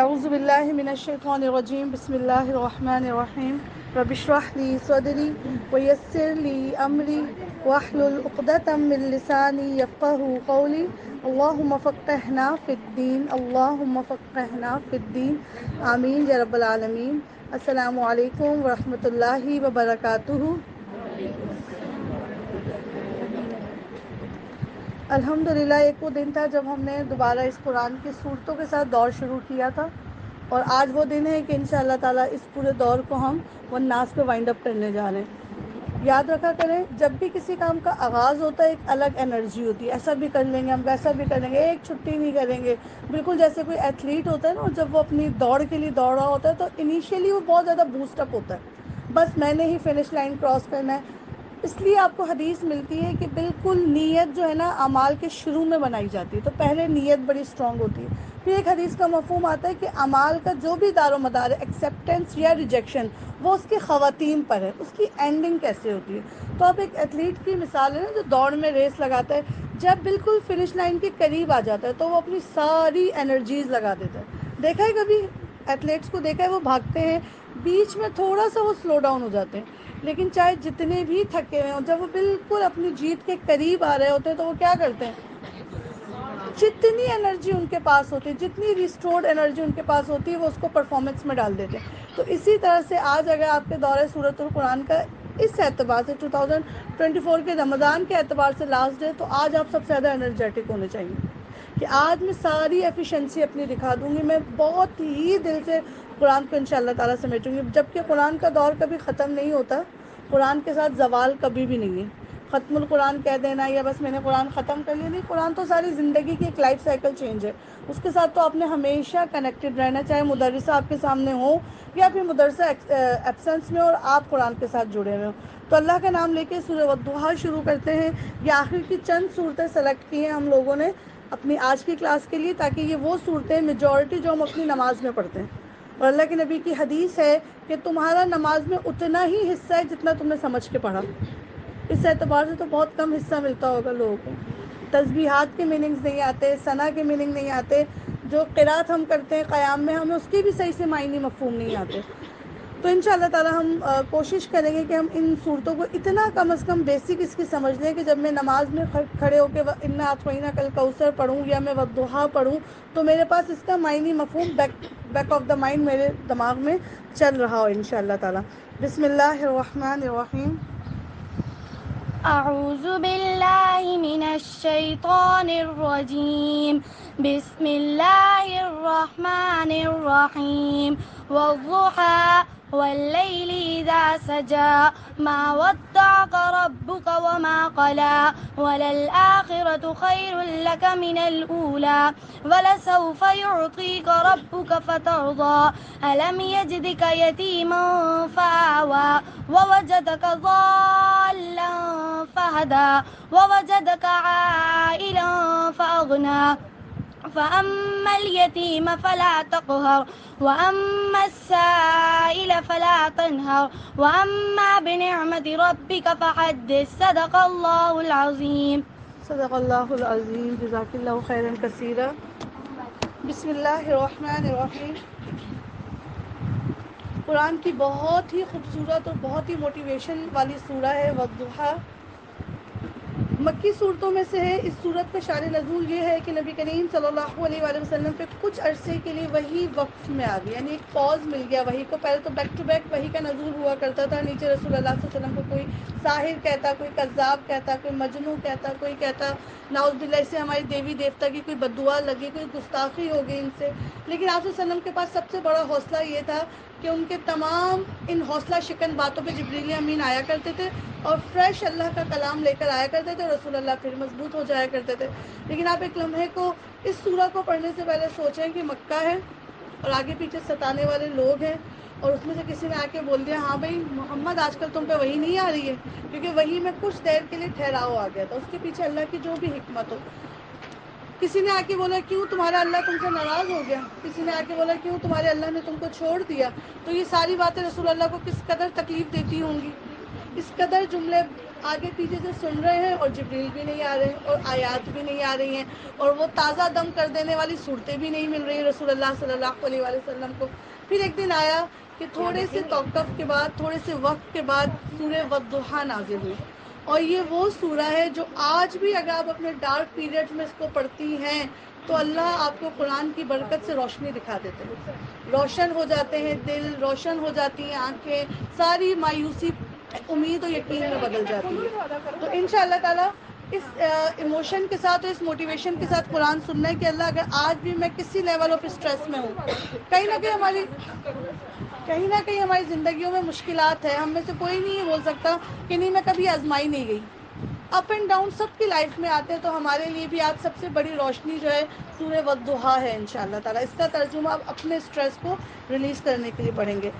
اعوذ باللہ من الشیطان الرجیم بسم اللہ الرحمن الرحیم رب اشرح لی صدری ویسر لی امری واحلل عقدۃ من لسانی یفقہوا قولی اللہم فقہنا فی الدین اللہم فقہنا فی الدین آمین یا رب العالمین۔ السلام علیکم ورحمۃ اللہ وبرکاتہ۔ الحمدللہ ایک وہ دن تھا جب ہم نے دوبارہ اس قرآن کی صورتوں کے ساتھ دور شروع کیا تھا، اور آج وہ دن ہے کہ انشاءاللہ تعالیٰ اس پورے دور کو ہم والناس پہ وائنڈ اپ کرنے جا رہے ہیں۔ یاد رکھا کریں، جب بھی کسی کام کا آغاز ہوتا ہے ایک الگ انرجی ہوتی ہے، ایسا بھی کر لیں گے ہم، ویسا بھی کر لیں گے، ایک چھٹی نہیں کریں گے۔ بالکل جیسے کوئی ایتھلیٹ ہوتا ہے نا، جب وہ اپنی دوڑ کے لیے دوڑ رہا ہوتا ہے تو انیشیلی وہ بہت زیادہ بوسٹ اپ ہوتا ہے، بس میں نے ہی فنش لائن کراس کرنا ہے۔ اس لیے آپ کو حدیث ملتی ہے کہ بالکل نیت جو ہے نا اعمال کے شروع میں بنائی جاتی ہے، تو پہلے نیت بڑی اسٹرانگ ہوتی ہے۔ پھر ایک حدیث کا مفہوم آتا ہے کہ اعمال کا جو بھی دار و مدار ہے، ایکسیپٹنس یا ریجیکشن، وہ اس کے خواتین پر ہے، اس کی اینڈنگ کیسے ہوتی ہے۔ تو آپ ایک ایتھلیٹ کی مثال ہے نا، جو دوڑ میں ریس لگاتا ہے، جب بالکل فنش لائن کے قریب آ جاتا ہے تو وہ اپنی ساری انرجیز لگا دیتا ہے۔ دیکھا ہے کبھی ایتھلیٹس کو؟ دیکھا ہے وہ بھاگتے ہیں، بیچ میں تھوڑا سا وہ سلو ڈاؤن ہو جاتے ہیں، لیکن چاہے جتنے بھی تھکے ہوئے ہوں، جب وہ بالکل اپنی جیت کے قریب آ رہے ہوتے ہیں تو وہ کیا کرتے ہیں؟ جتنی انرجی ان کے پاس ہوتی ہے، جتنی ریسٹورڈ انرجی ان کے پاس ہوتی ہے، وہ اس کو پرفارمنس میں ڈال دیتے ہیں۔ تو اسی طرح سے آج اگر آپ کے دورہ سورۃ القرآن کا اس اعتبار سے 2024 کے رمضان کے اعتبار سے لاسٹ ڈے، تو آج آپ سب سے زیادہ انرجیٹک ہونے چاہیے کہ آج میں ساری ایفیشنسی اپنی دکھا دوں گی، میں بہت ہی دل سے قرآن کو انشاءاللہ تعالیٰ سمیٹوں گی، جبکہ قرآن کا دور کبھی ختم نہیں ہوتا، قرآن کے ساتھ زوال کبھی بھی نہیں ہے۔ ختم القرآن کہہ دینا یا بس میں نے قرآن ختم کر لیا، نہیں، قرآن تو ساری زندگی کی ایک لائف سائیکل چینج ہے، اس کے ساتھ تو آپ نے ہمیشہ کنیکٹڈ رہنا، چاہے مدرسہ آپ کے سامنے ہو یا پھر مدرسہ ایبسنس میں اور آپ قرآن کے ساتھ جڑے ہوئے ہو۔ تو اللہ کا نام لے کے سورہ والضحیٰ شروع کرتے ہیں۔ یہ آخر کی چند صورتیں سلیکٹ کی ہیں ہم لوگوں نے اپنی آج کی کلاس کے لیے، تاکہ یہ وہ صورتیں میجورٹی جو ہم اپنی نماز میں پڑھتے ہیں، اور اللہ کے نبی کی حدیث ہے کہ تمہارا نماز میں اتنا ہی حصہ ہے جتنا تم نے سمجھ کے پڑھا۔ اس اعتبار سے تو بہت کم حصہ ملتا ہوگا لوگوں کو، تسبیحات کے میننگز نہیں آتے، ثنا کے میننگ نہیں آتے، جو قرات ہم کرتے ہیں قیام میں، ہمیں اس کے بھی صحیح سے معنی مفہوم نہیں آتے۔ تو ان شاء اللہ تعالیٰ ہم کوشش کریں گے کہ ہم ان صورتوں کو اتنا کم از کم بیسک اس کی سمجھ لیں کہ جب میں نماز میں کھڑے ہو کے انا اطمئنہ کل کوثر پڑھوں یا میں والضحیٰ پڑھوں، تو میرے پاس اس کا معنی مفہوم بیک آف دا مائنڈ میرے دماغ میں چل رہا ہو ان شاء اللہ تعالیٰ۔ بسم اللہ الرحمن الرحیم۔ أعوذ بالله من الشيطان الرجيم. بسم الله الرحمن الرحيم. والضحى والليل إذا سجى ما ودعك ربك وما قلى وللآخرة خير لك من الأولى ولسوف يعطيك ربك فترضى ألم يجدك يتيما فآوى ووجدك ضالا فهدى ووجدك عائلا فأغنى فأما اليتيم فلا تقهر وأما السائل فلا تنهر وأما بنعمة ربك فحدث. صدق الله العظيم. صدق اللہ العظیم، جزاک اللہ خیرا کثیرا۔ بسم اللہ الرحمن الرحیم۔ قرآن کی بہت ہی خوبصورت اور بہت ہی موٹیویشن والی سورہ ہے والضحیٰ، مکی صورتوں میں سے ہے۔ اس صورت کا شان نزول یہ ہے کہ نبی کریم صلی اللہ علیہ وآلہ وسلم پہ کچھ عرصے کے لیے وہی وقت میں آ گئی، یعنی ایک پاز مل گیا وہی کو۔ پہلے تو بیک ٹو بیک وہی کا نزول ہوا کرتا تھا، نیچے رسول اللہ صلی اللہ علیہ وسلم کو کوئی ساحر کہتا، کوئی کذاب کہتا، کوئی مجنوں کہتا، کوئی کہتا نعوذ باللہ اس سے ہماری دیوی دیوتا کی کوئی بددعا لگی، کوئی گستاخی ہو گئی ان سے۔ لیکن آپ صلی اللہ علیہ وسلم کے پاس سب سے بڑا حوصلہ یہ تھا کہ ان کے تمام ان حوصلہ شکن باتوں پہ جبریل امین آیا کرتے تھے اور فریش اللہ کا کلام لے کر آیا کرتے تھے، اور رسول اللہ پھر مضبوط ہو جایا کرتے تھے۔ لیکن آپ ایک لمحے کو اس سورہ کو پڑھنے سے پہلے سوچیں کہ مکہ ہے اور آگے پیچھے ستانے والے لوگ ہیں، اور اس میں سے کسی نے آ کے بول دیا ہاں بھائی محمد آج کل تم پہ وہی نہیں آ رہی ہے، کیونکہ وہی میں کچھ دیر کے لیے ٹھہراؤ آ گیا تھا، اس کے پیچھے اللہ کی جو بھی حکمت ہو۔ کسی نے آ کے بولا کیوں تمہارا اللہ تم سے ناراض ہو گیا، کسی نے آ کے بولا کیوں تمہارے اللہ نے تم کو چھوڑ دیا، تو یہ ساری باتیں رسول اللہ کو کس قدر تکلیف دیتی ہوں گی، اس قدر جملے آگے پیچھے سے سن رہے ہیں اور جبریل بھی نہیں آ رہے ہیں اور آیات بھی نہیں آ رہی ہیں اور وہ تازہ دم کر دینے والی صورتیں بھی نہیں مل رہی رسول اللہ صلی اللہ علیہ وآلہ وسلم کو. پھر ایک دن آیا کہ تھوڑے سے توقف کے بعد، تھوڑے سے وقت کے بعد سورہ والضحیٰ نازل ہوئی، اور یہ وہ سورہ ہے جو آج بھی اگر آپ اپنے ڈارک پیریڈ میں اس کو پڑھتی ہیں تو اللہ آپ کو قرآن کی برکت سے روشنی دکھا دیتے ہیں، روشن ہو جاتے ہیں دل، روشن ہو جاتی ہیں آنکھیں، ساری مایوسی امید و یقین میں بدل جاتی ہے. تو انشاءاللہ تعالیٰ اس ایموشن کے ساتھ اور اس موٹیویشن کے ساتھ قرآن سننا ہے کہ اللہ اگر آج بھی میں کسی لیول آف اسٹریس میں ہوں، کہیں نہ کہیں ہماری زندگیوں میں مشکلات ہے، ہم میں سے کوئی نہیں بول سکتا کہ نہیں میں کبھی آزمائی نہیں گئی. اپ اینڈ ڈاؤن سب کی لائف میں آتے ہیں، تو ہمارے لیے بھی آج سب سے بڑی روشنی جو ہے سورہ والضحیٰ ہے انشاءاللہ تعالیٰ. اس کا ترجمہ آپ اپنے اسٹریس کو ریلیز کرنے کے لیے پڑھیں گے.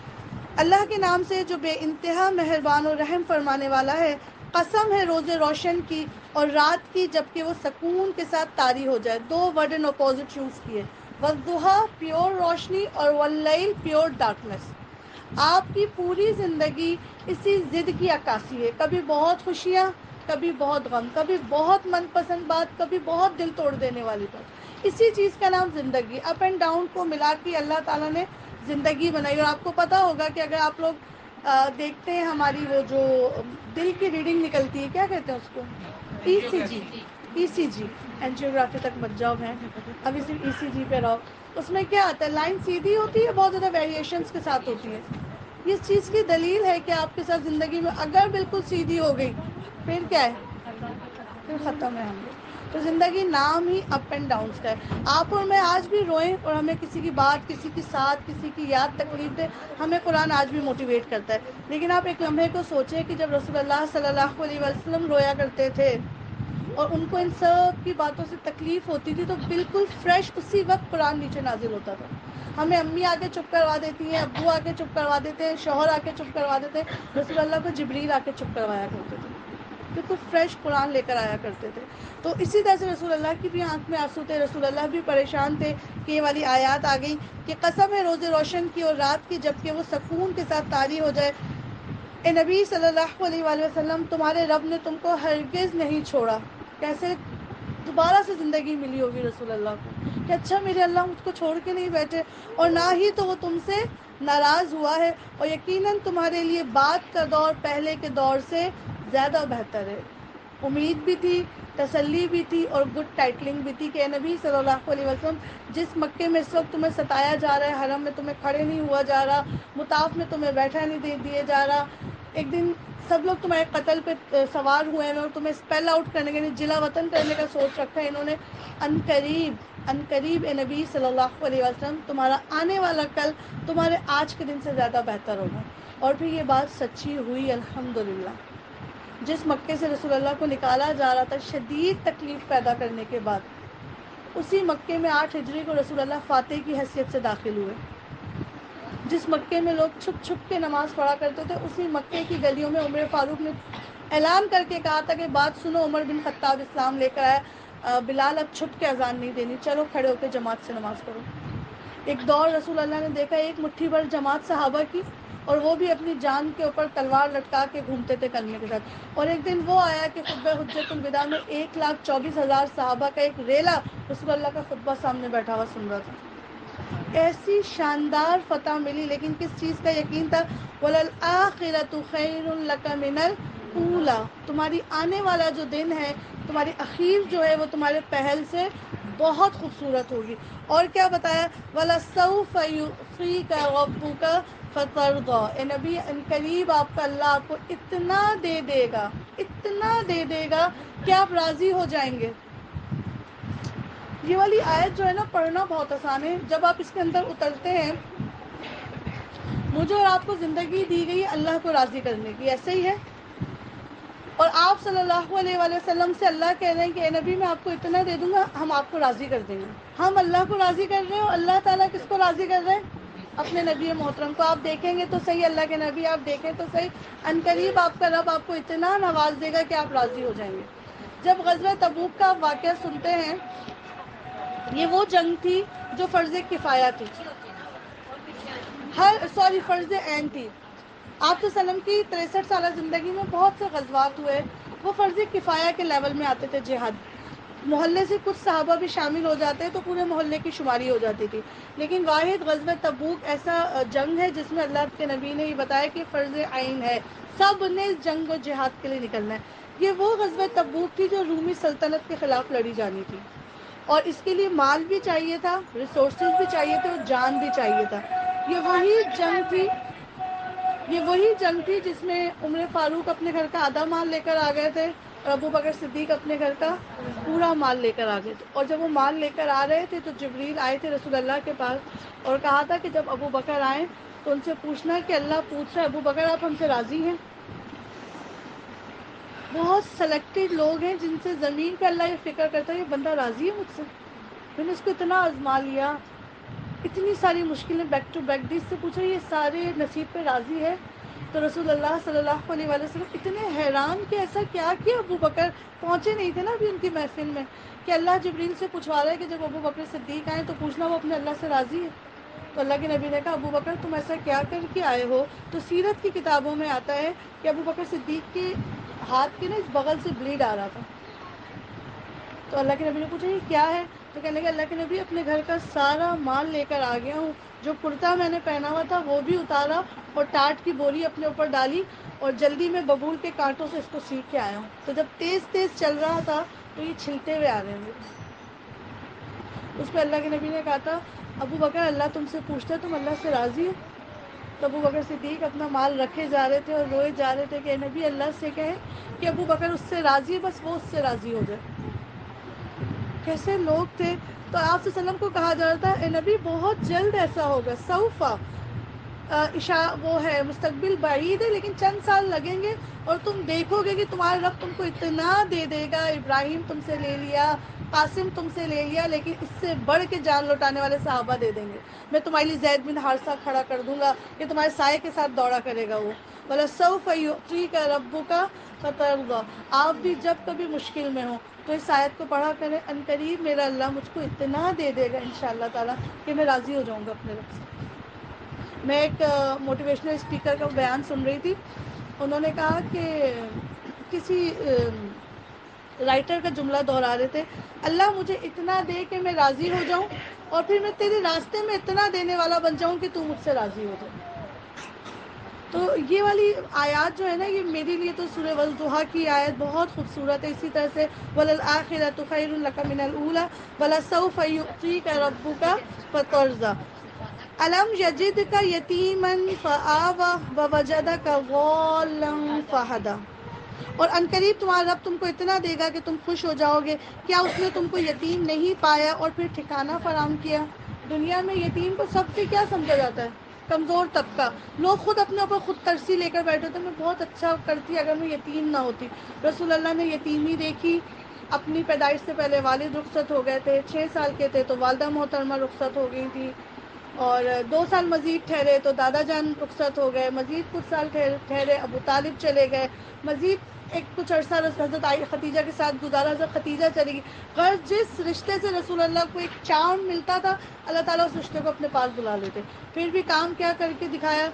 اللہ کے نام سے جو بے انتہا مہربان اور رحم فرمانے والا ہے. قسم ہے روز روشن کی اور رات کی جبکہ وہ سکون کے ساتھ طاری ہو جائے. دو ورڈ ان اپوزٹ یوز کیے، والضحیٰ پیور روشنی اور واللیل پیور ڈارکنیس. آپ کی پوری زندگی اسی ضد کی عکاسی ہے، کبھی بہت خوشیاں، کبھی بہت غم، کبھی بہت من پسند بات، کبھی بہت دل توڑ دینے والی بات. اسی چیز کا نام زندگی، اپ اینڈ ڈاؤن کو ملا کے اللہ تعالیٰ نے زندگی بنائی. اور آپ کو پتا ہوگا کہ اگر آپ لوگ دیکھتے ہیں ہماری وہ جو دل کی ریڈنگ نکلتی ہے، کیا کہتے ہیں اس کو، ای سی جی، ای سی جی، اینجیوگرافی تک مت جاؤ میں ابھی صرف ای سی جی پہ رہو. اس میں کیا آتا ہے، لائن سیدھی ہوتی ہے، بہت زیادہ ویریشنس کے ساتھ ہوتی ہے. اس چیز کی دلیل ہے کہ آپ کے ساتھ زندگی میں اگر بالکل سیدھی ہو گئی پھر کیا ہے، پھر ختم ہے ہم لوگ. تو زندگی نام ہی اپ اینڈ ڈاؤنس کا ہے. آپ اور میں آج بھی روئیں اور ہمیں کسی کی بات، کسی کی ساتھ، کسی کی یاد تکلیف دے، ہمیں قرآن آج بھی موٹیویٹ کرتا ہے. لیکن آپ ایک لمحے کو سوچیں کہ جب رسول اللہ صلی اللہ علیہ وسلم رویا کرتے تھے اور ان کو ان سب کی باتوں سے تکلیف ہوتی تھی، تو بالکل فریش اسی وقت قرآن نیچے نازل ہوتا تھا. ہمیں امی آ کے چپ کروا دیتی ہیں، ابو آ کے چپ کروا دیتے ہیں، شوہر آ کے چپ کروا دیتے ہیں، رسول اللہ کو جبریل آ کے چپ کروایا کرتے تھے، بالکل فریش قرآن لے کر آیا کرتے تھے. تو اسی طرح سے رسول اللہ کی بھی آنکھ میں آنسو تھے، رسول اللہ بھی پریشان تھے کہ یہ والی آیات آ گئی کہ قسم ہے روز روشن کی اور رات کی جبکہ وہ سکون کے ساتھ طاری ہو جائے. اے نبی صلی اللہ علیہ وآلہ وسلم، تمہارے رب نے تم کو ہرگز نہیں چھوڑا. کیسے دوبارہ سے زندگی ملی ہوگی رسول اللہ کو کہ اچھا میرے اللہ مجھ کو چھوڑ کے نہیں بیٹھے، اور نہ ہی تو وہ تم سے ناراض ہوا ہے، اور یقیناً تمہارے لیے بعد کا دور پہلے کے دور سے زیادہ بہتر ہے. امید بھی تھی، تسلی بھی تھی اور گڈ ٹائٹلنگ بھی تھی کہ اے نبی صلی اللہ علیہ وسلم، جس مکے میں اس وقت تمہیں ستایا جا رہا ہے، حرم میں تمہیں کھڑے نہیں ہوا جا رہا، مطاف میں تمہیں بیٹھا نہیں دیے جا رہا، ایک دن سب لوگ تمہارے قتل پہ سوار ہوئے ہیں اور تمہیں اسپیل آؤٹ کرنے کے لیے جلا وطن کرنے کا سوچ رکھا ہے انہوں نے. ان قریب اے نبی صلی اللہ علیہ وسلم، تمہارا آنے والا کل تمہارے آج کے دن سے زیادہ بہتر ہوگا. اور پھر یہ بات سچی ہوئی الحمدللہ. جس مکے سے رسول اللہ کو نکالا جا رہا تھا شدید تکلیف پیدا کرنے کے بعد، اسی مکے میں 8 ہجری کو رسول اللہ فاتح کی حیثیت سے داخل ہوئے. جس مکے میں لوگ چھپ چھپ کے نماز پڑھا کرتے تھے، اسی مکے کی گلیوں میں عمر فاروق نے اعلان کر کے کہا تھا کہ بات سنو، عمر بن خطاب اسلام لے کر آیا، بلال اب چھپ کے اذان نہیں دینی، چلو کھڑے ہو کے جماعت سے نماز پڑھو. ایک دور رسول اللہ نے دیکھا ایک مٹھی بھر جماعت صحابہ کی، اور وہ بھی اپنی جان کے اوپر تلوار لٹکا کے گھومتے تھے کلمے کے ساتھ. اور ایک دن وہ آیا کہ خطبہ حجت الوداع میں 1,24,000 صحابہ کا ایک ریلا رسول اللہ کا خطبہ سامنے بیٹھا ہوا سن رہا تھا. ایسی شاندار فتح ملی، لیکن کس چیز کا یقین تھا، وَلَلْآخِرَةُ خَيْرٌ لَكَ مِنَ الْأُولَىٰ، تمہاری آنے والا جو دن ہے، تمہاری اخیر جو ہے وہ تمہارے پہل سے بہت خوبصورت ہوگی. اور کیا بتایا، وَلَسَوْفَ يُعْطِيكَ رَبُّكَ فَتَرْضَىٰ، اے نبی ان قریب آپ کا اللہ آپ کو اتنا دے دے گا، اتنا دے دے گا کہ آپ راضی ہو جائیں گے. یہ والی آیت جو ہے نا پڑھنا بہت آسان ہے، جب آپ اس کے اندر اترتے ہیں. مجھے اور آپ کو زندگی دی گئی اللہ کو راضی کرنے کی، ایسے ہی ہے. اور آپ صلی اللہ علیہ وآلہ وسلم سے اللہ کہہ رہے ہیں کہ اے نبی میں آپ کو اتنا دے دوں گا، ہم آپ کو راضی کر دیں گے. ہم اللہ کو راضی کر رہے ہیں، اور اللہ تعالیٰ کس کو راضی کر رہے ہیں، اپنے نبی محترم کو. آپ دیکھیں گے تو صحیح، اللہ کے نبی آپ دیکھیں تو صحیح، ان قریب آپ کا رب آپ کو اتنا نواز دے گا کہ آپ راضی ہو جائیں گے. جب غزوہ تبوک کا واقعہ سنتے ہیں، یہ وہ جنگ تھی جو فرض کفایہ تھی، فرض عین تھی. آپ صلی اللہ علیہ وسلم کی 63 سالہ زندگی میں بہت سے غزوات ہوئے، وہ فرض کفایہ کے لیول میں آتے تھے جہاد، محلے سے کچھ صحابہ بھی شامل ہو جاتے تو پورے محلے کی شماری ہو جاتی تھی، لیکن واحد غزوہ تبوک ایسا جنگ ہے جس میں اللہ کے نبی نے یہ بتایا کہ فرض عین ہے، سب نے اس جنگ و جہاد کے لیے نکلنا ہے۔ یہ وہ غزوہ تبوک تھی جو رومی سلطنت کے خلاف لڑی جانی تھی، اور اس کے لیے مال بھی چاہیے تھا، ریسورسز بھی چاہیے تھے، اور جان بھی چاہیے تھا۔ یہ وہی جنگ تھی جس میں عمر فاروق اپنے گھر کا آدھا مال لے کر آ گئے تھے، اور ابو بکر صدیق اپنے گھر کا پورا مال لے کر آ گئے تھے۔ اور جب وہ مال لے کر آ رہے تھے تو جبریل آئے تھے رسول اللہ کے پاس اور کہا تھا کہ جب ابو بکر آئیں تو ان سے پوچھنا کہ اللہ پوچھ رہا ہے ابو بکر آپ ہم سے راضی ہیں؟ بہت سلیکٹڈ لوگ ہیں جن سے زمین پہ اللہ یہ فکر کرتا ہے یہ بندہ راضی ہے مجھ سے، میں نے اس کو اتنا آزما لیا، اتنی ساری مشکلیں بیک ٹو بیک دی، اس سے پوچھا یہ سارے نصیب پہ راضی ہے؟ تو رسول اللہ صلی اللہ علیہ وسلم اتنے حیران کہ ایسا کیا ابو بکر پہنچے نہیں تھے نا ابھی ان کی محفل میں، کہ اللہ جبریل سے پوچھوا رہا ہے کہ جب ابو بکر صدیق آئیں تو پوچھنا وہ اپنے اللہ سے راضی ہے؟ تو اللہ کے نبی نے کہا ابو بکر تم ایسا کیا کر کے آئے ہو؟ تو سیرت کی کتابوں میں آتا ہے کہ ابو بکر صدیق کے ہاتھ کے نا اس بغل سے بلیڈ آ رہا تھا، تو اللہ کے نبی نے پوچھا یہ کیا ہے؟ تو کہنے لگے اللہ کے نبی اپنے گھر کا سارا مال لے کر آ گیا ہوں، جو کرتا میں نے پہنا ہوا تھا وہ بھی اتارا اور ٹاٹ کی بوری اپنے اوپر ڈالی اور جلدی میں ببول کے کانٹوں سے اس کو سیکھ کے آیا ہوں۔ تو جب تیز تیز چل رہا تھا تو یہ چھلتے ہوئے آ رہے ہیں، اس پہ اللہ کے نبی نے کہا تھا ابو بکر اللہ تم سے پوچھتا ہے تم اللہ سے راضی ہو؟ تو ابو بکر صدیق اپنا مال رکھے جا رہے تھے اور روئے جا رہے تھے کہ اے نبی اللہ سے کہیں کہ ابو بکر اس سے راضی ہے، بس وہ اس سے راضی ہو جائے۔ کیسے لوگ تھے! تو آپ صلی اللہ علیہ وسلم کو کہا جا رہا تھا اے نبی بہت جلد ایسا ہوگا، سوفا وہ ہے مستقبل بعید ہے لیکن چند سال لگیں گے اور تم دیکھو گے کہ تمہارا رب تم کو اتنا دے دے گا، ابراہیم تم سے لے لیا، قاسم تم سے لے لیا، لیکن اس سے بڑھ کے جان لوٹانے والے صحابہ دے دیں گے۔ میں تمہارے لیے زید بن حارثہ کھڑا کر دوں گا کہ تمہارے سائے کے ساتھ دوڑا کرے گا وہ، وَلَسَوْفَ يُعْطِيكَ رَبُّكَ فَتَرْضَىٰ۔ آپ بھی جب کبھی مشکل میں ہوں تو اس آیت کو پڑھا کریں، ان قریب میرا اللہ مجھ کو اتنا دے دے گا انشاءاللہ تعالیٰ کہ میں راضی ہو جاؤں گا اپنے رب سے۔ میں ایک موٹیویشنل اسپیکر کا بیان سن رہی تھی، انہوں نے کہا کہ کسی رائٹر کا جملہ دہرا رہے تھے، اللہ مجھے اتنا دے کہ میں راضی ہو جاؤں اور پھر میں تیرے راستے میں اتنا دینے والا بن جاؤں کہ تو مجھ سے راضی ہو جائے۔ تو یہ والی آیات جو ہے نا یہ میرے لیے تو سورہ والضحیٰ کی آیت بہت خوبصورت ہے، اسی طرح سے وَلَلْآخِرَةُ خَيْرٌ لَكَ مِنَ الْأُولَىٰ وَلَسَوْفَ يُعْطِيكَ رَبُّكَ فَتَرْضَىٰ أَلَمْ يَجِدْكَ يَتِیمًا فَآوَىٰ وَوَجَدَكَ ضَالًّا فَہَدَىٰ۔ اور عنقریب تمہارا رب تم کو اتنا دے گا کہ تم خوش ہو جاؤ گے، کیا اس نے تم کو یتیم نہیں پایا اور پھر ٹھکانہ فراہم کیا؟ دنیا میں یتیم کو سب سے کیا سمجھا جاتا ہے؟ کمزور طبقہ، لوگ خود اپنے اوپر خود ترسی لے کر بیٹھے تھے میں بہت اچھا کرتی اگر میں یتیم نہ ہوتی۔ رسول اللہ نے یتیمی دیکھی، اپنی پیدائش سے پہلے والد رخصت ہو گئے تھے، 6 سال کے تھے تو والدہ محترمہ رخصت ہو گئی تھی، اور 2 سال مزید ٹھہرے تو دادا جان رخصت ہو گئے، مزید کچھ سال ٹھہرے ابو طالب چلے گئے، مزید ایک کچھ عرصہ حضرت خدیجہ کے ساتھ گزارا، حضرت خدیجہ چلے گی۔ غرض جس رشتے سے رسول اللہ کو ایک چارم ملتا تھا اللہ تعالیٰ اس رشتے کو اپنے پاس بلا لیتے، پھر بھی کام کیا کر کے دکھایا،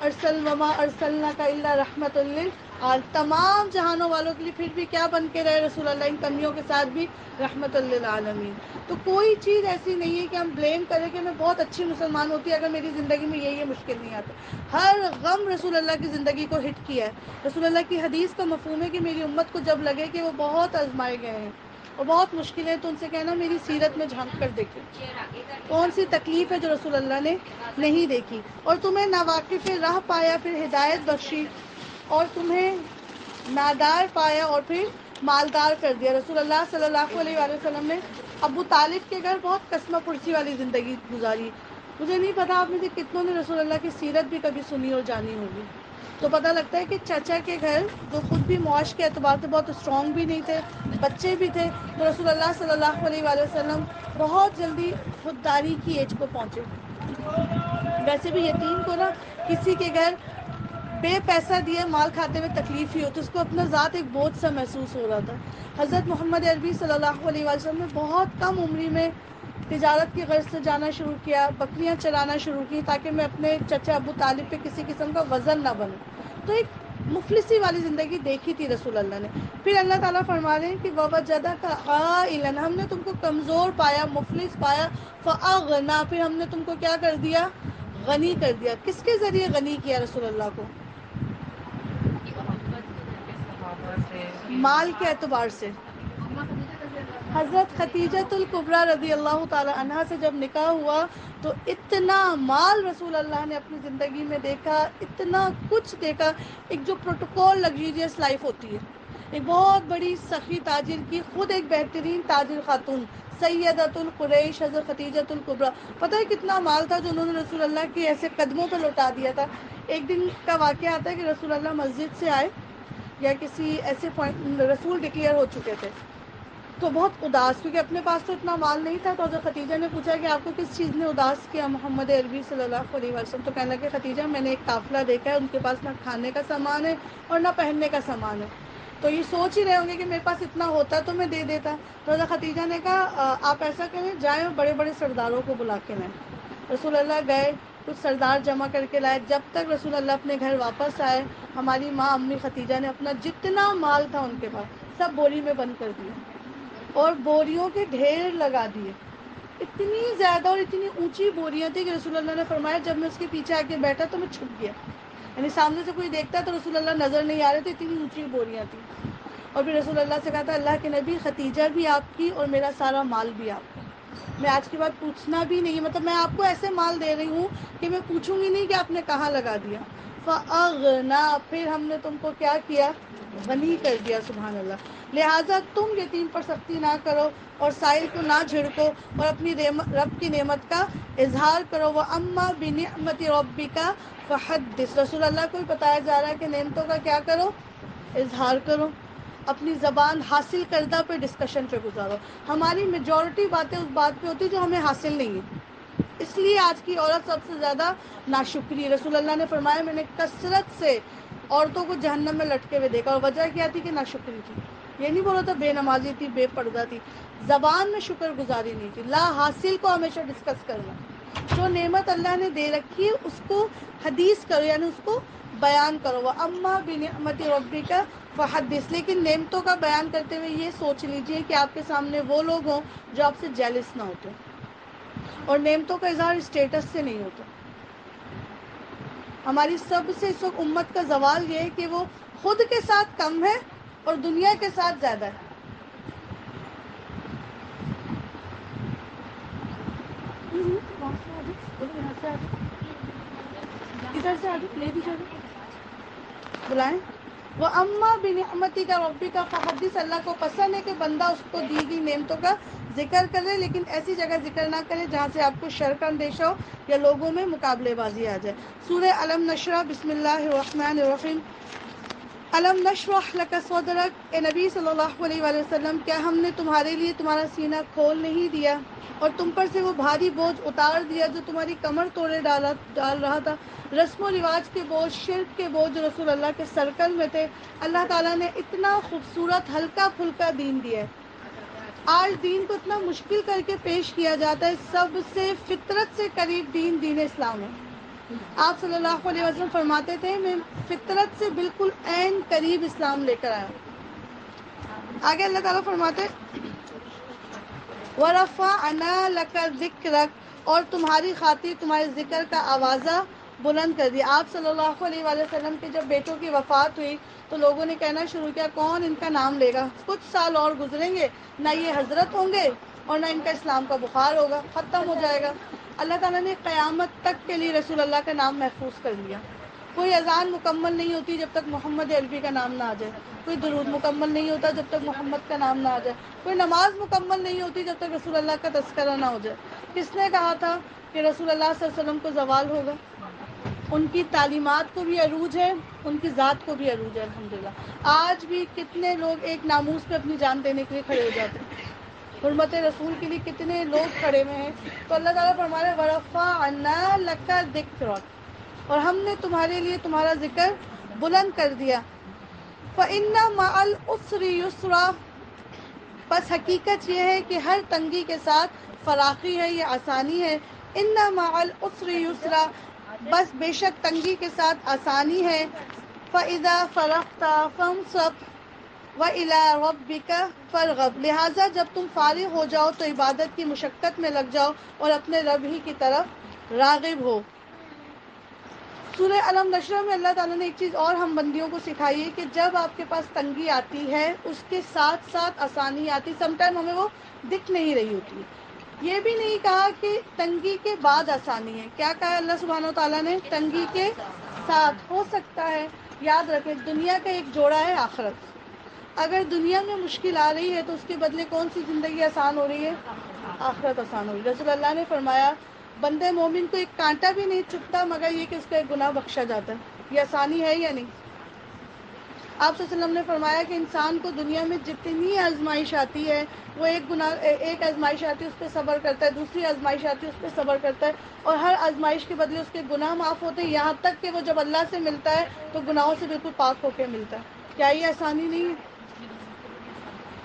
ارسل وما ارسلناک الا رحمۃ للعالمین، تمام جہانوں والوں کے لیے پھر بھی کیا بن کے رہے رسول اللہ، ان کمیوں کے ساتھ بھی رحمۃ للعالمین۔ تو کوئی چیز ایسی نہیں ہے کہ ہم بلیم کریں کہ میں بہت اچھی مسلمان ہوتی اگر میری زندگی میں یہ مشکل نہیں آتا، ہر غم رسول اللہ کی زندگی کو ہٹ کیا ہے۔ رسول اللہ کی حدیث کا مفہوم ہے کہ میری امت کو جب لگے کہ وہ بہت آزمائے گئے ہیں اور بہت مشکلیں تو ان سے کہنا میری سیرت میں جھانک کر دیکھیں کون سی تکلیف ہے جو رسول اللہ نے نہیں دیکھی، اور تمہیں ناواقف راہ پایا پھر ہدایت بخشی، اور تمہیں نادار پایا اور پھر مالدار کر دیا۔ رسول اللہ صلی اللہ علیہ وآلہ وسلم نے ابو طالب کے گھر بہت قسمہ پرسی والی زندگی گزاری، مجھے نہیں پتا آپ میں سے کتنوں نے رسول اللہ کی سیرت بھی کبھی سنی اور جانی ہوگی، تو پتہ لگتا ہے کہ چچا کے گھر جو خود بھی معاش کے اعتبار سے بہت اسٹرانگ بھی نہیں تھے، بچے بھی تھے، تو رسول اللہ صلی اللہ علیہ وآلہ وسلم بہت جلدی خودداری کی ایج کو پہنچے۔ ویسے بھی یتیم کو نا کسی کے گھر بے پیسہ دیے مال کھاتے ہوئے تکلیف ہی ہو تو اس کو اپنا ذات ایک بوجھ سا محسوس ہو رہا تھا۔ حضرت محمد عربی صلی اللہ علیہ وسلم نے بہت کم عمری میں تجارت کی غرض سے جانا شروع کیا، بکریاں چلانا شروع کی تاکہ میں اپنے چچا ابو طالب پہ کسی قسم کا وزن نہ بنوں۔ تو ایک مفلسی والی زندگی دیکھی تھی رسول اللہ نے۔ پھر اللہ تعالیٰ فرما رہے ہیں کہ وَوَجَدَكَ عَائِلًا، ہم نے تم کو کمزور پایا، مفلس پایا، فَأَغْنَا، پھر ہم نے تم کو کیا کر دیا؟ غنی کر دیا۔ کس کے ذریعے غنی کیا رسول اللہ کو؟ مال کے اعتبار سے۔ حضرت خدیجۃ الکبریٰ رضی اللہ تعالی عنہا سے جب نکاح ہوا تو اتنا مال رسول اللہ نے اپنی زندگی میں دیکھا، اتنا کچھ دیکھا، ایک جو پروٹوکول لگژریس لائف ہوتی ہے، ایک بہت بڑی سخی تاجر کی، خود ایک بہترین تاجر خاتون سیدۃ القریش حضرت خدیجۃ الکبریٰ، پتہ ہے کتنا مال تھا جو انہوں نے رسول اللہ کے ایسے قدموں پہ لوٹا دیا تھا۔ ایک دن کا واقعہ آتا ہے کہ رسول اللہ مسجد سے آئے یا کسی ایسے پوائنٹ، رسول ڈکلیئر ہو چکے تھے تو بہت اداس، کیونکہ اپنے پاس تو اتنا مال نہیں تھا، تو حضرت خدیجہ نے پوچھا کہ آپ کو کس چیز نے اداس کیا محمد عربی صلی اللہ علیہ وسلم؟ تو کہنے لگے خدیجہ میں نے ایک قافلہ دیکھا ہے، ان کے پاس نہ کھانے کا سامان ہے اور نہ پہننے کا سامان ہے، تو یہ سوچ ہی رہے ہوں گے کہ میرے پاس اتنا ہوتا تو میں دے دیتا۔ تو حضرت خدیجہ نے کہا آپ ایسا کریں، جائیں اور بڑے بڑے سرداروں کو بلا کے لائیں۔ رسول اللہ گئے، کچھ سردار جمع کر کے لائے۔ جب تک رسول اللہ اپنے گھر واپس آئے، ہماری ماں امی خدیجہ نے اپنا جتنا مال تھا ان کے پاس سب بوری میں بند کر دیا اور بوریوں کے ڈھیر لگا دیے، اتنی زیادہ اور اتنی اونچی بوریاں تھیں کہ رسول اللہ نے فرمایا جب میں اس کے پیچھے آ کے بیٹھا تو میں چھپ گیا، یعنی سامنے سے کوئی دیکھتا تو رسول اللہ نظر نہیں آ رہے تھے، اتنی اونچی بوریاں تھیں۔ اور پھر رسول اللہ سے کہا تھا اللہ کے نبی خدیجہ بھی آپ کی اور میرا سارا مال بھی آپ کا، میں آج کے بعد پوچھنا بھی نہیں، مطلب میں آپ کو ایسے مال دے رہی ہوں کہ میں پوچھوں گی نہیں کہ آپ نے کہاں لگا دیا۔ فَأَغْنَا، پھر ہم نے تم کو کیا کیا؟ غنی کر دیا، سبحان اللہ۔ لہٰذا تم یتیم پر سختی نہ کرو اور سائل کو نہ جھڑکو اور اپنی رب کی نعمت کا اظہار کرو۔ وَأَمَّا بِنِعْمَةِ رَبِّكَ فَحَدِّثْ، رسول اللہ کو بھی بتایا جا رہا ہے کہ نعمتوں کا کیا کرو؟ اظہار کرو، اپنی زبان حاصل کردہ پہ ڈسکشن پہ گزارو۔ ہماری میجورٹی باتیں اس بات پہ ہوتی جو ہمیں حاصل نہیں ہے، اس لیے آج کی عورت سب سے زیادہ ناشکری۔ رسول اللہ نے فرمایا میں نے کثرت سے عورتوں کو جہنم میں لٹکے ہوئے دیکھا، اور وجہ کیا تھی کہ ناشکری تھی، یہ نہیں بولا تھا بے نمازی تھی، بے پردہ تھی، زبان میں شکر گزاری نہیں تھی، لا حاصل کو ہمیشہ ڈسکس کرنا، جو نعمت اللہ نے دے رکھی ہے اس کو حدیث کرو، یعنی اس کو بیان کرو۔ وَأَمَّا بِنِعْمَةِ رَبِّكَ فحدث، لیکن نعمتوں کا بیان کرتے ہوئے یہ سوچ لیجئے کہ آپ کے سامنے وہ لوگ ہوں جو آپ سے جیلس نہ ہوتے، اور نعمتوں کا اظہار اسٹیٹس سے نہیں ہوتا۔ ہماری سب سے اس وقت امت کا زوال یہ ہے کہ وہ خود کے ساتھ کم ہے اور دنیا کے ساتھ زیادہ ہے۔ ادھر سے آگے لے بھی جاؤ، بلائیں۔ وہ اما بنعمتی کا ربی کا فحدث، اللہ کو پسند ہے کہ بندہ اس کو دی گئی نعمتوں کا ذکر کرے، لیکن ایسی جگہ ذکر نہ کرے جہاں سے آپ کو شر کا اندیشہ ہو یا لوگوں میں مقابلے بازی آ جائے۔ سورہ علم نشرح، بسم اللہ الرحمن الرحیم۔ علم نشرح لک صدرک، اے نبی صلی اللہ علیہ وآلہ وسلم کیا ہم نے تمہارے لیے تمہارا سینہ کھول نہیں دیا اور تم پر سے وہ بھاری بوجھ اتار دیا جو تمہاری کمر توڑے ڈال رہا تھا، رسم و رواج کے بوجھ، شرک کے بوجھ جو رسول اللہ کے سرکل میں تھے۔ اللہ تعالیٰ نے اتنا خوبصورت ہلکا پھلکا دین دیا ہے، آج دین کو اتنا مشکل کر کے پیش کیا جاتا ہے، سب سے فطرت سے قریب دین دین اسلام ہے۔ آپ صلی اللہ علیہ وسلم فرماتے تھے میں فطرت سے بالکل عین قریب اسلام لے کر آیا ہوں۔ آگے اللہ تعالیٰ فرماتے وَرَفَعْنَا لَكَ ذِكْرَكَ، اور تمہاری خاطر تمہارے ذکر کا آوازہ بلند کر دیا۔ آپ صلی اللہ علیہ وآلہ وسلم کے جب بیٹوں کی وفات ہوئی تو لوگوں نے کہنا شروع کیا کون ان کا نام لے گا، کچھ سال اور گزریں گے نہ یہ حضرت ہوں گے اور نہ ان کا اسلام کا بخار ہوگا، ختم ہو جائے گا۔ اللہ تعالیٰ نے قیامت تک کے لیے رسول اللہ کا نام محفوظ کر لیا۔ کوئی اذان مکمل نہیں ہوتی جب تک محمد عربی کا نام نہ آ جائے، کوئی درود مکمل نہیں ہوتا جب تک محمد کا نام نہ آ جائے، کوئی نماز مکمل نہیں ہوتی جب تک رسول اللہ کا تذکرہ نہ ہو جائے۔ کس نے کہا تھا کہ رسول اللہ صلی اللہ علیہ وسلم کو زوال ہوگا؟ ان کی تعلیمات کو بھی عروج ہے، ان کی ذات کو بھی عروج ہے الحمدللہ۔ آج بھی کتنے لوگ ایک ناموس پہ اپنی جان دینے کے لیے کھڑے ہو جاتے ہیں، حرمت رسول کے لیے کتنے لوگ کھڑے ہوئے ہیں۔ تو اللہ تعالیٰ فرمایا وَرَفَعْنَا لَكَ ذِكْرَكَ، اور ہم نے تمہارے لیے تمہارا ذکر بلند کر دیا۔ فَإِنَّ مَعَ الْعُسْرِ يُسْرًا، بس حقیقت یہ ہے کہ ہر تنگی کے ساتھ فراخی ہے، یہ آسانی ہے. ان مع العسر یسرا، بس بے شک تنگی کے ساتھ آسانی ہے. فَإِذَا فَرَغْتَ فَانصَبْ وَإِلَىٰ رَبِّكَ فَارْغَب، لہٰذا جب تم فارغ ہو جاؤ تو عبادت کی مشقت میں لگ جاؤ اور اپنے رب ہی کی طرف راغب ہو. سورہ علم نشرہ میں اللہ تعالیٰ نے ایک چیز اور ہم بندیوں کو سکھائی ہے کہ جب آپ کے پاس تنگی آتی ہے اس کے ساتھ ساتھ آسانی آتی. سم ٹائم ہمیں وہ دکھ نہیں رہی ہوتی. یہ بھی نہیں کہا کہ تنگی کے بعد آسانی ہے. کیا کہا اللہ سبحانہ و تعالیٰ نے؟ تنگی کے ساتھ. ہو سکتا ہے، یاد رکھیں دنیا کا ایک جوڑا ہے آخرت. اگر دنیا میں مشکل آ رہی ہے تو اس کے بدلے کون سی زندگی آسان ہو رہی ہے؟ آخرت آسان ہو رہی ہے. رسول اللہ نے فرمایا بندے مومن کو ایک کانٹا بھی نہیں چبھتا مگر یہ کہ اس کا ایک گناہ بخشا جاتا ہے. یہ آسانی ہے یا نہیں؟ آپ صلی اللہ علیہ وسلم نے فرمایا کہ انسان کو دنیا میں جتنی آزمائش آتی ہے وہ ایک آزمائش آتی ہے اس پہ صبر کرتا ہے، دوسری آزمائش آتی ہے اس پہ صبر کرتا ہے، اور ہر آزمائش کے بدلے اس کے گناہ معاف ہوتے ہیں، یہاں تک کہ وہ جب اللہ سے ملتا ہے تو گناہوں سے بالکل پاک ہو کے ملتا ہے. کیا یہ آسانی نہیں ہے؟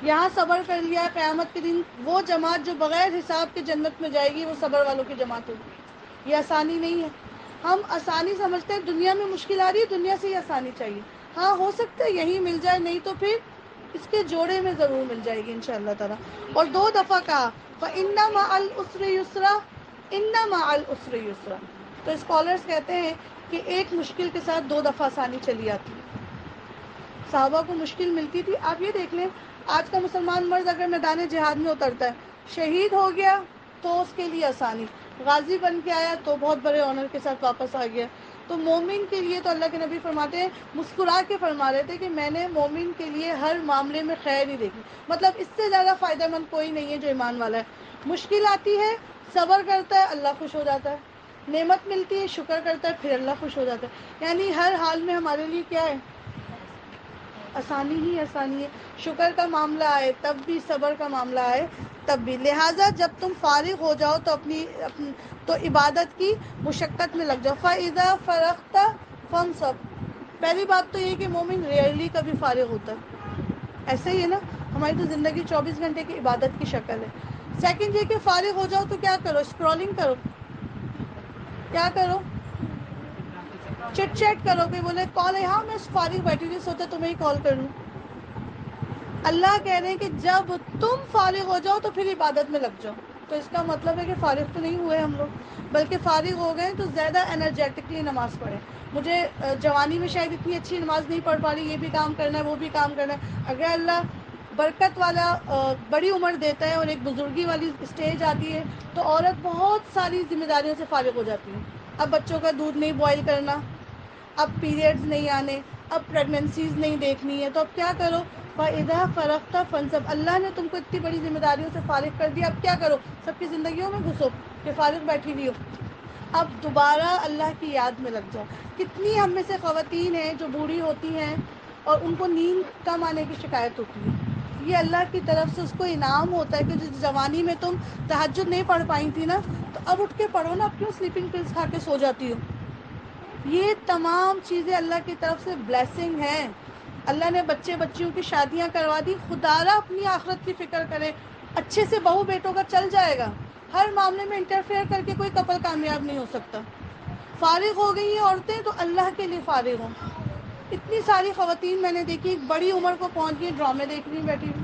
یہاں صبر کر لیا، قیامت کے دن وہ جماعت جو بغیر حساب کے جنت میں جائے گی وہ صبر والوں کی جماعت ہوگی. یہ آسانی نہیں ہے. ہم آسانی سمجھتے ہیں، دنیا میں مشکل آ رہی ہے دنیا سے ہی آسانی چاہیے. ہاں ہو سکتا ہے یہیں مل جائے، نہیں تو پھر اس کے جوڑے میں ضرور مل جائے گی انشاءاللہ تعالیٰ. اور 2 دفعہ کہا فَإِنَّ مَعَ الْعُسْرِ يُسْرًا، إِنَّ مَعَ الْعُسْرِ يُسْرًا. تو اسکالرس کہتے ہیں کہ ایک مشکل کے ساتھ 2 دفعہ آسانی چلی آتی ہے. صحابہ کو مشکل ملتی تھی. آپ یہ دیکھ لیں آج کا مسلمان مرد اگر میدان جہاد میں اترتا ہے، شہید ہو گیا تو اس کے لیے آسانی، غازی بن کے آیا تو بہت بڑے آنر کے ساتھ واپس آ گیا. تو مومن کے لیے تو اللہ کے نبی فرماتے ہیں، مسکرا کے فرما رہے تھے کہ میں نے مومن کے لیے ہر معاملے میں خیر ہی دیکھی. مطلب اس سے زیادہ فائدہ مند کوئی نہیں ہے جو ایمان والا ہے. مشکل آتی ہے صبر کرتا ہے اللہ خوش ہو جاتا ہے، نعمت ملتی ہے شکر کرتا ہے پھر اللہ خوش ہو جاتا ہے. یعنی ہر حال میں ہمارے لیے کیا ہے؟ آسانی ہی آسانی ہے. شکر کا معاملہ آئے تب بھی، صبر کا معاملہ آئے تب بھی. لہٰذا جب تم فارغ ہو جاؤ تو تو عبادت کی مشقت میں لگ جاؤ. فَإِذَا فَرَغْتَ فَانصَبْ. پہلی بات تو یہ کہ مومن ریئرلی کبھی فارغ ہوتا ہے، ایسے ہی ہے نا، ہماری تو زندگی 24 گھنٹے کی عبادت کی شکل ہے. سیکنڈ یہ کہ فارغ ہو جاؤ تو کیا کرو؟ اسکرولنگ کرو. کیا کرو؟ چٹ چیٹ کرو. کہ بولے کال ہے، ہاں میں فارغ بیٹھی ہوئی سوچا تمہیں ہی کال کر لوں. اللہ کہہ رہے ہیں کہ جب تم فارغ ہو جاؤ تو پھر عبادت میں لگ جاؤ. تو اس کا مطلب ہے کہ فارغ تو نہیں ہوئے ہم لوگ، بلکہ فارغ ہو گئے تو زیادہ انرجیٹکلی نماز پڑھیں. مجھے جوانی میں شاید اتنی اچھی نماز نہیں پڑھ پا رہی، یہ بھی کام کرنا ہے وہ بھی کام کرنا ہے. اگر اللہ برکت والا بڑی عمر دیتا ہے اور ایک بزرگی والی اسٹیج آتی ہے تو عورت بہت ساری ذمہ داریوں سے فارغ ہو جاتی ہے. اب بچوں کا دودھ نہیں بوائل کرنا، اب پیریڈز نہیں آنے، اب پریگننسیز نہیں دیکھنی ہے، تو اب کیا کرو؟ فَإِذَا فَرَغْتَ فَانصَبْ. اللہ نے تم کو اتنی بڑی ذمہ داریوں سے فارغ کر دیا، اب کیا کرو؟ سب کی زندگیوں میں گھسو کہ فارغ بیٹھی ہوئی ہو. اب دوبارہ اللہ کی یاد میں لگ جاؤ. کتنی ہم میں سے خواتین ہیں جو بوڑھی ہوتی ہیں اور ان کو نیند کم آنے کی شکایت ہوتی ہے. یہ اللہ کی طرف سے اس کو انعام ہوتا ہے کہ جس جوانی میں تم تہجد نہیں پڑھ پائی تھی نا، تو اب اٹھ کے پڑھو نا. اب کیوں سلیپنگ پلس کھا کے سو جاتی ہو؟ یہ تمام چیزیں اللہ کی طرف سے بلیسنگ ہیں. اللہ نے بچے بچیوں کی شادیاں کروا دی. خدارا اپنی آخرت کی فکر کرے. اچھے سے بہو بیٹوں کا چل جائے گا. ہر معاملے میں انٹرفیئر کر کے کوئی کپل کامیاب نہیں ہو سکتا. فارغ ہو گئی ہیں عورتیں تو اللہ کے لیے فارغ ہوں. اتنی ساری خواتین میں نے دیکھی بڑی عمر کو پہنچ گئی ڈرامے دیکھنے بیٹھی ہوئی،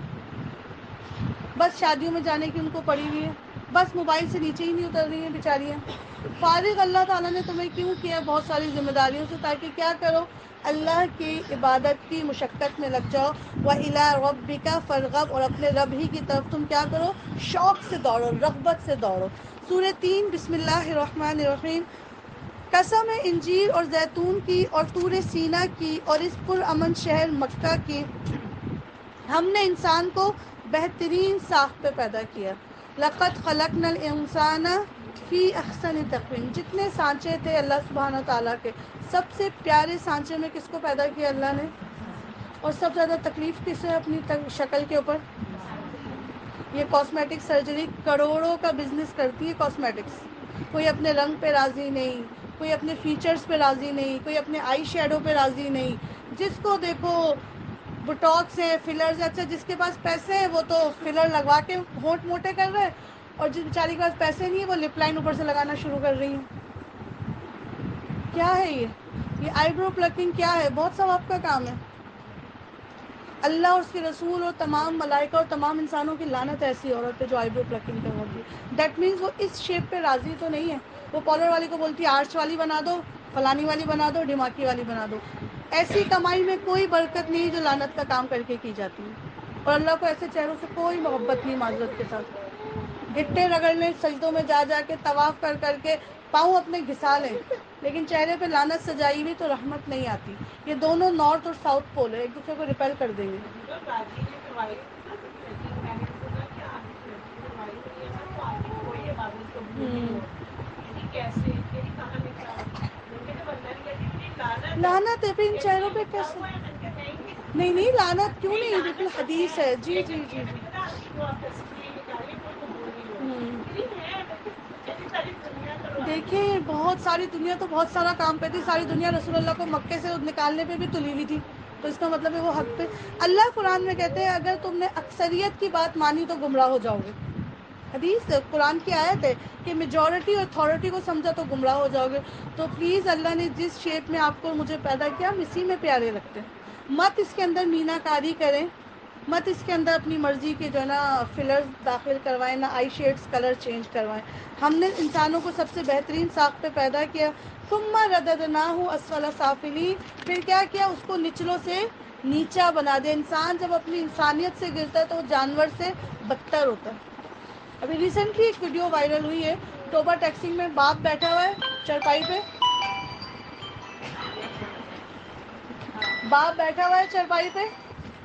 بس شادیوں میں جانے کی ان کو پڑی ہوئی ہے، بس موبائل سے نیچے ہی نہیں اتر رہی ہیں بیچاریاں. فارغ اللہ تعالیٰ نے تمہیں کیوں کیا؟ بہت ساری ذمہ داریوں سے، تاکہ کیا کرو؟ اللہ کی عبادت کی مشقت میں لگ جاؤ. وَإِلَىٰ رَبِّكَ فَارْغَب. اور اپنے رب ہی کی طرف تم کیا کرو؟ شوق سے دوڑو، رغبت سے دوڑو. سورہ 3 بسم اللہ الرحمن الرحیم. قسم ہے انجیر اور زیتون کی اور طور سینا کی اور اس پرامن شہر مکہ کی، ہم نے انسان کو بہترین ساخت پہ پیدا کیا. لقد خلقنا الانسان فی احسن تقویم. جتنے سانچے تھے اللہ سبحانہ تعالیٰ کے، سب سے پیارے سانچے میں کس کو پیدا کیا اللہ نے؟ اور سب سے زیادہ تکلیف کس ہے اپنی شکل کے اوپر؟ یہ کاسمیٹک سرجری کروڑوں کا بزنس کرتی ہے کاسمیٹکس. کوئی اپنے رنگ پہ راضی نہیں، کوئی اپنے فیچرز پہ راضی نہیں، کوئی اپنے آئی شیڈو پہ راضی نہیں. جس کو دیکھو بوٹاکس ہیں، فلرز. اچھا جس کے پاس پیسے ہیں وہ تو فلر لگوا کے ہونٹ موٹے کر رہے ہیں، اور جس بیچاری کے پاس پیسے نہیں ہے وہ لپ لائن اوپر سے لگانا شروع کر رہی ہیں. کیا ہے یہ آئی برو پلکنگ کیا ہے؟ بہت ثواب کا کام ہے. اللہ اور اس کے رسول اور تمام ملائکہ اور تمام انسانوں کی لعنت ہے ایسی عورت پہ جو آئی برو پلکنگ کرواتی ہے. دیٹ مینس وہ اس شیپ پہ راضی تو نہیں ہے. وہ پارلر والی کو بولتی ہے آرچ والی بنا دو، فلانی والی بنا دو، ڈھماکی والی بنا دو. ایسی کمائی میں کوئی برکت نہیں جو لعنت کا کام کر کے کی جاتی ہے. اور اللہ کو ایسے چہروں سے کوئی محبت نہیں معذرت کے ساتھ. گٹے رگڑنے، سجدوں میں جا جا کے، طواف کر کر کے پاؤں اپنے گھسا لیں، لیکن چہرے پہ لعنت سجائی ہوئی تو رحمت نہیں آتی. یہ دونوں نارتھ اور ساؤتھ پول ہے، ایک دوسرے کو ریپیل کر دیں گے. لعنت ہے پھر ان چہروں پہ کیسے؟ نہیں نہیں لعنت کیوں نہیں، بالکل حدیث ہے. جی جی جی جی. دیکھیں بہت ساری دنیا تو بہت سارا کام کرتی. ساری دنیا رسول اللہ کو مکے سے نکالنے پہ بھی تلی ہوئی تھی، تو اس کا مطلب ہے وہ حق پہ. اللہ قرآن میں کہتے ہیں اگر تم نے اکثریت کی بات مانی تو گمراہ ہو جاؤ گے. حدیث قرآن کی آیت ہے کہ میجورٹی اور اتھارٹی کو سمجھا تو گمراہ ہو جاؤ گے. تو پلیز اللہ نے جس شیپ میں آپ کو مجھے پیدا کیا ہم اسی میں پیارے لگتے ہیں. مت اس کے اندر مینا کاری کریں، مت اس کے اندر اپنی مرضی کے جو ہے نا فلرز داخل کروائیں، نہ آئی شیڈس کلر چینج کروائیں. ہم نے انسانوں کو سب سے بہترین ساخت پہ پیدا کیا. ثم رددناہ اسفل سافلین، پھر کیا کیا اس کو نچلوں سے نیچا بنا دیا. انسان جب اپنی انسانیت سے گرتا ہے تو وہ جانور سے بدتر ہوتا ہے. ابھی ریسنٹلی ایک ویڈیو وائرل ہوئی ہے، توبہ ٹیکسنگ میں باپ بیٹھا ہوا ہے چرپائی پہ، باپ بیٹھا ہوا ہے چرپائی پہ،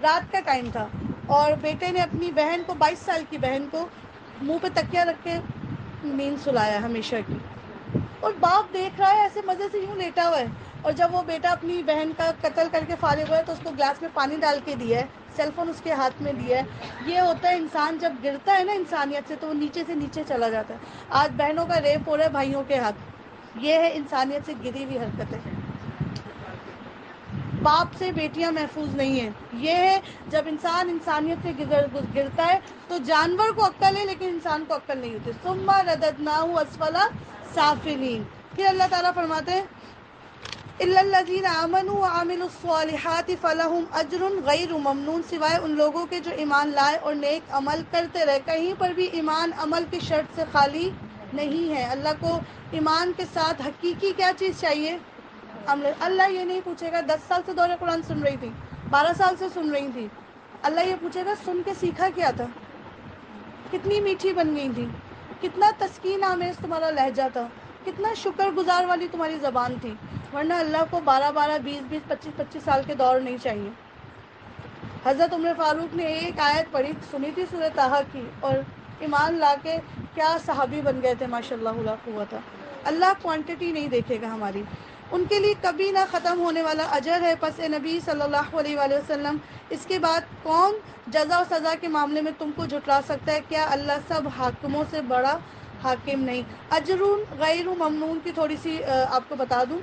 رات کا ٹائم تھا، اور بیٹے نے اپنی بہن کو 22 سال کی بہن کو منہ پہ تکیہ رکھ کے نیند سلایا ہمیشہ کی. اور باپ دیکھ رہا ہے ایسے مزے سے یوں لیٹا ہوا ہے. اور جب وہ بیٹا اپنی بہن کا قتل کر کے فارغ ہوا ہے تو اس کو گلاس میں پانی ڈال کے دیا ہے، سیل فون اس کے ہاتھ میں دیا ہے. یہ ہوتا ہے انسان جب گرتا ہے نا انسانیت سے تو وہ نیچے سے نیچے چلا جاتا ہے. آج بہنوں کا ریپ ہو رہا ہے بھائیوں کے ہاتھ، یہ ہے انسانیت سے گری ہوئی حرکتیں. باپ سے بیٹیاں محفوظ نہیں ہیں. یہ ہے جب انسان انسانیت سے گرتا ہے تو جانور کو عقل ہے لیکن انسان کو عقل نہیں ہوتی. ثم رددناہ اسفل سافلین. پھر اللہ تعالیٰ فرماتے ہیں الا الذین آمنوا وعملوا الصالحات فلہم اجر غیر ممنون، سوائے ان لوگوں کے جو ایمان لائے اور نیک عمل کرتے رہے. کہیں پر بھی ایمان عمل کی شرط سے خالی نہیں ہے. اللہ کو ایمان کے ساتھ حقیقی کیا چیز چاہیے؟ عمل. اللہ یہ نہیں پوچھے گا 10 سال سے دورہ قرآن سن رہی تھی، 12 سال سے سن رہی تھی. اللہ یہ پوچھے گا سن کے سیکھا کیا تھا، کتنی میٹھی بن گئی تھی، کتنا تسکین آمیز تمہارا لہجہ تھا، کتنا شکر گزار والی تمہاری زبان تھی. ورنہ اللہ کو 12 20 25 سال کے دور نہیں چاہیے. حضرت عمر فاروق نے ایک آیت پڑھی سنی تھی سورہ طٰہٰ کی، اور ایمان لا کے کیا صحابی بن گئے تھے ماشاء اللہ لا قوت. اللہ کوانٹٹی نہیں دیکھے گا ہماری، ان کے لیے کبھی نہ ختم ہونے والا اجر ہے. پس نبی صلی اللہ علیہ وآلہ وسلم اس کے بعد کون جزا و سزا کے معاملے میں تم کو جھٹلا سکتا ہے؟ کیا اللہ سب حاکموں سے بڑا حاکم نہیں؟ اجر غیر ممنون کی تھوڑی سی آپ کو بتا دوں،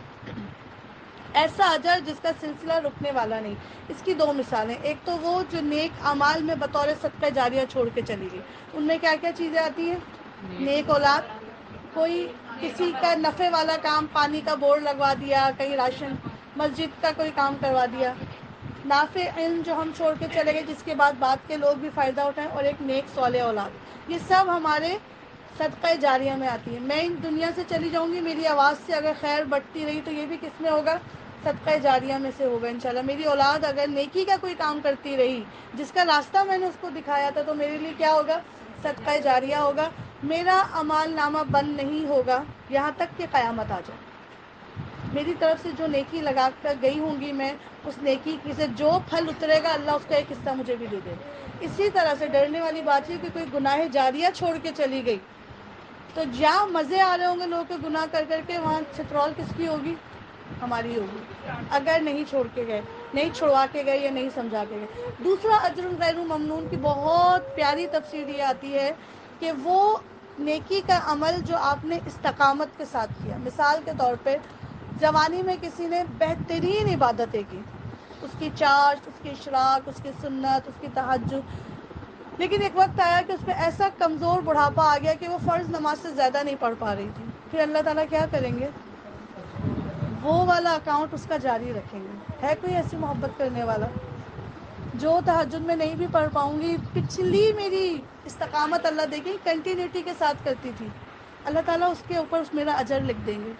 ایسا اجر جس کا سلسلہ رکنے والا نہیں. اس کی 2 مثالیں، ایک تو وہ جو نیک اعمال میں بطور صدقہ جاریہ چھوڑ کے چلی گئی. ان میں کیا کیا چیزیں آتی ہیں؟ نیک اولاد، کوئی کسی کا نفع والا کام، پانی کا بورڈ لگوا دیا، کہیں راشن، مسجد کا کوئی کام کروا دیا. نافع علم جو ہم چھوڑ کے چلے گئے جس کے بعد کے لوگ بھی فائدہ اٹھائیں، اور ایک نیک صالح اولاد. یہ سب ہمارے صدقہ جاریہ میں آتی ہے. میں ان دنیا سے چلی جاؤں گی، میری آواز سے اگر خیر بٹتی رہی تو یہ بھی کس میں ہوگا؟ صدقہ جاریہ میں سے ہوگا انشاءاللہ. میری اولاد اگر نیکی کا کوئی کام کرتی رہی جس کا راستہ میں نے اس کو دکھایا تھا تو میرے لیے کیا ہوگا؟ صدقہ جاریہ ہوگا. میرا اعمال نامہ بند نہیں ہوگا یہاں تک کہ قیامت آ جائے. میری طرف سے جو نیکی لگا کر گئی ہوں گی میں، اس نیکی سے جو پھل اترے گا اللہ اس کا ایک حصہ مجھے بھی دے دے. اسی طرح سے ڈرنے والی بات یہ کہ کوئی گناہ جاریہ چھوڑ کے چلی گئی تو جہاں مزے آ رہے ہوں گے لوگوں کے گناہ کر کر کے، وہاں چھترول کس کی ہوگی؟ ہماری ہوگی، اگر نہیں چھوڑ کے گئے، نہیں چھڑوا کے گئے یا نہیں سمجھا کے گئے. دوسرا اجر غیر ممنون کی بہت پیاری تفسیر یہ آتی ہے کہ وہ نیکی کا عمل جو آپ نے استقامت کے ساتھ کیا. مثال کے طور پہ جوانی میں کسی نے بہترین عبادتیں کی، اس کی چارج، اس کی اشراق، اس کی سنت، اس کی تہجد، لیکن ایک وقت آیا کہ اس پہ ایسا کمزور بڑھاپا آ گیا کہ وہ فرض نماز سے زیادہ نہیں پڑھ پا رہی تھی. پھر اللہ تعالیٰ کیا کریں گے؟ وہ والا اکاؤنٹ اس کا جاری رکھیں گے. ہے کوئی ایسی محبت کرنے والا؟ جو تہجد میں نہیں بھی پڑھ پاؤں گی، پچھلی میری استقامت اللہ دیکھیں کنٹینیوٹی کے ساتھ کرتی تھی، اللہ تعالیٰ اس کے اوپر میرا اجر لکھ دیں گے.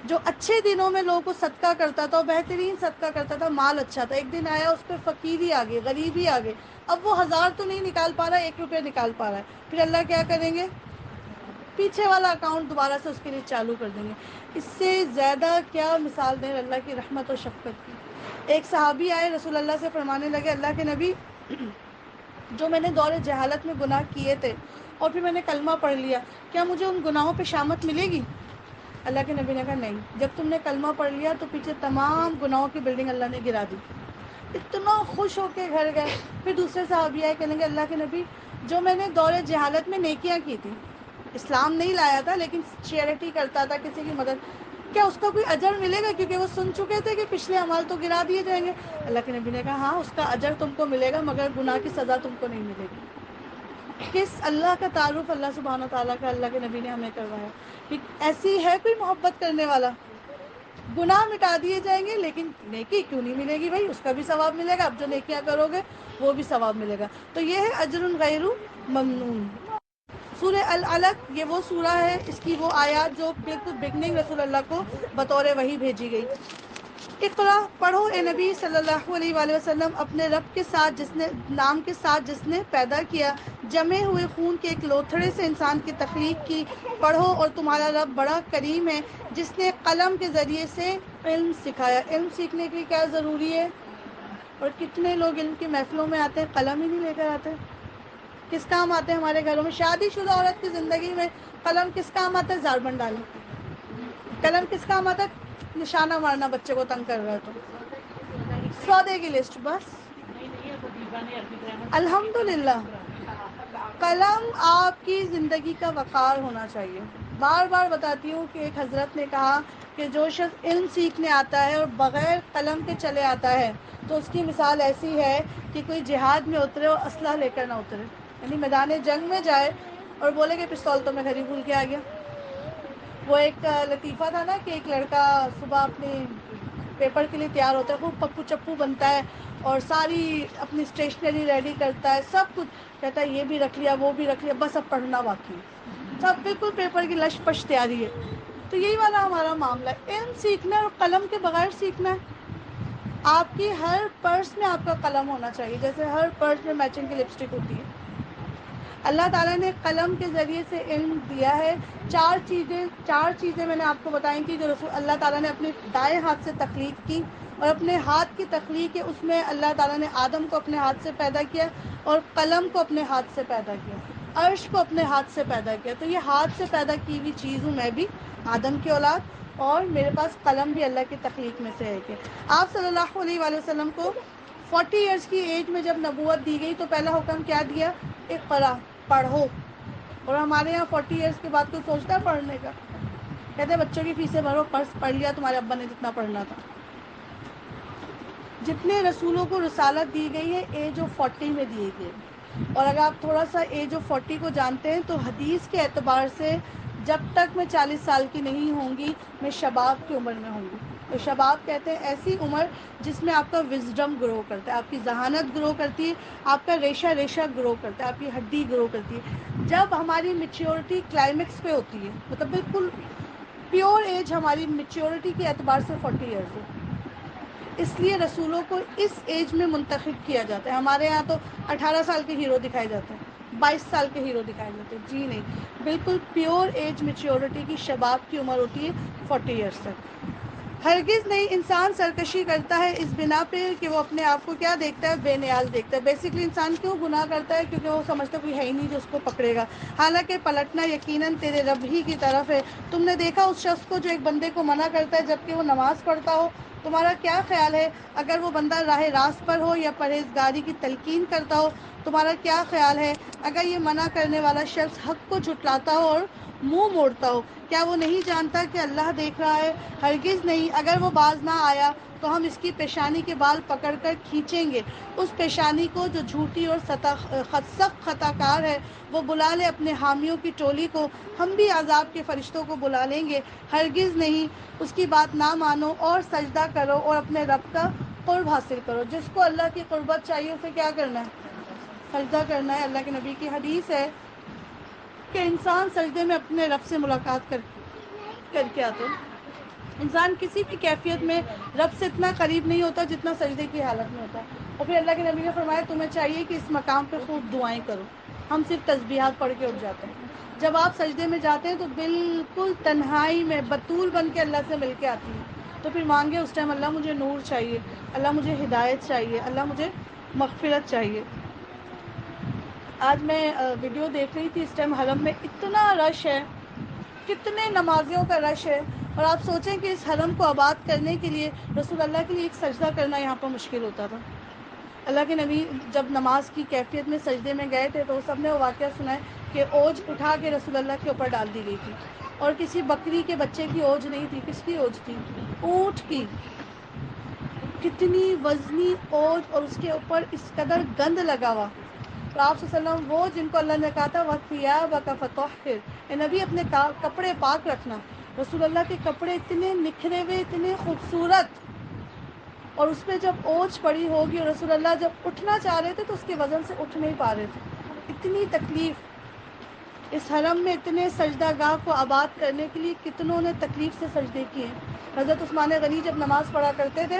جو اچھے دنوں میں لوگوں کو صدقہ کرتا تھا اور بہترین صدقہ کرتا تھا، مال اچھا تھا، ایک دن آیا اس پہ فقیری آ گئی، غریبی آ گئی، اب وہ 1000 تو نہیں نکال پا رہا، 1 روپیہ نکال پا رہا ہے. پھر اللہ کیا کریں گے؟ پیچھے والا اکاؤنٹ دوبارہ سے اس کے لیے چالو کر دیں گے. اس سے زیادہ کیا مثال دیں اللہ کی رحمت و شفقت کی. ایک صحابی آئے رسول اللہ سے فرمانے لگے، اللہ کے نبی، جو میں نے دور جہالت میں گناہ کیے تھے اور پھر میں نے کلمہ پڑھ لیا، کیا مجھے ان گناہوں پہ شامت ملے گی؟ اللہ کے نبی نے کہا نہیں، جب تم نے کلمہ پڑھ لیا تو پیچھے تمام گناہوں کی بلڈنگ اللہ نے گرا دی. اتنا خوش ہو کے گھر گئے. پھر دوسرے صحابی آئے، کہنے لگے اللہ کے نبی، جو میں نے دور جہالت میں نیکیاں کی تھی، اسلام نہیں لایا تھا لیکن چیریٹی کرتا تھا، کسی کی مدد، کیا اس کا کوئی اجر ملے گا؟ کیونکہ وہ سن چکے تھے کہ پچھلے اعمال تو گرا دیے جائیں گے. اللہ کے نبی نے کہا ہاں، اس کا اجر تم کو ملے گا مگر گناہ کی سزا تم کو نہیں ملے گی. کس اللہ کا تعارف اللہ سبحانہ تعالیٰ کا اللہ کے نبی نے ہمیں کروایا. ایسی ہے کوئی محبت کرنے والا؟ گناہ مٹا دیے جائیں گے لیکن نیکی کیوں نہیں ملے گی بھائی؟ اس کا بھی ثواب ملے گا، اب جو نیکیاں کرو گے وہ بھی ثواب ملے گا. تو یہ ہے اجر غیر ممنون. سورہ العلق یہ وہ سورہ ہے، اس کی وہ آیات جو بالکل بگننگ رسول اللہ کو بطور وحی بھیجی گئی. اقرا پڑھو اے نبی صلی اللہ علیہ وآلہ وسلم، اپنے رب کے ساتھ جس نے نام کے ساتھ جس نے پیدا کیا، جمے ہوئے خون کے ایک لوتھڑے سے انسان کی تخلیق کی. پڑھو اور تمہارا رب بڑا کریم ہے جس نے قلم کے ذریعے سے علم سکھایا. علم سیکھنے کے لیے کیا ضروری ہے؟ اور کتنے لوگ علم کی محفلوں میں آتے ہیں قلم ہی نہیں لے کر آتے. کس کام آتے ہیں ہمارے گھروں میں؟ شادی شدہ عورت کی زندگی میں قلم کس کام آتا ہے؟ زاربن ڈالنے. قلم کس کام آتا ہے؟ نشانہ مارنا بچے کو تنگ کر رہا ہے تو. سودے کی لسٹ بس. الحمدللہ قلم آپ کی زندگی کا وقار ہونا چاہیے. بار بار بتاتی ہوں کہ ایک حضرت نے کہا کہ جو شخص علم سیکھنے آتا ہے اور بغیر قلم کے چلے آتا ہے تو اس کی مثال ایسی ہے کہ کوئی جہاد میں اترے اور اسلحہ لے کر نہ اترے. یعنی میدان جنگ میں جائے اور بولے کہ پستول تو میں گھر ہی بھول کے آ گیا. وہ ایک لطیفہ تھا نا کہ ایک لڑکا صبح اپنے پیپر کے لیے تیار ہوتا ہے، خوب پپو چپو بنتا ہے اور ساری اپنی اسٹیشنری ریڈی کرتا ہے، سب کچھ کہتا ہے، یہ بھی رکھ لیا وہ بھی رکھ لیا، بس اب پڑھنا باقی ہے. سب بالکل پیپر کی لش پش تیاری ہے. تو یہی والا ہمارا معاملہ ہے، علم سیکھنا ہے اور قلم کے بغیر سیکھنا ہے. آپ کی ہر پرس میں آپ کا قلم ہونا چاہیے، جیسے ہر پرس میں میچنگ کی لپسٹک ہوتی ہے. اللہ تعالیٰ نے قلم کے ذریعے سے علم دیا ہے. چار چیزیں میں نے آپ کو بتائی تھی جو رسول اللہ تعالیٰ نے اپنے دائیں ہاتھ سے تخلیق کی، اور اپنے ہاتھ کی تخلیق ہے اس میں اللہ تعالیٰ نے آدم کو اپنے ہاتھ سے پیدا کیا اور قلم کو اپنے ہاتھ سے پیدا کیا، عرش کو اپنے ہاتھ سے پیدا کیا. تو یہ ہاتھ سے پیدا کی ہوئی چیز ہوں میں بھی، آدم کی اولاد، اور میرے پاس قلم بھی اللہ کی تخلیق میں سے ہے. کہ آپ صلی اللہ علیہ وآلہ وسلم کو 40 ایئرس کی ایج میں جب نبوت دی گئی تو پہلا حکم کیا دیا؟ اقرا، پڑھو. اور ہمارے یہاں 40 ایئرس کے بعد کوئی سوچتا ہے پڑھنے کا؟ کہتے ہیں بچوں کی فیسیں بھرو، پڑھ لیا تمہارے ابا نے جتنا پڑھنا تھا. جتنے رسولوں کو رسالت دی گئی ہے ایج آف 40 میں دی گئی. اور اگر آپ تھوڑا سا ایج آف 40 کو جانتے ہیں تو حدیث کے اعتبار سے جب تک میں 40 سال کی نہیں ہوں گی میں شباب کی عمر میں ہوں گی. تو شباب کہتے ہیں ایسی عمر جس میں آپ کا وزڈم گرو کرتا ہے، آپ کی ذہانت گرو کرتی ہے، آپ کا ریشہ ریشہ گرو کرتا ہے، آپ کی ہڈی گرو کرتی ہے. جب ہماری میچیورٹی کلائمیکس پہ ہوتی ہے، مطلب بالکل پیور ایج ہماری میچیورٹی کے اعتبار سے 40 ایئرس ہے. اس لیے رسولوں کو اس ایج میں منتخب کیا جاتا ہے. ہمارے یہاں تو 18 سال کے ہیرو دکھائے جاتے ہیں، 22 سال کے ہیرو دکھائے جاتے ہیں. جی نہیں، بالکل پیور ایج میچیورٹی کی شباب کی عمر ہوتی ہے 40 ایئرس تک. ہرگز نہیں. انسان سرکشی کرتا ہے اس بنا پہ کہ وہ اپنے آپ کو کیا دیکھتا ہے؟ بے نیاز دیکھتا ہے. بیسکلی انسان کیوں گناہ کرتا ہے؟ کیونکہ وہ سمجھتا ہے کوئی ہے ہی نہیں جو اس کو پکڑے گا، حالانکہ پلٹنا یقیناً تیرے رب ہی کی طرف ہے. تم نے دیکھا اس شخص کو جو ایک بندے کو منع کرتا ہے جبکہ وہ نماز پڑھتا ہو؟ تمہارا کیا خیال ہے اگر وہ بندہ راہ راست پر ہو یا پرہیزگاری کی تلقین کرتا ہو؟ تمہارا کیا خیال ہے اگر یہ منع کرنے والا شخص حق کو جھٹلاتا ہو اور منہ موڑتا ہو؟ کیا وہ نہیں جانتا کہ اللہ دیکھ رہا ہے؟ ہرگز نہیں۔ اگر وہ باز نہ آیا تو ہم اس کی پیشانی کے بال پکڑ کر کھینچیں گے، اس پیشانی کو جو جھوٹی اور سخت خطا کار ہے۔ وہ بلا لے اپنے حامیوں کی ٹولی کو، ہم بھی عذاب کے فرشتوں کو بلا لیں گے۔ ہرگز نہیں، اس کی بات نہ مانو اور سجدہ کرو اور اپنے رب کا قرب حاصل کرو۔ جس کو اللہ کی قربت چاہیے اسے کیا کرنا ہے؟ سجدہ کرنا ہے۔ اللہ کے نبی کی حدیث ہے کہ انسان سجدے میں اپنے رب سے ملاقات کر کے آتے ہیں۔ انسان کسی بھی کیفیت میں رب سے اتنا قریب نہیں ہوتا جتنا سجدے کی حالت میں ہوتا ہے۔ اور پھر اللہ کے نبی نے فرمایا تمہیں چاہیے کہ اس مقام پہ خوب دعائیں کرو۔ ہم صرف تسبیحات پڑھ کے اٹھ جاتے ہیں۔ جب آپ سجدے میں جاتے ہیں تو بالکل تنہائی میں بطول بن کے اللہ سے مل کے آتی ہیں، تو پھر مانگے اس ٹائم اللہ مجھے نور چاہیے، اللہ مجھے ہدایت چاہیے، اللہ مجھے مغفرت چاہیے۔ آج میں ویڈیو دیکھ رہی تھی، اس ٹائم حرم میں اتنا رش ہے، کتنے نمازیوں کا رش ہے، اور آپ سوچیں کہ اس حرم کو آباد کرنے کے لیے رسول اللہ کے لیے ایک سجدہ کرنا یہاں پر مشکل ہوتا تھا۔ اللہ کے نبی جب نماز کی کیفیت میں سجدے میں گئے تھے تو سب نے وہ واقعہ سنا ہے کہ اوج اٹھا کے رسول اللہ کے اوپر ڈال دی گئی تھی، اور کسی بکری کے بچے کی اوج نہیں تھی، کس کی اوج تھی؟ اونٹ کی۔ کتنی وزنی اوج، اور اس کے اوپر اس قدر گند لگا ہوا۔ تو آپ صلی اللہ علیہ وسلم وہ جن کو اللہ نے کہا تھا وَثِيَابَكَ فَطَهِّرْ، اے نبی اپنے کپڑے پاک رکھنا۔ رسول اللہ کے کپڑے اتنے نکھرے ہوئے، اتنے خوبصورت، اور اس پہ جب اوج پڑی ہوگی اور رسول اللہ جب اٹھنا چاہ رہے تھے تو اس کے وزن سے اٹھ نہیں پا رہے تھے، اتنی تکلیف۔ اس حرم میں اتنے سجدہ گاہ کو آباد کرنے کے لیے کتنوں نے تکلیف سے سجدے کیے ہیں۔ حضرت عثمان غنی جب نماز پڑھا کرتے تھے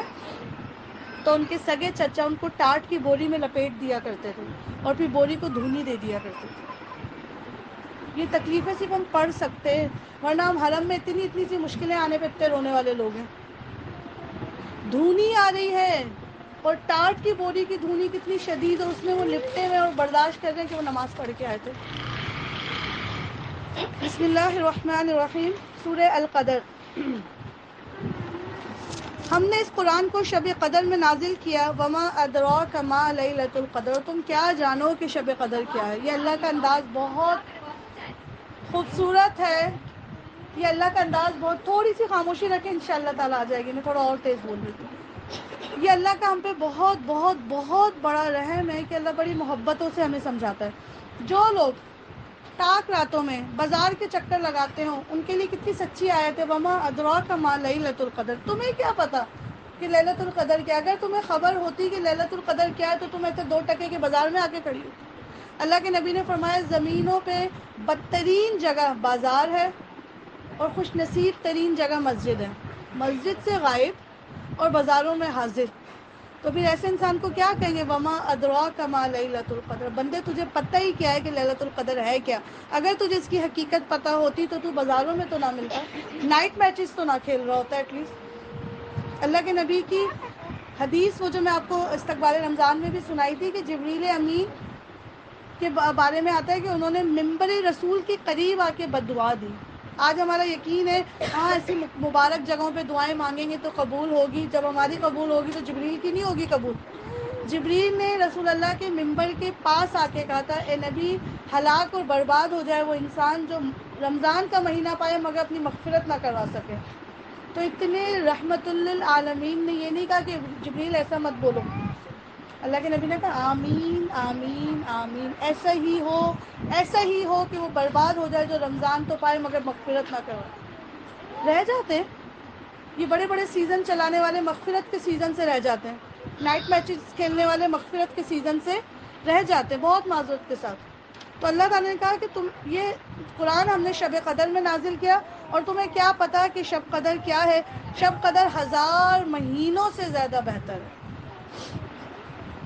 تو ان کے سگے چچا ان کو ٹاٹ کی بوری میں لپیٹ دیا کرتے تھے اور پھر بوری کو دھونی دے دیا کرتے تھے۔ یہ تکلیفیں صرف ہم پڑھ سکتے ہیں، ورنہ ہم حرم میں اتنی سی مشکلیں آنے پہ اتنے رونے والے لوگ ہیں۔ دھونی آ رہی ہے، اور ٹاٹ کی بوری کی دھونی کتنی شدید، اور اس میں وہ لپٹے ہوئے اور برداشت کر رہے ہیں کہ وہ نماز پڑھ کے آئے تھے۔ بسم اللہ الرحمن الرحیم۔ سورہ القدر۔ ہم نے اس قرآن کو شب قدر میں نازل کیا۔ وما ادراک ما لیلۃ القدر، تم کیا جانو کہ شب قدر کیا ہے۔ یہ اللہ کا انداز بہت خوبصورت ہے، یہ اللہ کا انداز بہت، تھوڑی سی خاموشی رکھیں انشاءاللہ تعالیٰ آ جائے گی، میں تھوڑا اور تیز بول رہی ہوں۔ یہ اللہ کا ہم پہ بہت بہت بہت بڑا رحم ہے کہ اللہ بڑی محبتوں سے ہمیں سمجھاتا ہے۔ جو لوگ تاک راتوں میں بازار کے چکر لگاتے ہوں ان کے لیے کتنی سچی آیت ہے۔ وما ادراک ما لیلۃ القدر، تمہیں کیا پتا کہ لیلۃ القدر کیا؟ اگر تمہیں خبر ہوتی کہ لیلۃ القدر کیا ہے تو تم ایسے 2 ٹکے کے بازار میں آ کے کھڑی ہوتی۔ اللہ کے نبی نے فرمایا زمینوں پہ بدترین جگہ بازار ہے اور خوش نصیب ترین جگہ مسجد ہے۔ مسجد سے غائب اور بازاروں میں حاضر، تو پھر ایسے انسان کو کیا کہیں گے؟ وما ادراک ما لیلۃ القدر، بندے تجھے پتہ ہی کیا ہے کہ لیلۃ القدر ہے کیا؟ اگر تجھے اس کی حقیقت پتہ ہوتی تو بازاروں میں تو نہ ملتا، نائٹ میچز تو نہ کھیل رہا ہوتا ایٹ لیسٹ۔ اللہ کے نبی کی حدیث وہ جو میں آپ کو استقبال رمضان میں بھی سنائی تھی کہ جبریل امین کے بارے میں آتا ہے کہ انہوں نے ممبر رسول کے قریب آ کے بد دعا دی۔ آج ہمارا یقین ہے ہاں ایسی مبارک جگہوں پہ دعائیں مانگیں گے تو قبول ہوگی، جب ہماری قبول ہوگی تو جبریل کی نہیں ہوگی قبول۔ جبریل نے رسول اللہ کے ممبر کے پاس آ کے کہا تھا اے نبی ہلاک اور برباد ہو جائے وہ انسان جو رمضان کا مہینہ پائے مگر اپنی مغفرت نہ کروا سکے۔ تو اتنے رحمت للعالمین نے یہ نہیں کہا کہ جبریل ایسا مت بولو، اللہ کے نبی نے کہا آمین آمین آمین، ایسا ہی ہو کہ وہ برباد ہو جائے جو رمضان تو پائے مگر مغفرت نہ کرے۔ رہ جاتے ہیں یہ بڑے بڑے سیزن چلانے والے، مغفرت کے سیزن سے رہ جاتے ہیں، نائٹ میچز کھیلنے والے مغفرت کے سیزن سے رہ جاتے ہیں بہت معذرت کے ساتھ۔ تو اللہ تعالیٰ نے کہا کہ تم یہ قرآن ہم نے شب قدر میں نازل کیا، اور تمہیں کیا پتا کہ شب قدر کیا ہے؟ شب قدر 1000 مہینوں سے زیادہ بہتر ہے۔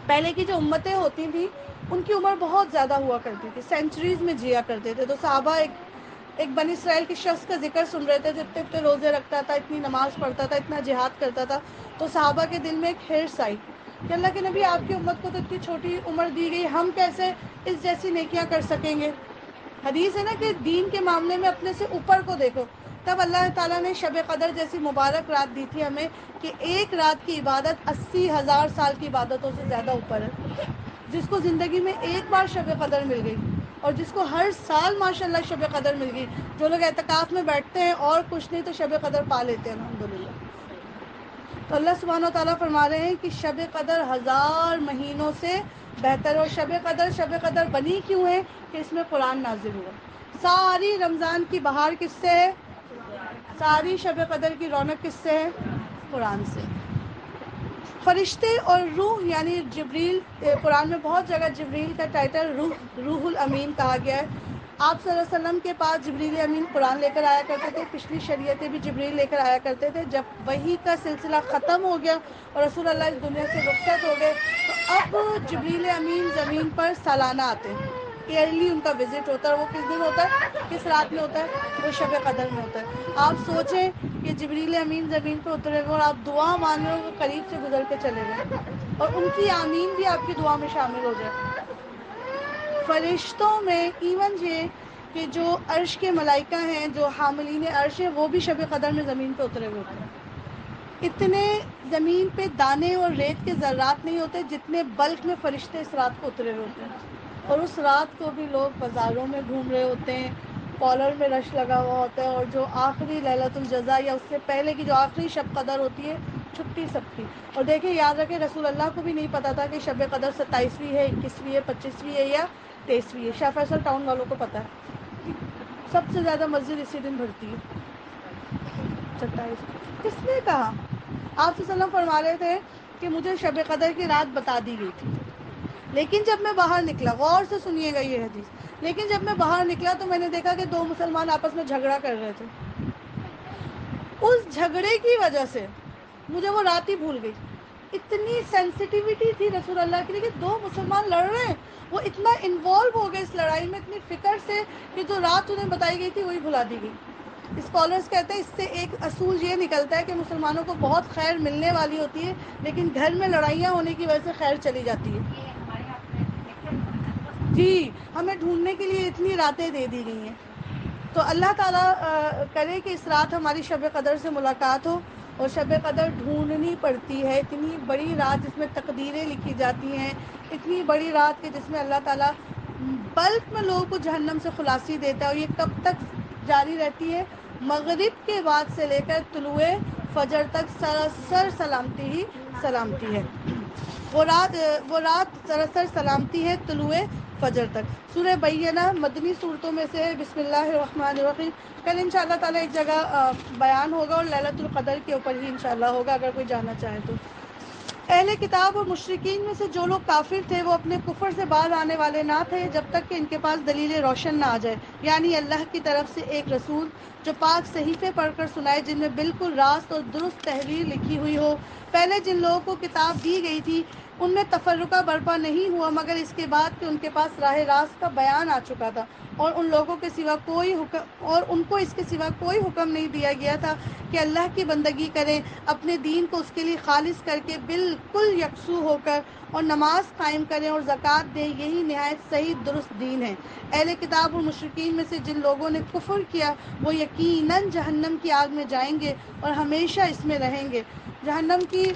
پہلے کی جو امتیں ہوتی تھیں ان کی عمر بہت زیادہ ہوا کرتی تھی، سینچریز میں جیا کرتے تھے۔ تو صحابہ ایک بنی اسرائیل کے شخص کا ذکر سن رہے تھے جو اتنے روزے رکھتا تھا، اتنی نماز پڑھتا تھا، اتنا جہاد کرتا تھا، تو صحابہ کے دل میں ایک حرص آئی کہ اللہ کے نبی آپ کی امت کو تو اتنی چھوٹی عمر دی گئی، ہم کیسے اس جیسی نیکیاں کر سکیں گے؟ حدیث ہے نا کہ دین کے معاملے میں اپنے سے اوپر کو دیکھو۔ تب اللہ تعالیٰ نے شب قدر جیسی مبارک رات دی تھی ہمیں کہ ایک رات کی عبادت 80,000 سال کی عبادتوں سے زیادہ اوپر ہے۔ جس کو زندگی میں ایک بار شب قدر مل گئی اور جس کو ہر سال ماشاءاللہ شب قدر مل گئی. جو لوگ اعتکاف میں بیٹھتے ہیں اور کچھ نہیں تو شب قدر پا لیتے ہیں الحمدللہ. تو اللہ سبحانہ و تعالیٰ فرما رہے ہیں کہ شب قدر 1000 مہینوں سے بہتر. اور شب قدر بنی کیوں ہے؟ کہ اس میں قرآن نازل ہوا. ساری رمضان کی بہار کس سے ہے؟ ساری شب قدر کی رونق کس سے ہے؟ قرآن سے. فرشتے اور روح یعنی جبریل، قرآن میں بہت جگہ جبریل کا ٹائٹل روح الامین کہا گیا ہے. آپ صلی اللہ علیہ وسلم کے پاس جبریل امین قرآن لے کر آیا کرتے تھے. پچھلی شریعتیں بھی جبریل لے کر آیا کرتے تھے. جب وحی کا سلسلہ ختم ہو گیا اور رسول اللہ اس دنیا سے رخصت ہو گئے تو اب جبریل امین زمین پر سالانہ آتے ہیں. ایئرلی ان کا وزٹ ہوتا ہے. وہ کس دن ہوتا ہے؟ کس رات میں ہوتا ہے؟ وہ شب قدر میں ہوتا ہے. آپ سوچیں کہ جبریل امین زمین پہ اترے ہوئے اور آپ دعا مانگ رہے ہو، وہ قریب سے گزر کے چلے گئے اور ان کی آمین بھی آپ کی دعا میں شامل ہو جائے. فرشتوں میں ایون یہ کہ جو عرش کے ملائکہ ہیں، جو حاملین عرش ہیں، وہ بھی شب قدر میں زمین پہ اترے ہوئے ہوتے ہیں. اتنے زمین پہ دانے اور ریت کے ذرات نہیں ہوتے جتنے بلک میں فرشتے اس رات کو اترے ہوئے ہوتے ہیں. اور اس رات کو بھی لوگ بازاروں میں گھوم رہے ہوتے ہیں، کالر میں رش لگا ہوا ہوتا ہے. اور جو آخری لیلۃ الجزا یا اس سے پہلے کی جو آخری شب قدر ہوتی ہے، چھٹی سب کی. اور دیکھیں یاد رکھیں رسول اللہ کو بھی نہیں پتا تھا کہ شب قدر 27ویں ہے، 21ویں ہے، 25ویں ہے یا 23ویں ہے. شاہ فیصل ٹاؤن والوں کو پتا ہے. سب سے زیادہ مسجد اسی دن بھرتی ہے، 27. کس نے کہا؟ آپ صلی اللہ علیہ وسلم فرما رہے تھے کہ مجھے شب قدر کی رات بتا دی گئی تھی، لیکن جب میں باہر نکلا، غور سے سنیے گا یہ حدیث، لیکن جب میں باہر نکلا تو میں نے دیکھا کہ 2 مسلمان آپس میں جھگڑا کر رہے تھے. اس جھگڑے کی وجہ سے مجھے وہ رات ہی بھول گئی. اتنی سینسٹیوٹی تھی رسول اللہ کے لیے کہ 2 مسلمان لڑ رہے ہیں، وہ اتنا انوالو ہو گئے اس لڑائی میں اتنی فکر سے کہ جو رات انہیں بتائی گئی تھی وہی بھلا دی گئی. اسکالرس کہتے ہیں اس سے ایک اصول یہ نکلتا ہے کہ مسلمانوں کو بہت خیر ملنے والی ہوتی ہے، لیکن گھر میں لڑائیاں ہونے کی وجہ سے خیر چلی جاتی ہے. جی، ہمیں ڈھونڈنے کے لیے اتنی راتیں دے دی گئی ہیں. تو اللہ تعالیٰ کرے کہ اس رات ہماری شب قدر سے ملاقات ہو. اور شب قدر ڈھونڈنی پڑتی ہے. اتنی بڑی رات جس میں تقدیریں لکھی جاتی ہیں، اتنی بڑی رات کہ جس میں اللہ تعالیٰ بلک میں لوگوں کو جہنم سے خلاصی دیتا ہے. اور یہ کب تک جاری رہتی ہے؟ مغرب کے بعد سے لے کر طلوع فجر تک سراسر سلامتی ہی سلامتی ہے. وہ رات سراسر سلامتی ہے طلوع فجر تک. سورہ بینہ مدنی صورتوں میں سے ہے. بسم اللہ الرحمن الرحیم. کل انشاءاللہ تعالیٰ ایک جگہ بیان ہوگا اور لیلۃ القدر کے اوپر ہی انشاءاللہ ہوگا اگر کوئی جاننا چاہے تو. اہل کتاب اور مشرکین میں سے جو لوگ کافر تھے وہ اپنے کفر سے باز آنے والے نہ تھے جب تک کہ ان کے پاس دلیل روشن نہ آ جائے، یعنی اللہ کی طرف سے ایک رسول جو پاک صحیفے پڑھ کر سنائے جن میں بالکل راست اور درست تحریر لکھی ہوئی ہو. پہلے جن لوگوں کو کتاب دی گئی تھی ان میں تفرقہ برپا نہیں ہوا مگر اس کے بعد کہ ان کے پاس راہ راست کا بیان آ چکا تھا اور ان لوگوں کے سوا کوئی حکم اور ان کو اس کے سوا کوئی حکم نہیں دیا گیا تھا کہ اللہ کی بندگی کریں، اپنے دین کو اس کے لیے خالص کر کے بالکل یکسو ہو کر اور نماز قائم کریں اور زکوٰۃ دیں. یہی نہایت صحیح درست دین ہے. اہل کتاب اور مشرکین میں سے جن لوگوں نے کفر کیا وہ یقیناً جہنم کی آگ میں جائیں گے اور ہمیشہ اس میں رہیں گے. جہنم کی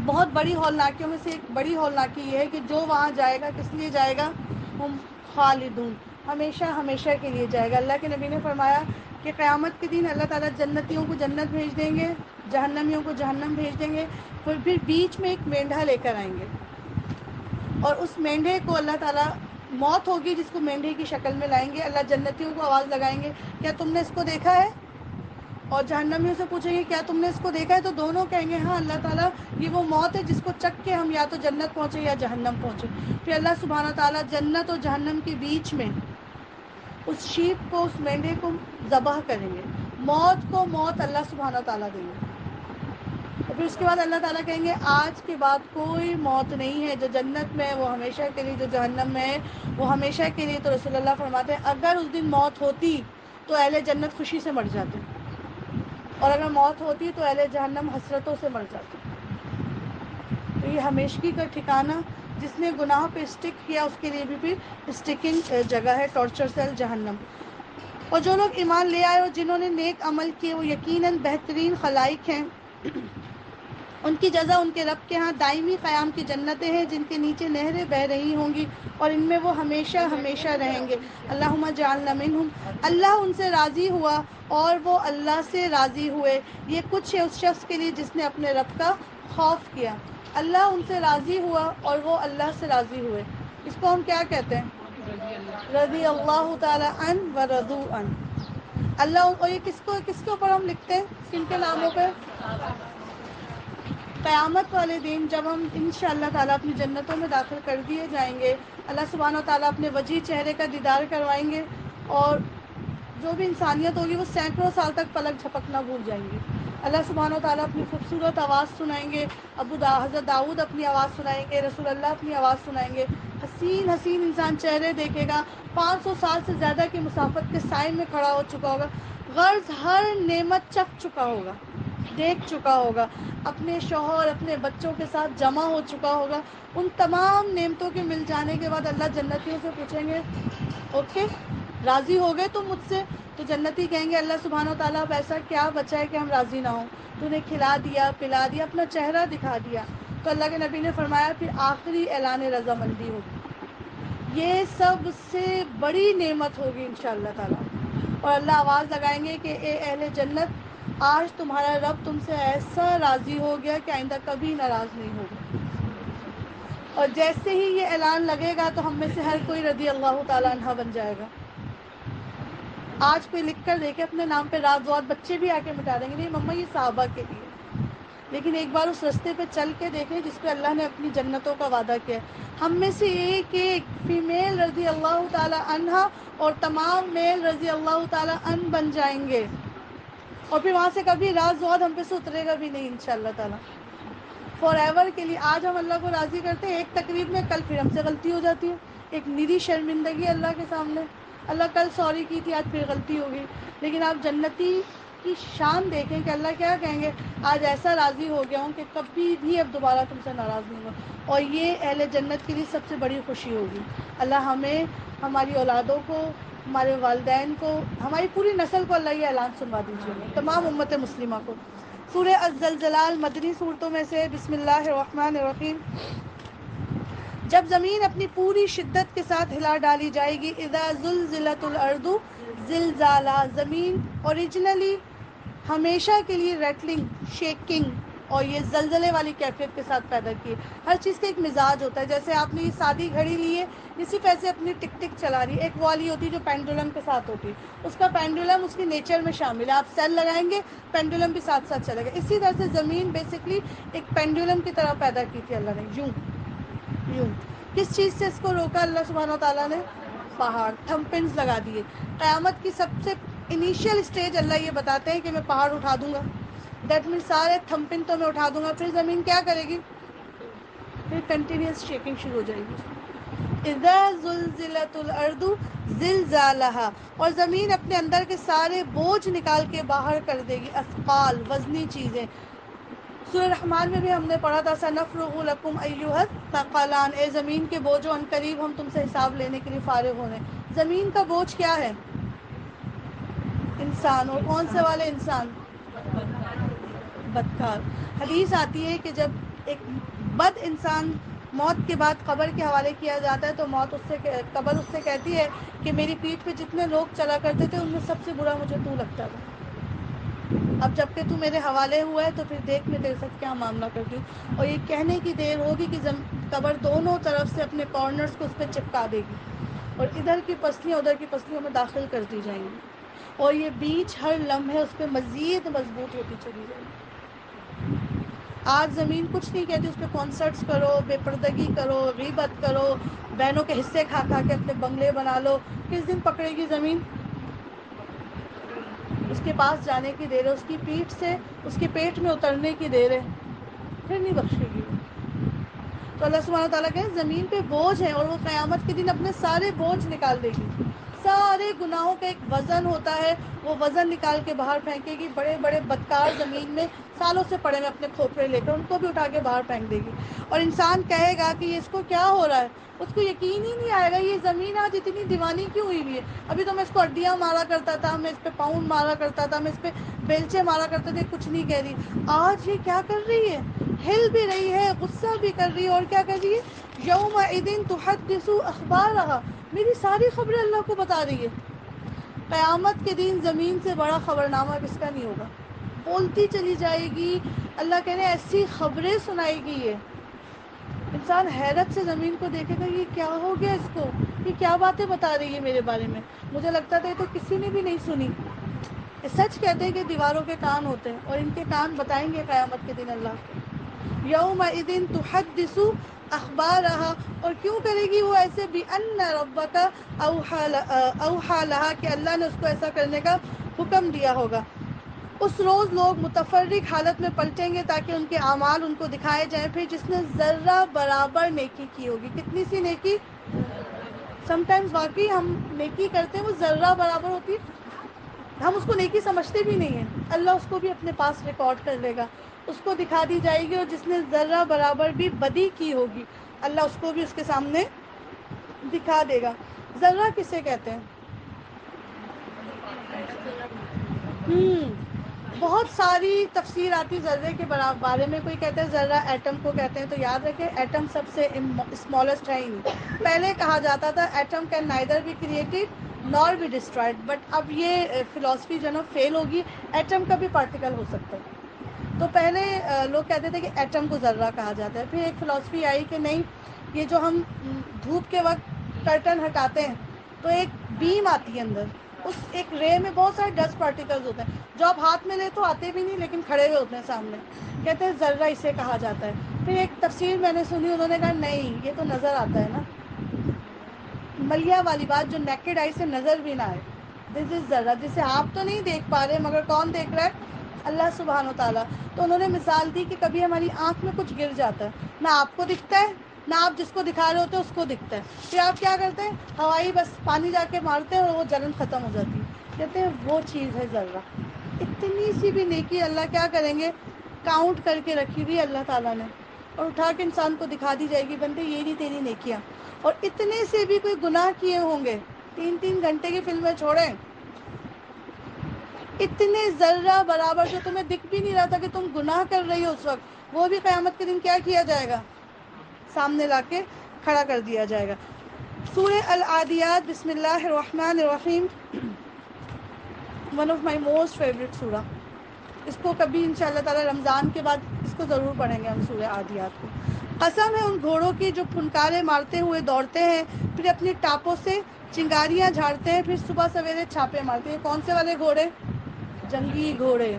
بہت بڑی ہولناکیوں میں سے ایک بڑی ہولناکی یہ ہے کہ جو وہاں جائے گا کس لیے جائے گا؟ ہم خالدون، ہمیشہ ہمیشہ کے لیے جائے گا. اللہ کے نبی نے فرمایا کہ قیامت کے دن اللہ تعالیٰ جنتیوں کو جنت بھیج دیں گے، جہنمیوں کو جہنم بھیج دیں گے، پھر بیچ میں ایک مینڈھا لے کر آئیں گے اور اس مینڈھے کو اللہ تعالیٰ موت ہوگی جس کو مینڈھے کی شکل میں لائیں گے. اللہ جنتیوں کو آواز لگائیں گے کیا تم نے اس کو دیکھا ہے؟ اور جہنمیوں سے پوچھیں گے کیا تم نے اس کو دیکھا ہے؟ تو دونوں کہیں گے ہاں اللہ تعالیٰ یہ وہ موت ہے جس کو چکھ کے ہم یا تو جنت پہنچے یا جہنم پہنچے. پھر اللہ سبحانہ تعالیٰ جنت اور جہنم کے بیچ میں اس شیپ کو، اس مینڈھے کو ذبح کریں گے. موت کو موت اللہ سبحانہ تعالیٰ دیں گے. اور پھر اس کے بعد اللہ تعالیٰ کہیں گے آج کے بعد کوئی موت نہیں ہے، جو جنت میں ہے وہ ہمیشہ کے لیے، جو جہنم میں ہے وہ ہمیشہ کے لیے. تو رسول اللہ فرماتے ہیں اگر اس دن موت ہوتی تو اہل جنت خوشی سے مر جاتے اور اگر موت ہوتی تو اہل جہنم حسرتوں سے مر جاتے. تو یہ ہمیشگی کا ٹھکانہ، جس نے گناہ پہ اسٹک کیا اس کے لیے بھی پھر اسٹکنگ جگہ ہے، ٹارچر سیل جہنم. اور جو لوگ ایمان لے آئے اور جنہوں نے نیک عمل کیے وہ یقیناً بہترین خلائق ہیں. ان کی جزا ان کے رب کے ہاں دائمی قیام کی جنتیں ہیں جن کے نیچے نہریں بہہ رہی ہوں گی اور ان میں وہ ہمیشہ ہمیشہ رہیں گے. اللہم جعلنا منہم. اللہ ان سے راضی ہوا اور وہ اللہ سے راضی ہوئے. یہ کچھ ہے اس شخص کے لیے جس نے اپنے رب کا خوف کیا. اللہ ان سے راضی ہوا اور وہ اللہ سے راضی ہوئے. اس کو ہم کیا کہتے ہیں؟ رضی اللہ تعالی عنہ و رضوا عنہ. اللہ. اور یہ کس کے اوپر ہم لکھتے ہیں؟ کن کے ناموں پہ؟ قیامت والے دن جب ہم انشاءاللہ تعالیٰ اپنی جنتوں میں داخل کر دیے جائیں گے، اللہ سبحانہ و تعالیٰ اپنے وجیح چہرے کا دیدار کروائیں گے اور جو بھی انسانیت ہوگی وہ سینکڑوں سال تک پلک جھپکنا بھول جائیں گے. اللہ سبحانہ و تعالیٰ اپنی خوبصورت آواز سنائیں گے. حضرت داؤد اپنی آواز سنائیں گے، رسول اللہ اپنی آواز سنائیں گے. حسین حسین انسان چہرے دیکھے گا. 500 سال سے زیادہ کی مسافت کے سائے میں کھڑا ہو چکا ہوگا. غرض ہر نعمت چکھ چکا ہوگا، دیکھ چکا ہوگا، اپنے شوہر اپنے بچوں کے ساتھ جمع ہو چکا ہوگا. ان تمام نعمتوں کے مل جانے کے بعد اللہ جنتیوں سے پوچھیں گے اوکے راضی ہو گئے تم مجھ سے؟ تو جنتی کہیں گے اللہ سبحانہ و تعالیٰ اب ایسا کیا بچا ہے کہ ہم راضی نہ ہوں؟ تو نے کھلا دیا، پلا دیا، اپنا چہرہ دکھا دیا. تو اللہ کے نبی نے فرمایا پھر آخری اعلان رضامندی ہوگی. یہ سب سے بڑی نعمت ہوگی انشاءاللہ تعالیٰ. اور اللہ آواز لگائیں گے کہ اے اہل جنت، آج تمہارا رب تم سے ایسا راضی ہو گیا کہ آئندہ کبھی ناراض نہیں ہوگا. اور جیسے ہی یہ اعلان لگے گا تو ہم میں سے ہر کوئی رضی اللہ تعالیٰ عنہ بن جائے گا. آج کوئی لکھ کر دیکھے اپنے نام پہ راز واد، بچے بھی آ کے مٹا دیں گے نہیں مما یہ صحابہ کے لیے. لیکن ایک بار اس رستے پہ چل کے دیکھیں جس پہ اللہ نے اپنی جنتوں کا وعدہ کیا ہے. ہم میں سے ایک ایک فیمیل رضی اللہ تعالی عنہا اور تمام میل رضی اللہ تعالی عنہ بن جائیں گے. اور پھر وہاں سے کبھی راز واد ہم پہ سے اترے گا بھی نہیں انشاءاللہ تعالی. فار ایور کے لیے آج ہم اللہ کو راضی کرتے ہیں ایک تقریب میں، کل پھر ہم سے غلطی ہو جاتی ہے. ایک نری شرمندگی اللہ کے سامنے. اللہ کل سوری کی تھی، آج پھر غلطی ہوگی. لیکن آپ جنتی کی شان دیکھیں کہ اللہ کیا کہیں گے، آج ایسا راضی ہو گیا ہوں کہ کبھی بھی اب دوبارہ تم سے ناراض نہیں ہوں. اور یہ اہل جنت کے لیے سب سے بڑی خوشی ہوگی. اللہ ہمیں، ہماری اولادوں کو، ہمارے والدین کو، ہماری پوری نسل کو اللہ یہ اعلان سنوا دیجیے، تمام امت مسلمہ کو. سورہ الزلزلہ مدنی صورتوں میں سے. بسم اللہ الرحمن الرحیم. جب زمین اپنی پوری شدت کے ساتھ ہلا ڈالی جائے گی. اذا زلزلت الارض زلزالہ. زمین اوریجنلی ہمیشہ کے لیے ریٹلنگ، شیکنگ اور یہ زلزلے والی کیفیت کے ساتھ پیدا کی. ہر چیز کا ایک مزاج ہوتا ہے. جیسے آپ نے یہ سادی گھڑی لی ہے، اسی پیسے اپنی ٹک ٹک چلا رہی ہے. ایک والی ہوتی ہے جو پینڈولم کے ساتھ ہوتی ہے، اس کا پینڈولم اس کی نیچر میں شامل ہے. آپ سیل لگائیں گے پینڈولم بھی ساتھ ساتھ چلے گا. اسی طرح سے زمین بیسکلی ایک پینڈولم کی طرح پیدا کی تھی اللہ نے. یوں یوں. کس چیز سے اس کو روکا اللہ سبحانہ و تعالیٰ نے؟ پہاڑ. تھمپنز لگا دیے. قیامت کی سب سے انیشیل اسٹیج اللہ یہ بتاتے ہیں کہ میں پہاڑ اٹھا دوں گا. دیٹ مینس سارے تھمپن تو میں اٹھا دوں گا. پھر زمین کیا کرے گی؟ پھر کنٹینیوس شیکنگ شروع ہو جائے گی. اذا زلزلت الارض زلزالہا. اور زمین اپنے اندر کے سارے بوجھ نکال کے باہر کر دے گی. اثقال، وزنی چیزیں. سورہ رحمان میں بھی ہم نے پڑھا تھا سنفرغ لکم ایھا الثقلان. اے زمین کے بوجھو ان قریب ہم تم سے حساب لینے کے لیے فارغ ہونے. زمین کا بوجھ کیا ہے؟ انسان. اور کون سے والے انسان؟ بدکار. حدیث آتی ہے کہ جب ایک بد انسان موت کے بعد قبر کے حوالے کیا جاتا ہے تو موت قبر اس سے کہتی ہے کہ میری پیٹھ پہ جتنے لوگ چلا کرتے تھے ان میں سب سے برا مجھے تو لگتا تھا. اب جب کہ تو میرے حوالے ہوا ہے تو پھر دیکھ میں تیرے ساتھ کیا معاملہ کرتی ہوں. اور یہ کہنے کی دیر ہوگی کہ قبر دونوں طرف سے اپنے کارنرز کو اس پہ چپکا دے گی اور ادھر کی پسلیاں ادھر کی پسلیوں میں داخل کر دی جائیں گی. اور یہ بیچ ہر لمحے اس پہ مزید مضبوط ہوتی چلی جائے گی. آج زمین کچھ نہیں کہتی. اس پہ کانسرٹس کرو، بے پردگی کرو، غیبت کرو، بہنوں کے حصے کھا کھا کے اپنے بنگلے بنا لو. کس دن پکڑے گی زمین؟ اس کے پاس جانے کی دیر ہے. اس کی پیٹھ سے اس کے پیٹ میں اترنے کی دیر ہے. پھر نہیں بخشے گی. تو اللہ سبحانہ تعالیٰ کہیں زمین پہ بوجھ ہے اور وہ قیامت کے دن اپنے سارے بوجھ نکال دے گی. سارے گناہوں کا ایک وزن ہوتا ہے، وہ وزن نکال کے باہر پھینکے گی. بڑے بڑے بدکار زمین میں سالوں سے پڑے میں اپنے کھوپڑے لے کر ان کو بھی اٹھا کے باہر پھینک دے گی. اور انسان کہے گا کہ اس کو کیا ہو رہا ہے. اس کو یقین ہی نہیں آئے گا یہ زمین آج اتنی دیوانی کیوں ہوئی ہوئی ہے. ابھی تو میں اس کو ہڈیاں مارا کرتا تھا، میں اس پہ پاؤنڈ مارا کرتا تھا، میں اس پہ بیلچے مارا کرتا تھا، کچھ نہیں کہہ رہی. آج یہ کیا کر رہی ہے؟ ہل بھی رہی ہے، غصہ بھی کر رہی ہے، اور کیا کر رہی ہے؟ یومئذ تحدث اخبارہا، میری ساری خبریں اللہ کو بتا رہی ہے۔ قیامت کے دن زمین سے بڑا خبرنامہ کس کا نہیں ہوگا، بولتی چلی جائے گی، اللہ کہہ رہے ہیں ایسی خبریں سنائے گی یہ، انسان حیرت سے زمین کو دیکھے گا یہ کیا ہو گیا اس کو، یہ کیا باتیں بتا رہی ہے میرے بارے میں، مجھے لگتا تھا یہ تو کسی نے بھی نہیں سنی۔ یہ سچ کہتے ہیں کہ دیواروں کے کان ہوتے ہیں، اور ان کے کان بتائیں گے قیامت کے دن اللہ کو۔ یومئذ تحدث اخبارہا، اور کیوں کرے گی وہ ایسے؟ بِأَنَّ رَبَّكَ اوحى لها، کہ اللہ نے اس کو ایسا کرنے کا حکم دیا ہوگا۔ اس روز لوگ متفرق حالت میں پلٹیں گے تاکہ ان کے اعمال ان کو دکھائے جائیں، پھر جس نے ذرہ برابر نیکی کی ہوگی، کتنی سی نیکی؟ سم ٹائمز واقعی ہم نیکی کرتے ہیں وہ ذرہ برابر ہوتی ہے، ہم اس کو نیکی سمجھتے بھی نہیں ہیں، اللہ اس کو بھی اپنے پاس ریکارڈ کر لے گا، اس کو دکھا دی جائے گی، اور جس نے ذرہ برابر بھی بدی کی ہوگی اللہ اس کو بھی اس کے سامنے دکھا دے گا۔ ذرہ کسے کہتے ہیں؟ بہت ساری تفسیر آتی ذرے کے بارے میں، کوئی کہتا ہے ذرہ ایٹم کو کہتے ہیں، تو یاد رکھیں ایٹم سب سے اسمالسٹ ہے ہی نہیں۔ پہلے کہا جاتا تھا atom can neither be created nor be destroyed, but اب یہ فلاسفی جو ہے نا فیل ہوگی، ایٹم کا بھی پارٹیکل ہو سکتا ہے۔ تو پہلے لوگ کہتے تھے کہ ایٹم کو ذرہ کہا جاتا ہے، پھر ایک فلاسفی آئی کہ نہیں، یہ جو ہم دھوپ کے وقت کرٹن ہٹاتے ہیں تو ایک بیم آتی ہے اندر، اس ایک رے میں بہت سارے ڈسٹ پارٹیکلز ہوتے ہیں جو آپ ہاتھ میں لے تو آتے بھی نہیں لیکن کھڑے ہوئے ہوتے ہیں سامنے، کہتے ہیں ذرہ اسے کہا جاتا ہے۔ پھر ایک تفسیر میں نے سنی، انہوں نے کہا نہیں یہ تو نظر آتا ہے نا، ملیہ والی بات جو نیکڈ آئی سے نظر بھی نہ آئے، دس از ذرہ، جسے آپ تو نہیں دیکھ پا رہے مگر کون دیکھ رہا ہے؟ اللہ سبحانہ و تعالیٰ۔ تو انہوں نے مثال دی کہ کبھی ہماری آنکھ میں کچھ گر جاتا ہے، نہ آپ کو دکھتا ہے نہ آپ جس کو دکھا رہے ہوتے ہیں اس کو دکھتا ہے، پھر آپ کیا کرتے ہیں؟ ہوائی بس پانی جا کے مارتے ہیں اور وہ جلن ختم ہو جاتی ہے، کہتے ہیں وہ چیز ہے ذرہ۔ اتنی سی بھی نیکی اللہ کیا کریں گے؟ کاؤنٹ کر کے رکھی ہوئی اللہ تعالیٰ نے، اور اٹھا کے انسان کو دکھا دی جائے گی، بندے یہ نہیں تیری نیکیاں۔ اور اتنے سے بھی کوئی گناہ کیے ہوں گے، 3 گھنٹے کی فلمیں چھوڑیں، اتنے ذرہ برابر جو تمہیں دکھ بھی نہیں رہا تھا کہ تم گناہ کر رہی ہو اس وقت، وہ بھی قیامت کے دن کیا کیا جائے گا؟ سامنے لا کے کھڑا کر دیا جائے گا۔ سورہ العادیات، بسم اللہ الرحمن الرحیم، one of my most favourite سورہ، اس کو کبھی انشاءاللہ تعالی رمضان کے بعد اس کو ضرور پڑھیں گے ہم، سورہ عادیات کو۔ قسم ہے ان گھوڑوں کی جو پھنکارے مارتے ہوئے دوڑتے ہیں، پھر اپنی ٹاپوں سے چنگاریاں جھاڑتے ہیں، پھر صبح سویرے چھاپے مارتے ہیں۔ کون سے والے گھوڑے؟ جنگی گھوڑے،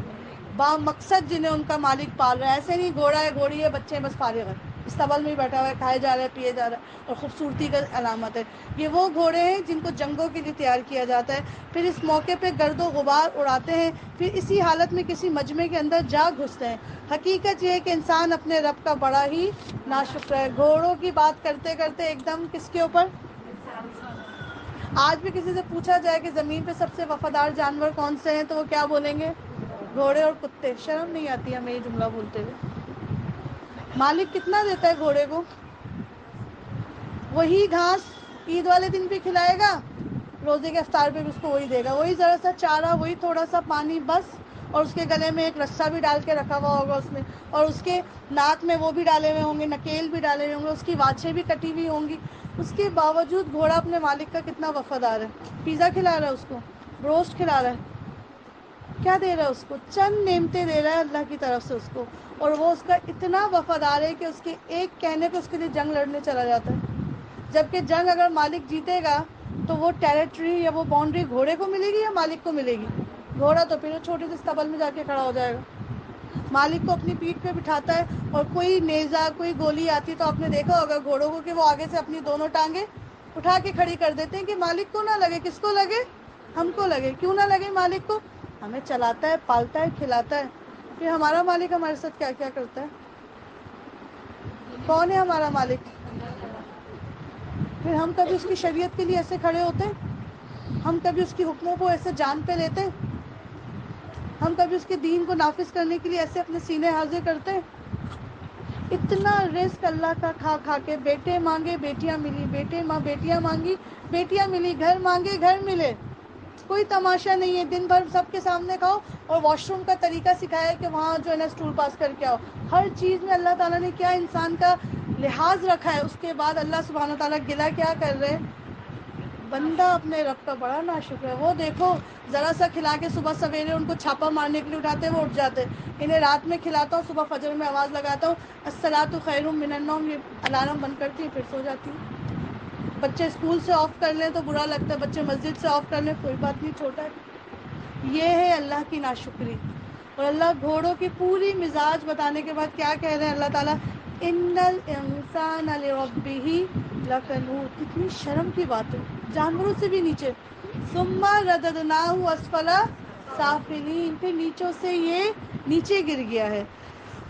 با مقصد جنہیں ان کا مالک پال رہا ہے، ایسے نہیں گھوڑا ہے گھوڑی ہے بچے بس فارغ ہے، استبل میں ہی بیٹھا ہوا ہے، کھائے جا رہا ہے پیے جا رہا ہے اور خوبصورتی کا علامت ہے۔ یہ وہ گھوڑے ہیں جن کو جنگوں کے لیے تیار کیا جاتا ہے، پھر اس موقع پہ گرد و غبار اڑاتے ہیں، پھر اسی حالت میں کسی مجمع کے اندر جا گھستے ہیں۔ حقیقت یہ ہے کہ انسان اپنے رب کا بڑا ہی ناشکر ہے۔ گھوڑوں کی بات کرتے کرتے ایک دم کس کے اوپر؟ آج بھی کسی سے پوچھا جائے کہ زمین پہ سب سے وفادار جانور کون سے ہیں تو وہ کیا بولیں گے؟ گھوڑے اور کتے۔ شرم نہیں آتی ہمیں یہ جملہ بولتے ہوئے؟ مالک کتنا دیتا ہے گھوڑے کو؟ وہی گھاس عید والے دن بھی کھلائے گا، روزے کے افطار پہ بھی اس کو وہی دے گا، وہی ذرا سا چارہ، وہی تھوڑا سا پانی بس، اور اس کے گلے میں ایک رسہ بھی ڈال کے رکھا ہوا ہوگا اس میں، اور اس کے ناک میں وہ بھی ڈالے ہوئے ہوں گے، نکیل بھی ڈالے ہوئے ہوں گے، اس کی واچھیں بھی کٹی ہوئی ہوں گی، اس کے باوجود گھوڑا اپنے مالک کا کتنا وفادار ہے۔ پیزا کھلا رہا ہے اس کو، بروسٹ کھلا رہا ہے، کیا دے رہا ہے اس کو؟ چند نعمتیں دے رہا ہے اللہ کی طرف سے اس کو، اور وہ اس کا اتنا وفادار ہے کہ اس کے ایک کہنے پہ اس کے لیے جنگ لڑنے چلا جاتا ہے، جبکہ جنگ اگر مالک جیتے گا تو وہ ٹیریٹری یا وہ باؤنڈری گھوڑے کو ملے گی یا مالک کو ملے گی؟ گھوڑا تو پھر چھوٹے سے استبل میں جا کے کھڑا ہو جائے گا۔ مالک کو اپنی پیٹھ پہ بٹھاتا ہے، اور کوئی نیزہ کوئی گولی آتی تو آپ نے دیکھا ہوگا گھوڑوں کو کہ وہ آگے سے اپنی دونوں ٹانگیں اٹھا کے کھڑی کر دیتے ہیں کہ مالک کو نہ لگے، کس کو لگے؟ ہم کو لگے۔ کیوں نہ لگے مالک کو؟ ہمیں چلاتا ہے، پالتا ہے، کھلاتا ہے۔ پھر ہمارا مالک ہمارے ساتھ کیا کیا کرتا ہے؟ کون ہے ہمارا مالک؟ پھر ہم کبھی اس کی شریعت کے لیے ایسے کھڑے ہوتے ہیں؟ ہم کبھی اس کی حکموں کو ایسے جان پہ لیتے ہیں؟ ہم کبھی اس کے دین کو نافذ کرنے کے لیے ایسے اپنے سینے حاضر کرتے ہیں؟ اتنا رزق اللہ کا کھا کھا کے، بیٹے مانگے بیٹیاں ملی، بیٹیاں مانگی بیٹیاں ملی، گھر مانگے گھر ملے، کوئی تماشا نہیں ہے. دن بھر سب کے سامنے کھاؤ اور واش روم کا طریقہ سکھایا ہے کہ وہاں جو ہے نا اسٹول پاس کر کے آؤ. ہر چیز میں اللہ تعالیٰ نے کیا انسان کا لحاظ رکھا ہے. اس کے بعد اللہ سبحانہ تعالیٰ گلا کیا کر رہے ہیں؟ بندہ اپنے رب کا بڑا ناشکر ہے. وہ دیکھو ذرا سا کھلا کے صبح سویرے ان کو چھاپا مارنے کے لیے اٹھاتے ہیں وہ اٹھ جاتے ہیں. انہیں رات میں کھلاتا ہوں, صبح فجر میں آواز لگاتا ہوں الصلاۃ خیر من النوم, یہ الارم بند کرتی ہے پھر سو جاتی ہے. بچے اسکول سے آف کر لیں تو برا لگتا ہے, بچے مسجد سے آف کر لیں کوئی بات نہیں, چھوٹا ہے. یہ ہے اللہ کی ناشکری. اور اللہ گھوڑوں کی پوری مزاج بتانے کے بعد کیا کہہ رہے ہیں اللہ تعالیٰ؟ ان الانسان لربہ لکنود. کتنی شرم کی بات ہے, جانوروں سے بھی نیچے. ثم رددناہ اسفل سافلین, پھر نیچوں سے یہ نیچے گر گیا ہے.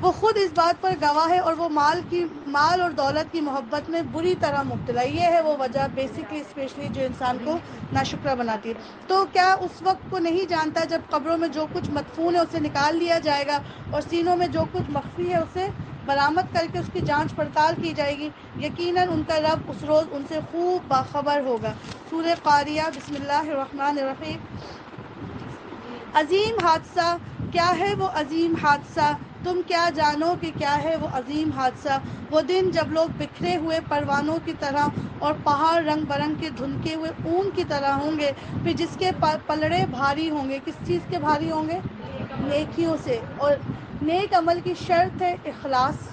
وہ خود اس بات پر گواہ ہے, اور وہ مال اور دولت کی محبت میں بری طرح مبتلا. یہ ہے وہ وجہ بیسکلی اسپیشلی جو انسان کو ناشکرہ بناتی ہے. تو کیا اس وقت کو نہیں جانتا جب قبروں میں جو کچھ مدفون ہے اسے نکال لیا جائے گا, اور سینوں میں جو کچھ مخفی ہے اسے برآمد کر کے اس کی جانچ پڑتال کی جائے گی. یقیناً ان کا رب اس روز ان سے خوب باخبر ہوگا. سورہ قاریہ. بسم اللہ الرحمن الرحیم. عظیم حادثہ, کیا ہے وہ عظیم حادثہ, تم کیا جانو کہ کیا ہے وہ عظیم حادثہ. وہ دن جب لوگ بکھرے ہوئے پروانوں کی طرح اور پہاڑ رنگ برنگ کے دھنکے ہوئے اون کی طرح ہوں گے, پھر جس کے پلڑے بھاری ہوں گے. کس چیز کے بھاری ہوں گے؟ نیکیوں سے. اور نیک عمل کی شرط ہے اخلاص.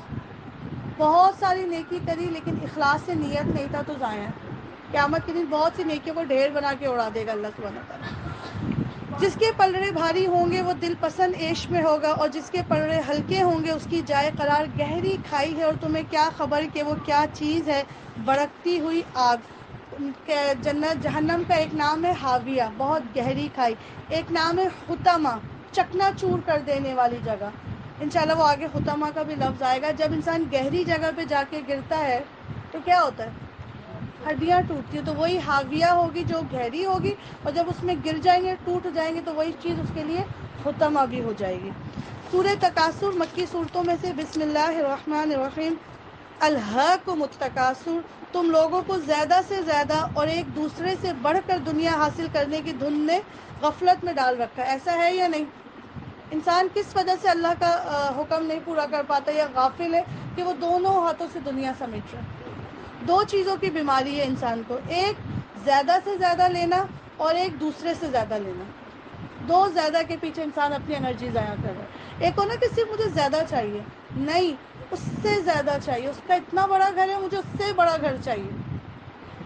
بہت ساری نیکی کری لیکن اخلاص سے نیت نہیں تھا تو ضائع ہے. قیامت کے دن بہت سی نیکیوں کو ڈھیر بنا کے اڑا دے گا اللہ سبحانہ تعالیٰ. جس کے پلڑے بھاری ہوں گے وہ دل پسند عیش میں ہوگا, اور جس کے پلڑے ہلکے ہوں گے اس کی جائے قرار گہری کھائی ہے. اور تمہیں کیا خبر کہ وہ کیا چیز ہے؟ بھڑکتی ہوئی آگ. جنت جہنم کا ایک نام ہے حاویہ, بہت گہری کھائی. ایک نام ہے حطمہ, چکنا چور کر دینے والی جگہ. انشاءاللہ وہ آگے حطمہ کا بھی لفظ آئے گا. جب انسان گہری جگہ پہ جا کے گرتا ہے تو کیا ہوتا ہے؟ ہڈیاں ٹوٹتی ہیں. تو وہی حاویہ ہوگی جو گہری ہوگی, اور جب اس میں گر جائیں گے ٹوٹ جائیں گے تو وہی چیز اس کے لیے حطمہ بھی ہو جائے گی. سورہ تکاثر مکی صورتوں میں سے. بسم اللہ الرحمن الرحیم. الہاکم التکاثر, تم لوگوں کو زیادہ سے زیادہ اور ایک دوسرے سے بڑھ کر دنیا حاصل کرنے کی دھن نے غفلت میں ڈال رکھا ہے. ایسا ہے یا نہیں؟ انسان کس وجہ سے اللہ کا حکم نہیں پورا کر پاتا یا غافل ہے کہ وہ دونوں ہاتھوں سے دنیا سمیٹ رہا ہے. دو چیزوں کی بیماری ہے انسان کو, ایک زیادہ سے زیادہ لینا اور ایک دوسرے سے زیادہ لینا. دو زیادہ کے پیچھے انسان اپنی انرجی ضائع کر رہا ہے. ایک ہونا کہ صرف مجھے زیادہ چاہیے, نہیں, اس سے زیادہ چاہیے. اس کا اتنا بڑا گھر ہے, مجھے اس سے بڑا گھر چاہیے.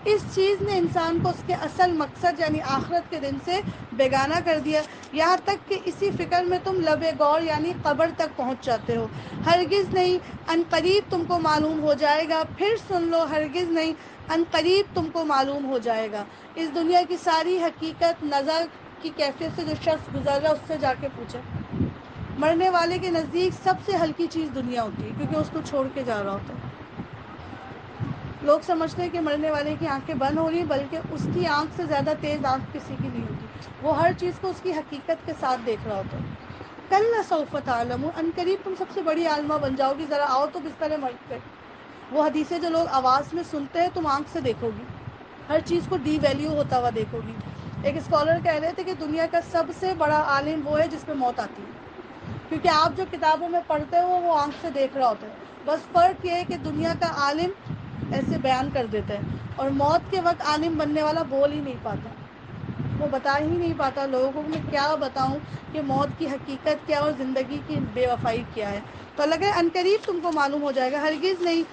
اس چیز نے انسان کو اس کے اصل مقصد یعنی آخرت کے دن سے بیگانہ کر دیا, یہاں تک کہ اسی فکر میں تم لبے غور یعنی قبر تک پہنچ جاتے ہو. ہرگز نہیں, ان قریب تم کو معلوم ہو جائے گا. پھر سن لو, ہرگز نہیں, ان قریب تم کو معلوم ہو جائے گا. اس دنیا کی ساری حقیقت نظر کی کیفیت سے جو شخص گزر رہا ہے اس سے جا کے پوچھے. مرنے والے کے نزدیک سب سے ہلکی چیز دنیا ہوتی ہے کیونکہ اس کو چھوڑ کے جا رہا ہوتا ہے. لوگ سمجھتے ہیں کہ مرنے والے کی آنکھیں بند ہو رہی ہیں, بلکہ اس کی آنکھ سے زیادہ تیز آنکھ کسی کی نہیں ہوتی. وہ ہر چیز کو اس کی حقیقت کے ساتھ دیکھ رہا ہوتا ہے. کل سوف تعلمون, ان قریب تم سب سے بڑی عالمہ بن جاؤ گی. ذرا آؤ تو بستر مرگ پہ. وہ حدیثیں جو لوگ آواز میں سنتے ہیں تم آنکھ سے دیکھو گی, ہر چیز کو ڈی ویلیو ہوتا ہوا دیکھو گی. ایک اسکالر کہہ رہے تھے کہ دنیا کا سب سے بڑا عالم وہ ہے جس پہ موت آتی ہے, کیونکہ آپ جو کتابوں میں پڑھتے ہو وہ آنکھ سے دیکھ رہا ہوتا ہے. بس فرق یہ ہے کہ دنیا کا عالم ایسے بیان کر دیتا ہے, اور موت کے وقت عالم بننے والا بول ہی نہیں پاتا, وہ بتا ہی نہیں پاتا لوگوں کو میں کیا بتاؤں کہ موت کی حقیقت کیا اور زندگی کی بے وفائی کیا ہے. تو اللہ کہ عنقریب تم کو معلوم ہو جائے گا. ہرگز نہیں,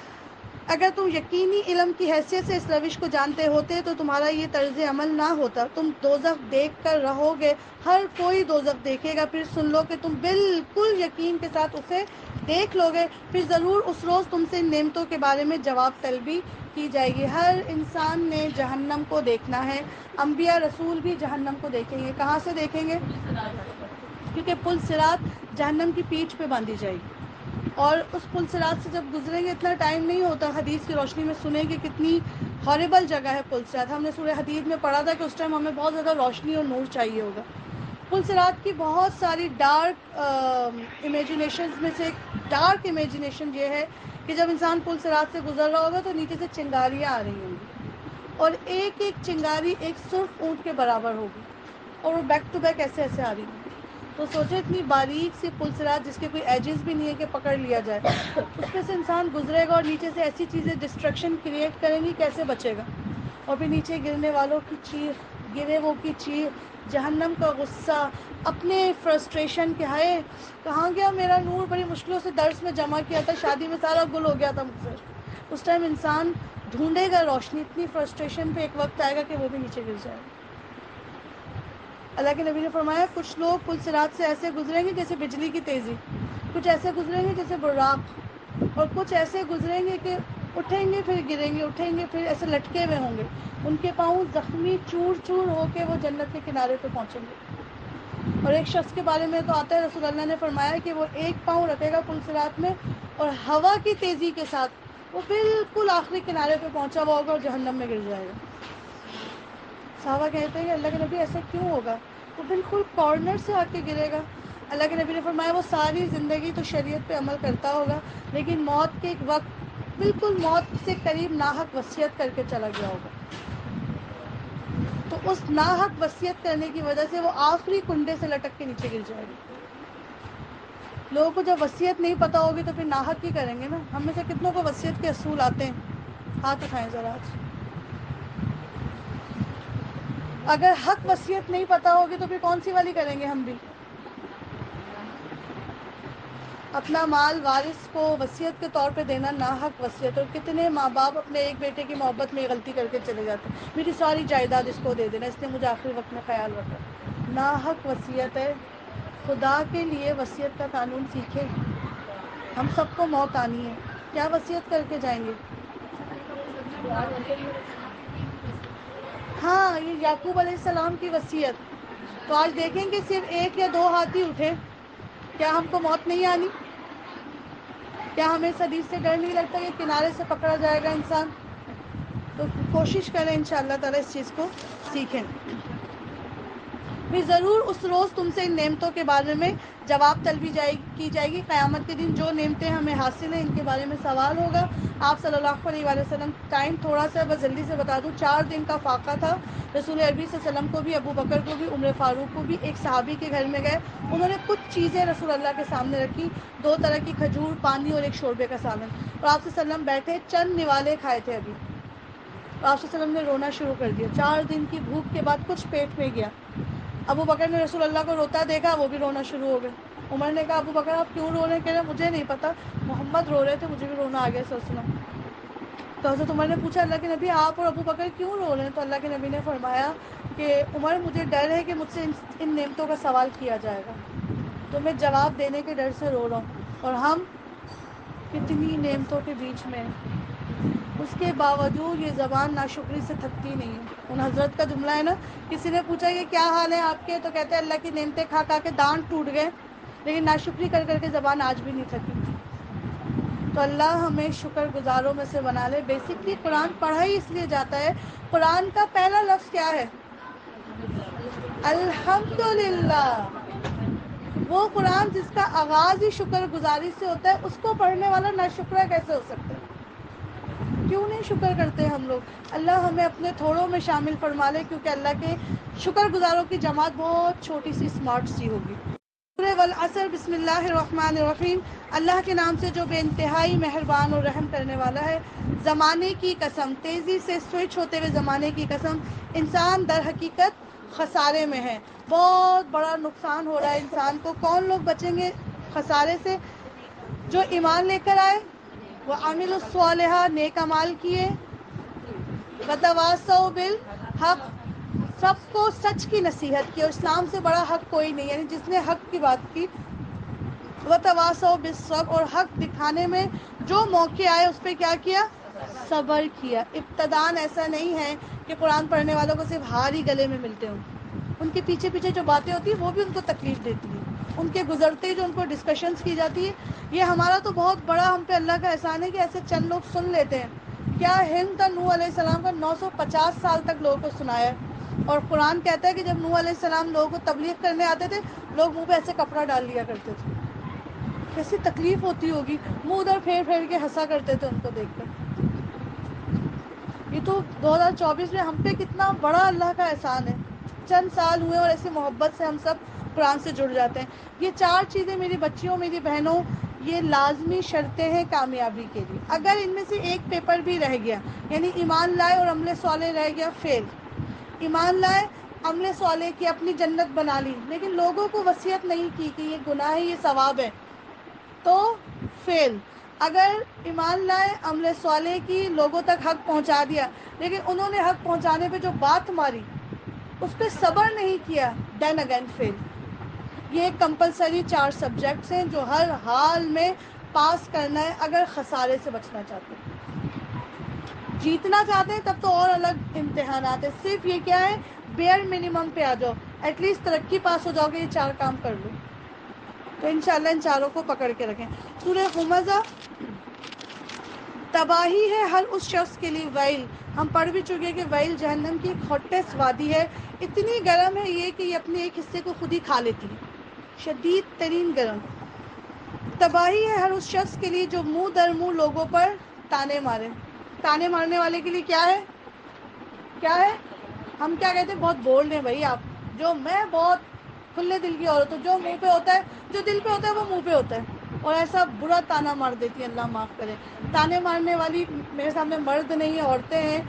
اگر تم یقینی علم کی حیثیت سے اس روش کو جانتے ہوتے تو تمہارا یہ طرز عمل نہ ہوتا. تم دوزخ دیکھ کر رہو گے, ہر کوئی دوزخ دیکھے گا. پھر سن لو کہ تم بالکل یقین کے ساتھ اسے دیکھ لو گے, پھر ضرور اس روز تم سے ان نعمتوں کے بارے میں جواب طلبی کی جائے گی. ہر انسان نے جہنم کو دیکھنا ہے, انبیاء رسول بھی جہنم کو دیکھیں گے. کہاں سے دیکھیں گے؟ کیونکہ پل صراط جہنم کی پیٹھ پہ باندھی جائے گی, اور اس پل صراط سے جب گزریں گے اتنا ٹائم نہیں ہوتا. حدیث کی روشنی میں سنیں کہ کتنی ہاربل جگہ ہے پل صراط. ہم نے سورہ حدید میں پڑھا تھا کہ اس ٹائم ہمیں بہت زیادہ روشنی اور نور چاہیے ہوگا. پل صراط کی بہت ساری ڈارک امیجنیشنز میں سے ایک ڈارک امیجنیشن یہ ہے کہ جب انسان پل صراط سے گزر رہا ہوگا تو نیچے سے چنگاریاں آ رہی ہوں گی, اور ایک ایک چنگاری ایک سرخ اونٹ کے برابر ہوگی. اور وہ بیک ٹو بیک ایسے ایسے آ رہی ہیں. تو سوچے اتنی باریک سی پلسرات جس کے کوئی ایجز بھی نہیں ہے کہ پکڑ لیا جائے, اس پہ سے انسان گزرے گا اور نیچے سے ایسی چیزیں ڈسٹرکشن کریٹ کریں گی, کیسے بچے گا؟ اور پھر نیچے گرنے والوں کی چیخ, گرے وہ کی چیخ, جہنم کا غصہ, اپنے فرسٹریشن کہ ہائے کہاں گیا میرا نور, بڑی مشکلوں سے درس میں جمع کیا تھا, شادی میں سارا گل ہو گیا تھا مجھ سے. اس ٹائم انسان ڈھونڈے گا روشنی, اتنی فرسٹریشن پہ ایک وقت آئے گا کہ وہ بھی نیچے گر جائے گا. اللہ کے نبی نے فرمایا کچھ لوگ پل صراط سے ایسے گزریں گے جیسے بجلی کی تیزی, کچھ ایسے گزریں گے جیسے براق, اور کچھ ایسے گزریں گے کہ اٹھیں گے پھر گریں گے, اٹھیں گے پھر ایسے لٹکے ہوئے ہوں گے, ان کے پاؤں زخمی چور چور ہو کے وہ جنت کے کنارے پہ پہنچیں گے. اور ایک شخص کے بارے میں تو آتا ہے, رسول اللہ نے فرمایا کہ وہ ایک پاؤں رکھے گا پل صراط میں اور ہوا کی تیزی کے ساتھ وہ بالکل آخری کنارے پہ پہنچا ہوا ہوگا اور جہنم میں گر جائے گا. صحابہ کہتے ہیں کہ اللہ کے نبی ایسا کیوں ہوگا؟ وہ بالکل کارنر سے آ کے گرے گا. اللہ کے نبی نے فرمایا وہ ساری زندگی تو شریعت پہ عمل کرتا ہوگا, لیکن موت کے ایک وقت بالکل موت سے قریب ناحق وصیت کر کے چلا گیا ہوگا. تو اس ناحق وصیت کرنے کی وجہ سے وہ آخری کنڈے سے لٹک کے نیچے گر جائے گا. لوگوں کو جب وصیت نہیں پتہ ہوگی تو پھر ناحق ہی کریں گے نا. ہم میں سے کتنوں کو وصیت کے اصول آتے ہیں؟ ہاتھ اٹھائیں ذرا. آج اگر حق وصیت نہیں پتہ ہوگی تو پھر کون سی والی کریں گے ہم بھی؟ اپنا مال وارث کو وصیت کے طور پہ دینا ناحق وصیت. اور کتنے ماں باپ اپنے ایک بیٹے کی محبت میں غلطی کر کے چلے جاتے ہیں, میری ساری جائیداد اس کو دے دینا, اس نے مجھے آخری وقت میں خیال رکھا. ناحق وصیت ہے. خدا کے لیے وصیت کا قانون سیکھیں. ہم سب کو موت آنی ہے, کیا وصیت کر کے جائیں گے؟ ہاں, یہ یعقوب علیہ السلام کی وصیت. تو آج دیکھیں کہ صرف ایک یا دو ہاتھ ہی اٹھے, کیا ہم کو موت نہیں آنی؟ کیا ہمیں اس حدیث سے ڈر نہیں لگتا کہ کنارے سے پکڑا جائے گا انسان؟ تو کوشش کریں انشاءاللہ تعالیٰ اس چیز کو سیکھیں. بھی ضرور اس روز تم سے ان نعمتوں کے بارے میں جواب طلبی کی جائے گی. قیامت کے دن جو نعمتیں ہمیں حاصل ہیں ان کے بارے میں سوال ہوگا. آپ صلی اللہ علیہ وآلہ وسلم, ٹائم تھوڑا سا بس جلدی سے بتا دوں, 4 دن کا فاقہ تھا. رسول عربی صلی اللہ علیہ وسلم کو بھی, ابو بکر کو بھی, عمر فاروق کو بھی. ایک صحابی کے گھر میں گئے, انہوں نے کچھ چیزیں رسول اللہ کے سامنے رکھی, 2 طرح کی کھجور, پانی اور ایک شوربے کا سالن. اور آپ صلی اللہ علیہ وسلم بیٹھے, چند نوالے کھائے تھے ابھی. تو آپ صلی اللہ علیہ وسلم نے رونا شروع کر دیا. 4 دن کی بھوک کے بعد کچھ پیٹ میں گیا. ابو بکر نے رسول اللہ کو روتا دیکھا, وہ بھی رونا شروع ہو گئے. عمر نے کہا ابو بکر آپ کیوں رو رہے ہیں؟ کہہ رہے مجھے نہیں پتا, محمد رو رہے تھے, مجھے بھی رونا آ گیا صلی اللہ علیہ وسلم. تو حضرت عمر نے پوچھا اللہ کے نبی آپ اور ابو بکر کیوں رو رہے ہیں؟ تو اللہ کے نبی نے فرمایا کہ عمر مجھے ڈر ہے کہ مجھ سے ان نعمتوں کا سوال کیا جائے گا, تو میں جواب دینے کے ڈر سے رو رہا ہوں. اور ہم کتنی نعمتوں کے بیچ میں, اس کے باوجود یہ زبان ناشکری سے تھکتی نہیں ہے. ان حضرت کا جملہ ہے نا, کسی نے پوچھا کہ کیا حال ہے آپ کے, تو کہتے ہیں اللہ کی نعمتیں کھا کھا کے دانت ٹوٹ گئے, لیکن ناشکری کر کر کے زبان آج بھی نہیں تھکی. تو اللہ ہمیں شکر گزاروں میں سے بنا لے. بیسکلی قرآن پڑھا ہی اس لیے جاتا ہے, قرآن کا پہلا لفظ کیا ہے؟ الحمدللہ. وہ قرآن جس کا آغاز ہی شکر گزاری سے ہوتا ہے, اس کو پڑھنے والا ناشکرا کیسے ہو سکتا ہے؟ کیوں نہیں شکر کرتے ہم لوگ؟ اللہ ہمیں اپنے تھوڑوں میں شامل فرما لے, کیونکہ اللہ کے شکر گزاروں کی جماعت بہت چھوٹی سی, اسمارٹ سی ہوگی. سورہ والعصر, بسم اللہ الرحمن الرحیم. اللہ کے نام سے جو بے انتہائی مہربان اور رحم کرنے والا ہے. زمانے کی قسم, تیزی سے سوئچ ہوتے ہوئے زمانے کی قسم, انسان در حقیقت خسارے میں ہے. بہت بڑا نقصان ہو رہا ہے انسان کو. کون لوگ بچیں گے خسارے سے؟ جو ایمان لے کر آئے, وہ عامل الصالحات, نیک اعمال کیے, وتواصوا بالحق, سب کو سچ کی نصیحت کی. اور اسلام سے بڑا حق کوئی نہیں, یعنی جس نے حق کی بات کی. وتواصوا بالصبر, اور حق دکھانے میں جو موقع آئے اس پہ کیا کیا؟ صبر کیا. ابتدان ایسا نہیں ہے کہ قرآن پڑھنے والوں کو صرف ہار ہی گلے میں ملتے ہوں. ان کے پیچھے پیچھے جو باتیں ہوتی ہیں وہ بھی ان کو تکلیف دیتی ہیں. ان کے گزرتے جو ان کو ڈسکشنز کی جاتی ہے, یہ ہمارا تو بہت بڑا ہم پہ اللہ کا احسان ہے کہ ایسے چند لوگ سن لیتے ہیں. کیا ہند تھا نوح علیہ السلام کا, 950 سال تک لوگوں کو سنایا. اور قرآن کہتا ہے کہ جب نوح علیہ السلام لوگوں کو تبلیغ کرنے آتے تھے, لوگ منہ پہ ایسے کپڑا ڈال لیا کرتے تھے. کیسی تکلیف ہوتی ہوگی, منہ ادھر پھیر پھیر کے ہنسا کرتے تھے ان کو دیکھ کر. یہ تو 2024 میں ہم پہ کتنا بڑا اللہ کا احسان ہے. چند سال ہوئے اور ایسے محبت سے ہم سب قرآن سے جڑ جاتے ہیں. یہ 4 چیزیں میری بچیوں میری بہنوں یہ لازمی شرطیں ہیں کامیابی کے لیے. اگر ان میں سے ایک پیپر بھی رہ گیا یعنی ایمان لائے اور عمل صالح رہ گیا فیل. ایمان لائے عمل صالح کی اپنی جنت بنا لی لیکن لوگوں کو وصیت نہیں کی کہ یہ گناہ ہے یہ ثواب ہے تو فیل. اگر ایمان لائے عمل صالح کی لوگوں تک حق پہنچا دیا لیکن انہوں نے حق پہنچانے پہ جو بات ماری اس پہ صبر نہیں کیا دین اگین فیل. یہ کمپلسری 4 سبجیکٹس ہیں جو ہر حال میں پاس کرنا ہے اگر خسارے سے بچنا چاہتے ہیں. جیتنا چاہتے ہیں تب تو اور الگ امتحانات ہیں. صرف یہ کیا ہے بیئر منیمم پہ آ جاؤ ایٹ لیسٹ ترقی پاس ہو جاؤ گے. یہ 4 کام کر لو تو انشاءاللہ ان چاروں کو پکڑ کے رکھیں. سورہ ہمزہ تباہی ہے ہر اس شخص کے لیے. ویل ہم پڑھ بھی چکے کہ ویل جہنم کی ہاٹیسٹ وادی ہے. اتنی گرم ہے یہ کہ یہ اپنے ایک حصے کو خود ہی کھا لیتی ہے. شدید ترین گرم. تباہی ہے ہر اس شخص کے لیے جو منہ در منہ لوگوں پر تانے مارے. تانے مارنے والے کے لیے کیا ہے کیا ہے ہم کیا کہتے ہیں بہت بولڈ ہیں بھائی آپ. جو میں بہت کھلے دل کی عورت ہوں. جو منہ پہ ہوتا ہے جو دل پہ ہوتا ہے وہ منہ پہ ہوتا ہے اور ایسا برا تانا مار دیتی ہے. اللہ معاف کرے. تانے مارنے والی میرے سامنے مرد نہیں ہیں عورتیں ہیں.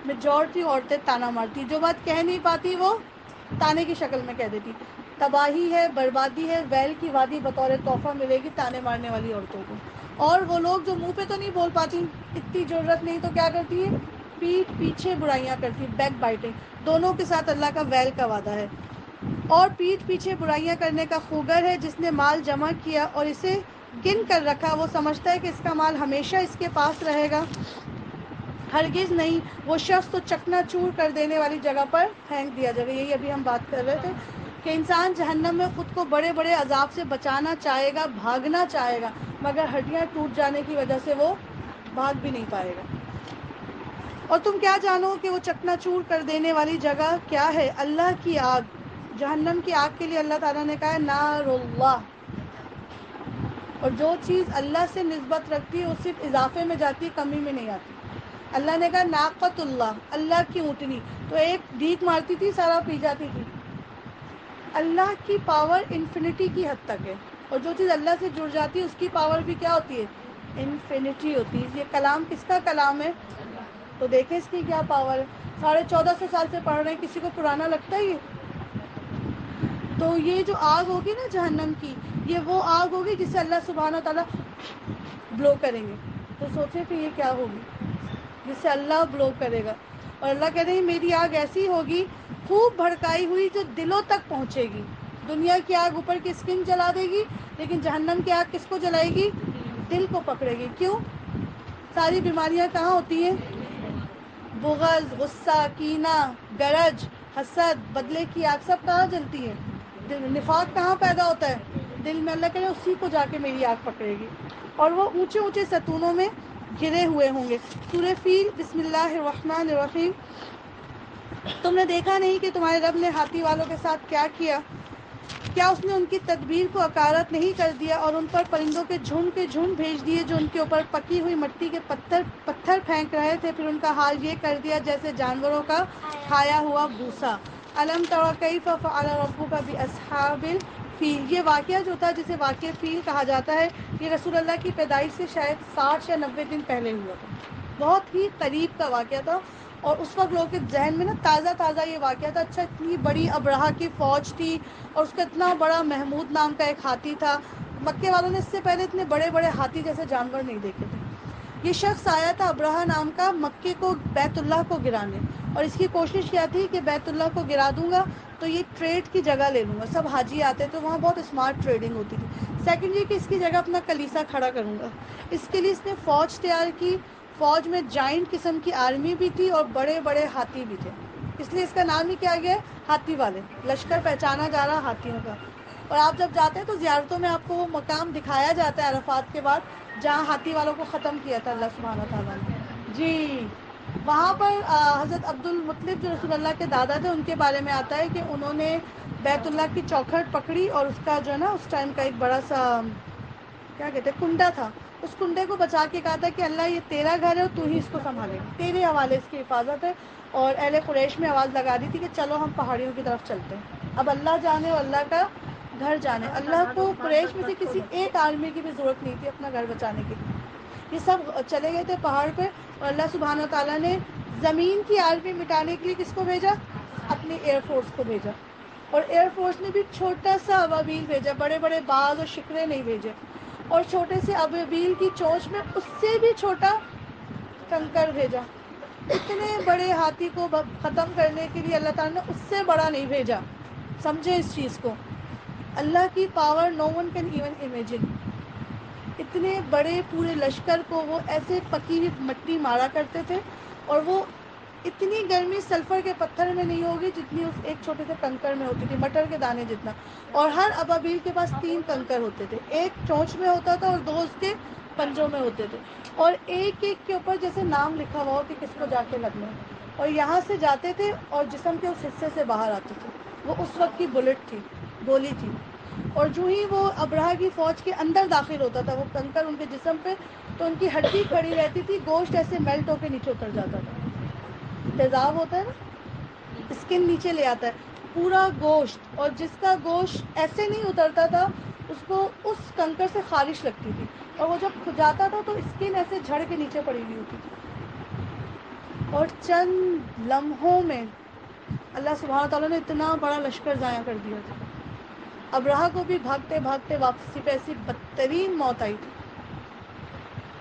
میجورٹی عورتیں تانا مارتی. جو بات کہہ نہیں پاتی وہ تانے کی شکل میں کہہ دیتی. تباہی ہے بربادی ہے ویل کی وادی بطور تحفہ ملے گی تانے مارنے والی عورتوں کو. اور وہ لوگ جو منہ پہ تو نہیں بول پاتی اتنی ضرورت نہیں تو کیا کرتی ہے پیٹھ پیچھے برائیاں کرتی. بیک بائٹنگ دونوں کے ساتھ اللہ کا ویل کا وعدہ ہے. اور پیٹھ پیچھے برائیاں کرنے کا خوگر ہے جس نے مال جمع کیا اور اسے گن کر رکھا. وہ سمجھتا ہے کہ اس کا مال ہمیشہ اس کے پاس رہے گا. ہرگز نہیں. وہ شخص تو چکنا چور کر دینے والی جگہ پر پھینک دیا جائے گا. یہی ابھی ہم بات کر رہے تھے کہ انسان جہنم میں خود کو بڑے بڑے عذاب سے بچانا چاہے گا بھاگنا چاہے گا مگر ہڈیاں ٹوٹ جانے کی وجہ سے وہ بھاگ بھی نہیں پائے گا. اور تم کیا جانو کہ وہ چکنا چور کر دینے والی جگہ کیا ہے. اللہ کی آگ. جہنم کی آگ کے لیے اللہ تعالیٰ نے کہا ہے نار اللہ. اور جو چیز اللہ سے نسبت رکھتی ہے وہ صرف اضافے میں جاتی ہے کمی میں نہیں آتی. اللہ نے کہا ناقۃ اللہ اللہ کی اونٹنی تو ایک ڈھیک مارتی تھی سارا پی جاتی تھی. اللہ کی پاور انفینٹی کی حد تک ہے اور جو چیز اللہ سے جڑ جاتی ہے اس کی پاور بھی کیا ہوتی ہے انفینٹی ہوتی ہے. یہ کلام کس کا کلام ہے تو دیکھیں اس کی کیا پاور ہے. 1450 سال سے پڑھ رہے ہیں کسی کو پرانا لگتا ہے یہ. تو یہ جو آگ ہوگی نا جہنم کی یہ وہ آگ ہوگی جسے اللہ سبحانہ تعالیٰ بلو کریں گے. تو سوچیں کہ یہ کیا ہوگی جسے اللہ بلو کرے گا. اور اللہ کہتے ہیں میری آگ ایسی ہوگی خوب بھڑکائی ہوئی جو دلوں تک پہنچے گی. دنیا کی آگ اوپر کی اسکن جلا دے گی لیکن جہنم کی آگ کس کو جلائے گی دل کو پکڑے گی. کیوں ساری بیماریاں کہاں ہوتی ہیں بغض غصہ کینہ گرج حسد بدلے کی آگ سب کہاں جلتی ہے نفاق کہاں پیدا ہوتا ہے دل میں. اللہ کہے اسی کو جا کے میری آگ پکڑے گی اور وہ اونچے اونچے ستونوں میں گرے ہوئے ہوں گے. سورہ فیل بسم اللہ الرحمن الرحیم. تم نے دیکھا نہیں کہ تمہارے رب نے ہاتھی والوں کے ساتھ کیا کیا. کیا اس نے ان کی تدبیر کو اکارت نہیں کر دیا اور ان پر پرندوں کے جھنڈ بھیج دیے جو ان کے اوپر پکی ہوئی مٹی کے پتھر پھینک رہے تھے. پھر ان کا حال یہ کر دیا جیسے جانوروں کا کھایا ہوا بھوسا. الم تری کیف فعل ربک باصحاب الفیل. یہ واقعہ جو تھا جسے واقعہ فیل کہا جاتا ہے یہ رسول اللہ کی پیدائش سے شاید 60 یا 90 دن پہلے ہوا تھا. بہت ہی قریب کا واقعہ تھا اور اس وقت لوگوں کے ذہن میں نا تازہ یہ واقعہ تھا. اچھا اتنی بڑی ابرہہ کی فوج تھی اور اس کا اتنا بڑا محمود نام کا ایک ہاتھی تھا. مکے والوں نے اس سے پہلے اتنے بڑے بڑے ہاتھی جیسے جانور نہیں دیکھے تھے. یہ شخص آیا تھا ابرہہ نام کا مکے کو بیت اللہ کو گرانے اور اس کی کوشش کیا تھی کہ بیت اللہ کو گرا دوں گا تو یہ ٹریڈ کی جگہ لے لوں گا. سب حاجی آتے تو وہاں بہت اسمارٹ ٹریڈنگ ہوتی تھی. سیکنڈ یہ کہ اس کی جگہ اپنا کلیسا کھڑا کروں گا. اس کے لیے اس نے فوج تیار کی. فوج میں جائنٹ قسم کی آرمی بھی تھی اور بڑے بڑے ہاتھی بھی تھے. اس لیے اس کا نام ہی کیا گیا ہاتھی والے. لشکر پہچانا جا رہا ہاتھیوں کا. اور آپ جب جاتے ہیں تو زیارتوں میں آپ کو وہ مقام دکھایا جاتا ہے عرفات کے بعد جہاں ہاتھی والوں کو ختم کیا تھا اللہ سبحانہ تعالیٰ نے. جی وہاں پر حضرت عبد المطلب جو رسول اللہ کے دادا تھے ان کے بارے میں آتا ہے کہ انہوں نے بیت اللہ کی چوکھٹ پکڑی اور اس کا جو ہے نا اس ٹائم کا ایک بڑا سا کیا کہتے ہیں کنڈا تھا اس کنڈے کو بچا کے کہا تھا کہ اللہ یہ تیرا گھر ہے اور تو ہی اس کو سنبھالے گا، تیرے حوالے اس کی حفاظت ہے. اور اہل قریش میں آواز لگا دی تھی کہ چلو ہم پہاڑیوں کی طرف چلتے ہیں. اب اللہ جانے اور اللہ کا گھر جانے. اللہ کو قریش میں سے کسی ایک آرمی کی بھی ضرورت نہیں تھی اپنا گھر بچانے کے لیے. یہ سب چلے گئے تھے پہاڑ پہ، اور اللہ سبحانہ و تعالیٰ نے زمین کی آرمی مٹانے کے لیے کس کو بھیجا؟ اپنی ایئر فورس کو بھیجا. اور ایئر فورس نے بھی چھوٹا سا ابابیل بھیجا، بڑے بڑے باز اور شکرے نہیں بھیجے. اور چھوٹے سے ابابیل کی چونچ میں اس سے بھی چھوٹا کنکر بھیجا. اتنے بڑے ہاتھی کو ختم کرنے کے لیے اللہ تعالیٰ نے اس سے بڑا نہیں بھیجا. سمجھے اس چیز کو؟ اللہ کی power no one can even imagine. اتنے بڑے پورے لشکر کو وہ ایسے پکی ہوئی مٹی مارا کرتے تھے، اور وہ اتنی گرمی سلفر کے پتھر میں نہیں ہوگی جتنی اس ایک چھوٹے سے کنکر میں ہوتی تھی، مٹر کے دانے جتنا. اور ہر ابابیل کے پاس 3 کنکر ہوتے تھے، ایک چونچ میں ہوتا تھا اور 2 اس کے پنجوں میں ہوتے تھے. اور ایک ایک کے اوپر جیسے نام لکھا ہوا ہو کہ کس کو جا کے لگنا ہے. اور یہاں سے جاتے تھے اور جسم کے اس حصے سے باہر آتے تھے. وہ اس وقت کی بلٹ تھی، گولی تھی. اور جو ہی وہ ابرہہ کی فوج کے اندر داخل ہوتا تھا وہ کنکر ان کے جسم پہ، تو ان کی ہڈی کھڑی رہتی تھی، گوشت ایسے میلٹ ہو کے نیچے اتر جاتا تھا. تیزاب ہوتا ہے نا، اسکن نیچے لے آتا ہے پورا گوشت. اور جس کا گوشت ایسے نہیں اترتا تھا اس کو اس کنکر سے خارش لگتی تھی، اور وہ جب کھجاتا تھا تو اسکن ایسے جھڑ کے نیچے پڑی ہوئی ہوتی تھی. اور چند لمحوں میں اللہ سبحانہ تعالیٰ نے اتنا بڑا لشکر ضائع کر دیا تھا. ابرہہ کو بھی بھاگتے بھاگتے واپسی پہ ایسی بدترین موت آئی تھی.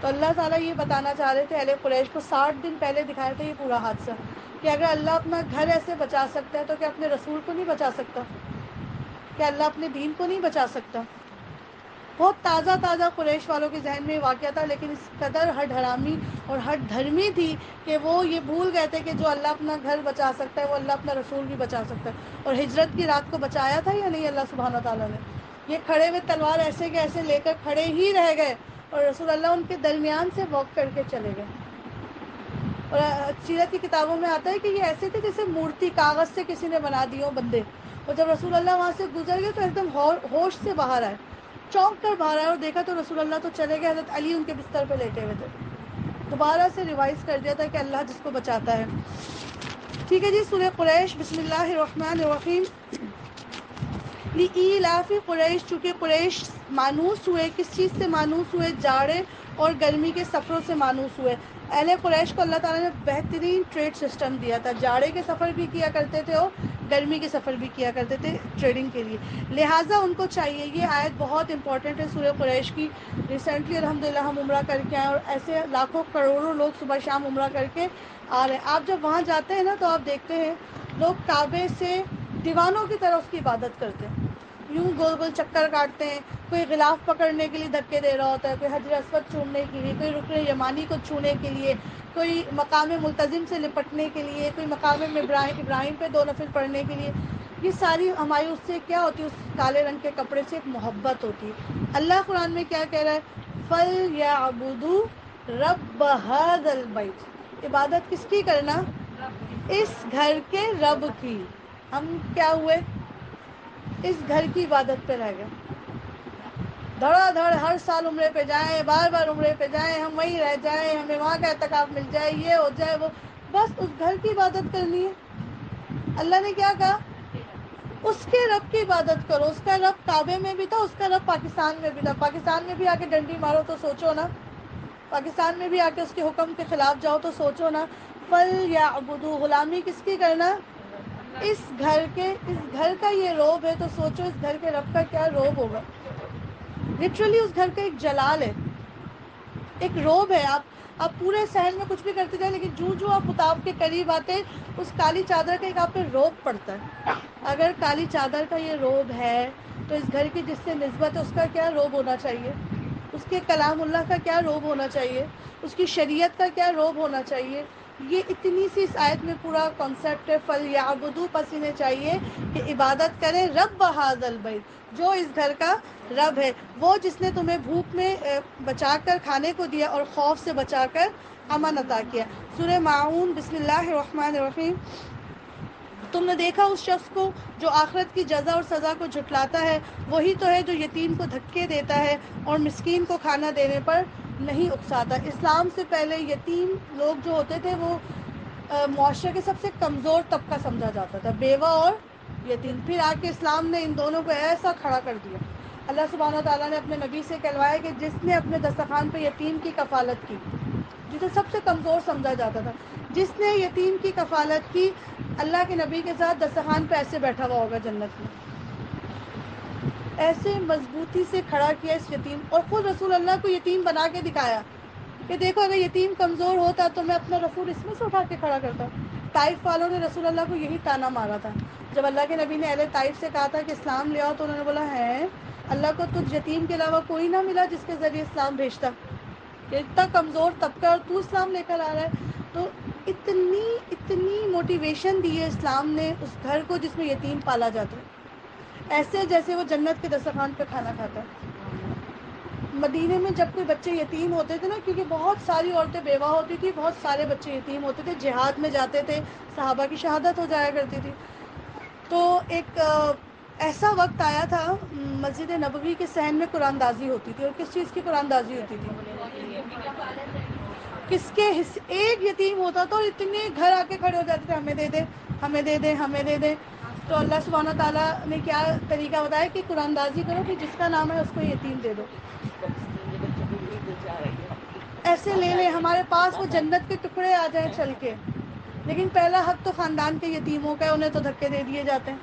تو اللہ تعالیٰ یہ بتانا چاہ رہے تھے اہل قریش کو 60 دن پہلے دکھایا تھا یہ پورا حادثہ، کہ اگر اللہ اپنا گھر ایسے بچا سکتا ہے تو کیا اپنے رسول کو نہیں بچا سکتا؟ کیا اللہ اپنے دین کو نہیں بچا سکتا؟ بہت تازہ قریش والوں کے ذہن میں یہ واقعہ تھا، لیکن اس قدر ہٹ حرامی اور ہٹ دھرمی تھی کہ وہ یہ بھول گئے تھے کہ جو اللہ اپنا گھر بچا سکتا ہے وہ اللہ اپنا رسول بھی بچا سکتا ہے. اور ہجرت کی رات کو بچایا تھا یا نہیں اللہ سبحانہ تعالیٰ نے؟ یہ کھڑے ہوئے تلوار ایسے کے ایسے لے کر کھڑے ہی رہ گئے، اور رسول اللہ ان کے درمیان سے واک کر کے چلے گئے. اور سیرت کی کتابوں میں آتا ہے کہ یہ ایسے تھے جیسے مورتی کاغذ سے کسی نے بنا دی ہو بندے. اور جب رسول اللہ وہاں سے گزر گئے تو ایک دم ہوش سے باہر آئے، چونک کر باہر آئے، اور دیکھا تو رسول اللہ تو چلے گئے، حضرت علی ان کے بستر پہ لیٹے ہوئے تھے. دوبارہ سے ریوائز کر دیا تھا کہ اللہ جس کو بچاتا ہے. ٹھیک ہے جی، سورہ قریش. بسم اللہ الرحمن الرحیم. لإیلاف قریش، چونکہ قریش مانوس ہوئے، کس چیز سے مانوس ہوئے؟ جاڑے اور گرمی کے سفروں سے مانوس ہوئے. اہل قریش کو اللہ تعالیٰ نے بہترین ٹریڈ سسٹم دیا تھا، جاڑے کے سفر بھی کیا کرتے تھے اور گرمی کے سفر بھی کیا کرتے تھے ٹریڈنگ کے لیے. لہٰذا ان کو چاہیے، یہ آیت بہت امپورٹنٹ ہے سورہ قریش کی. ریسنٹلی الحمدللہ ہم عمرہ کر کے آئے، اور ایسے لاکھوں کروڑوں لوگ صبح شام عمرہ کر کے آ رہے ہیں. آپ جب وہاں جاتے ہیں نا تو آپ دیکھتے ہیں لوگ کعبے سے دیوانوں کی طرح اس کی عبادت کرتے ہیں، یوں گول گول چکر کاٹتے ہیں. کوئی غلاف پکڑنے کے لیے دھکے دے رہا ہوتا ہے، کوئی حجر اسود چومنے کے لیے، کوئی رکن یمانی کو چھونے کے لیے، کوئی مقام ملتزم سے لپٹنے کے لیے، کوئی مقام ابراہیم پہ 2 نفل پڑھنے کے لیے. یہ ساری ہماری اس سے کیا ہوتی ہے؟ اس کالے رنگ کے کپڑے سے ایک محبت ہوتی ہے. اللہ قرآن میں کیا کہہ رہا ہے؟ فَلْيَعْبُدُوا رَبَّ هَذَا الْبَيْتِ. عبادت کس کی کرنا؟ اس گھر کے رب کی. ہم کیا ہوئے؟ اس گھر کی عبادت پہ رہ گئے. دھڑا دھڑ ہر سال عمرے پہ جائیں، بار بار عمرے پہ جائیں، ہم وہیں رہ جائیں، ہمیں وہاں کا اعتکاف مل جائے، یہ ہو جائے وہ، بس اس گھر کی عبادت کرنی ہے. اللہ نے کیا کہا؟ اس کے رب کی عبادت کرو. اس کا رب کعبے میں بھی تھا، اس کا رب پاکستان میں بھی تھا. پاکستان میں بھی آ کے ڈنڈی مارو تو سوچو نا، پاکستان میں بھی آ کے اس کے حکم کے خلاف جاؤ تو سوچو نا. فَلْيَعْبُدُوا، غلامی کس کی کرنا؟ اس گھر کا یہ روب ہے، تو سوچو اس گھر کے رب کا کیا روب ہوگا. لٹرلی اس گھر کا ایک جلال ہے، ایک روب ہے. آپ پورے شہر میں کچھ بھی کرتے جائیں، لیکن جو آپ اتاب کے قریب آتے اس کالی چادر کا ایک آپ پہ روب پڑتا ہے. اگر کالی چادر کا یہ روب ہے تو اس گھر کی جس سے نسبت ہے اس کا کیا روب ہونا چاہیے؟ اس کے کلام اللہ کا کیا روب ہونا چاہیے؟ اس کی شریعت کا کیا روب ہونا چاہیے؟ یہ اتنی سی اس آیت میں پورا کانسیپٹ ہے. فَلْيَعْبُدُوا، پس انہیں چاہیے کہ عبادت کریں رب هَذَا الْبَيْتِ، جو اس گھر کا رب ہے، وہ جس نے تمہیں بھوک میں بچا کر کھانے کو دیا اور خوف سے بچا کر امن عطا کیا. سورہ ماعون. بسم اللہ الرحمن الرحیم. تم نے دیکھا اس شخص کو جو آخرت کی جزا اور سزا کو جھٹلاتا ہے، وہی تو ہے جو یتیم کو دھکے دیتا ہے اور مسکین کو کھانا دینے پر نہیں اکساتا. اسلام سے پہلے یتیم لوگ جو ہوتے تھے وہ معاشرے کے سب سے کمزور طبقہ سمجھا جاتا تھا، بیوہ اور یتیم. پھر آ کے اسلام نے ان دونوں کو ایسا کھڑا کر دیا. اللہ سبحانہ و تعالیٰ نے اپنے نبی سے کہلوایا کہ جس نے اپنے دسترخوان پہ یتیم کی کفالت کی، جسے سب سے کمزور سمجھا جاتا تھا، جس نے یتیم کی کفالت کی، اللہ کے نبی کے ساتھ دسترخوان پہ ایسے بیٹھا ہوا ہوگا جنت میں. ایسے مضبوطی سے کھڑا کیا اس یتیم، اور خود رسول اللہ کو یتیم بنا کے دکھایا کہ دیکھو اگر یتیم کمزور ہوتا تو میں اپنا رسول اس میں سے اٹھا کے کھڑا کرتا. طائف والوں نے رسول اللہ کو یہی تانا مارا تھا. جب اللہ کے نبی نے اہل طائف سے کہا تھا کہ اسلام لے آؤ تو انہوں نے بولا ہے اللہ کو تجھ یتیم کے علاوہ کوئی نہ ملا جس کے ذریعے اسلام بھیجتا، کہ اتنا کمزور طبقہ اور تو اسلام لے کر آ رہا ہے. تو اتنی موٹیویشن دی ہے اسلام نے اس گھر کو جس میں یتیم پالا جاتا ہے، ایسے جیسے وہ جنت کے دسترخوان پہ کھانا کھاتا ہے. مدینے میں جب کوئی بچے یتیم ہوتے تھے نا، کیونکہ بہت ساری عورتیں بیوہ ہوتی تھی، بہت سارے بچے یتیم ہوتے تھے، جہاد میں جاتے تھے، صحابہ کی شہادت ہو جایا کرتی تھی. تو ایک ایسا وقت آیا تھا، مسجد نبوی کے صحن میں قرآن دازی ہوتی تھی. اور کس چیز کی قرآن دازی ہوتی تھی؟ کس کے حصے ایک یتیم ہوتا تو اتنے گھر آ کے کھڑے ہو جاتے تھے، ہمیں دے دے ہمیں دے دے ہمیں دے دے. تو اللہ سبحانہ تعالیٰ نے کیا طریقہ بتایا کہ قرآن دازی کرو کہ جس کا نام ہے اس کو یتیم دے دو. ایسے لے لیں ہمارے پاس وہ جنت کے ٹکڑے آ جائیں چل کے، لیکن پہلا حق تو خاندان کے یتیموں کا ہے، انہیں تو دھکے دے دیے جاتے ہیں.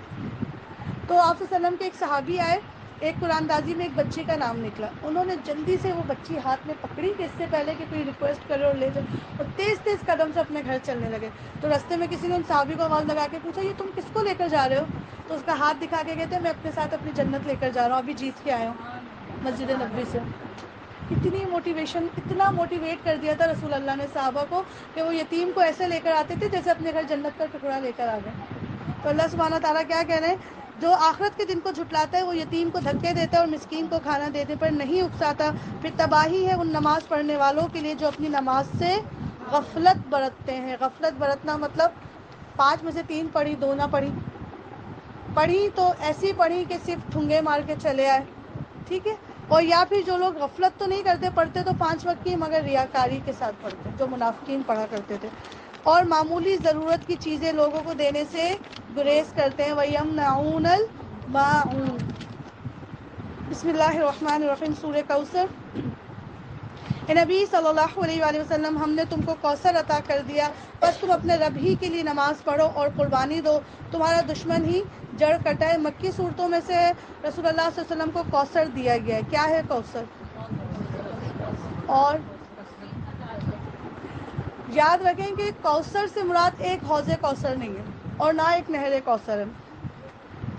تو آپ صلی اللہ علیہ وسلم کے ایک صحابی آئے، ایک قرآن دازی میں ایک بچی کا نام نکلا. انہوں نے جلدی سے وہ بچی ہاتھ میں پکڑی کہ اس سے پہلے کہ کوئی ریکویسٹ کرے اور لے جائے، اور تیز تیز قدم سے اپنے گھر چلنے لگے. تو رستے میں کسی نے ان صحابی کو آواز لگا کے پوچھا یہ تم کس کو لے کر جا رہے ہو؟ تو اس کا ہاتھ دکھا کے کہتے ہیں میں اپنے ساتھ اپنی جنت لے کر جا رہا ہوں، ابھی جیت کے آیا ہوں مسجد نبوی سے. اتنی موٹیویشن، اتنا موٹیویٹ کر دیا تھا رسول اللہ نے صحابہ کو کہ وہ یتیم کو ایسے لے کر آتے تھے جیسے اپنے گھر جنت کا ٹکڑا لے کر آ گئے. تو اللہ سبحانہ تعالیٰ کیا کہہ رہے ہیں، جو آخرت کے دن کو جھٹلاتا ہے وہ یتیم کو دھکے دیتا ہے اور مسکین کو کھانا دینے پر نہیں اکساتا. پھر تباہی ہے ان نماز پڑھنے والوں کے لیے جو اپنی نماز سے غفلت برتتے ہیں. غفلت برتنا مطلب 5 میں سے 3 پڑھی، 2 نہ پڑھی تو ایسی پڑھی کہ صرف ٹھنگے مار کے چلے آئے، ٹھیک ہے. اور یا پھر جو لوگ غفلت تو نہیں کرتے، پڑھتے تو 5 وقت کی مگر ریاکاری کے ساتھ پڑھتے، جو منافقین پڑھا کرتے تھے. اور معمولی ضرورت کی چیزیں لوگوں کو دینے سے گریز کرتے ہیں. وَيَمْنَعُونَ الْمَاعُونَ. بسم اللہ الرحمن الرحیم. سورہ کوثر. اے نبی صلی اللہ علیہ وآلہ وسلم، ہم نے تم کو کوثر عطا کر دیا، بس تم اپنے رب ہی کے لیے نماز پڑھو اور قربانی دو، تمہارا دشمن ہی جڑ کٹائے. مکی صورتوں میں سے رسول اللہ صلی اللہ علیہ وسلم کو کوثر دیا گیا ہے. کیا ہے کوثر؟ اور یاد رکھیں کہ کوثر سے مراد ایک حوض کوثر نہیں ہے اور نہ ایک نہر کوثر ہے.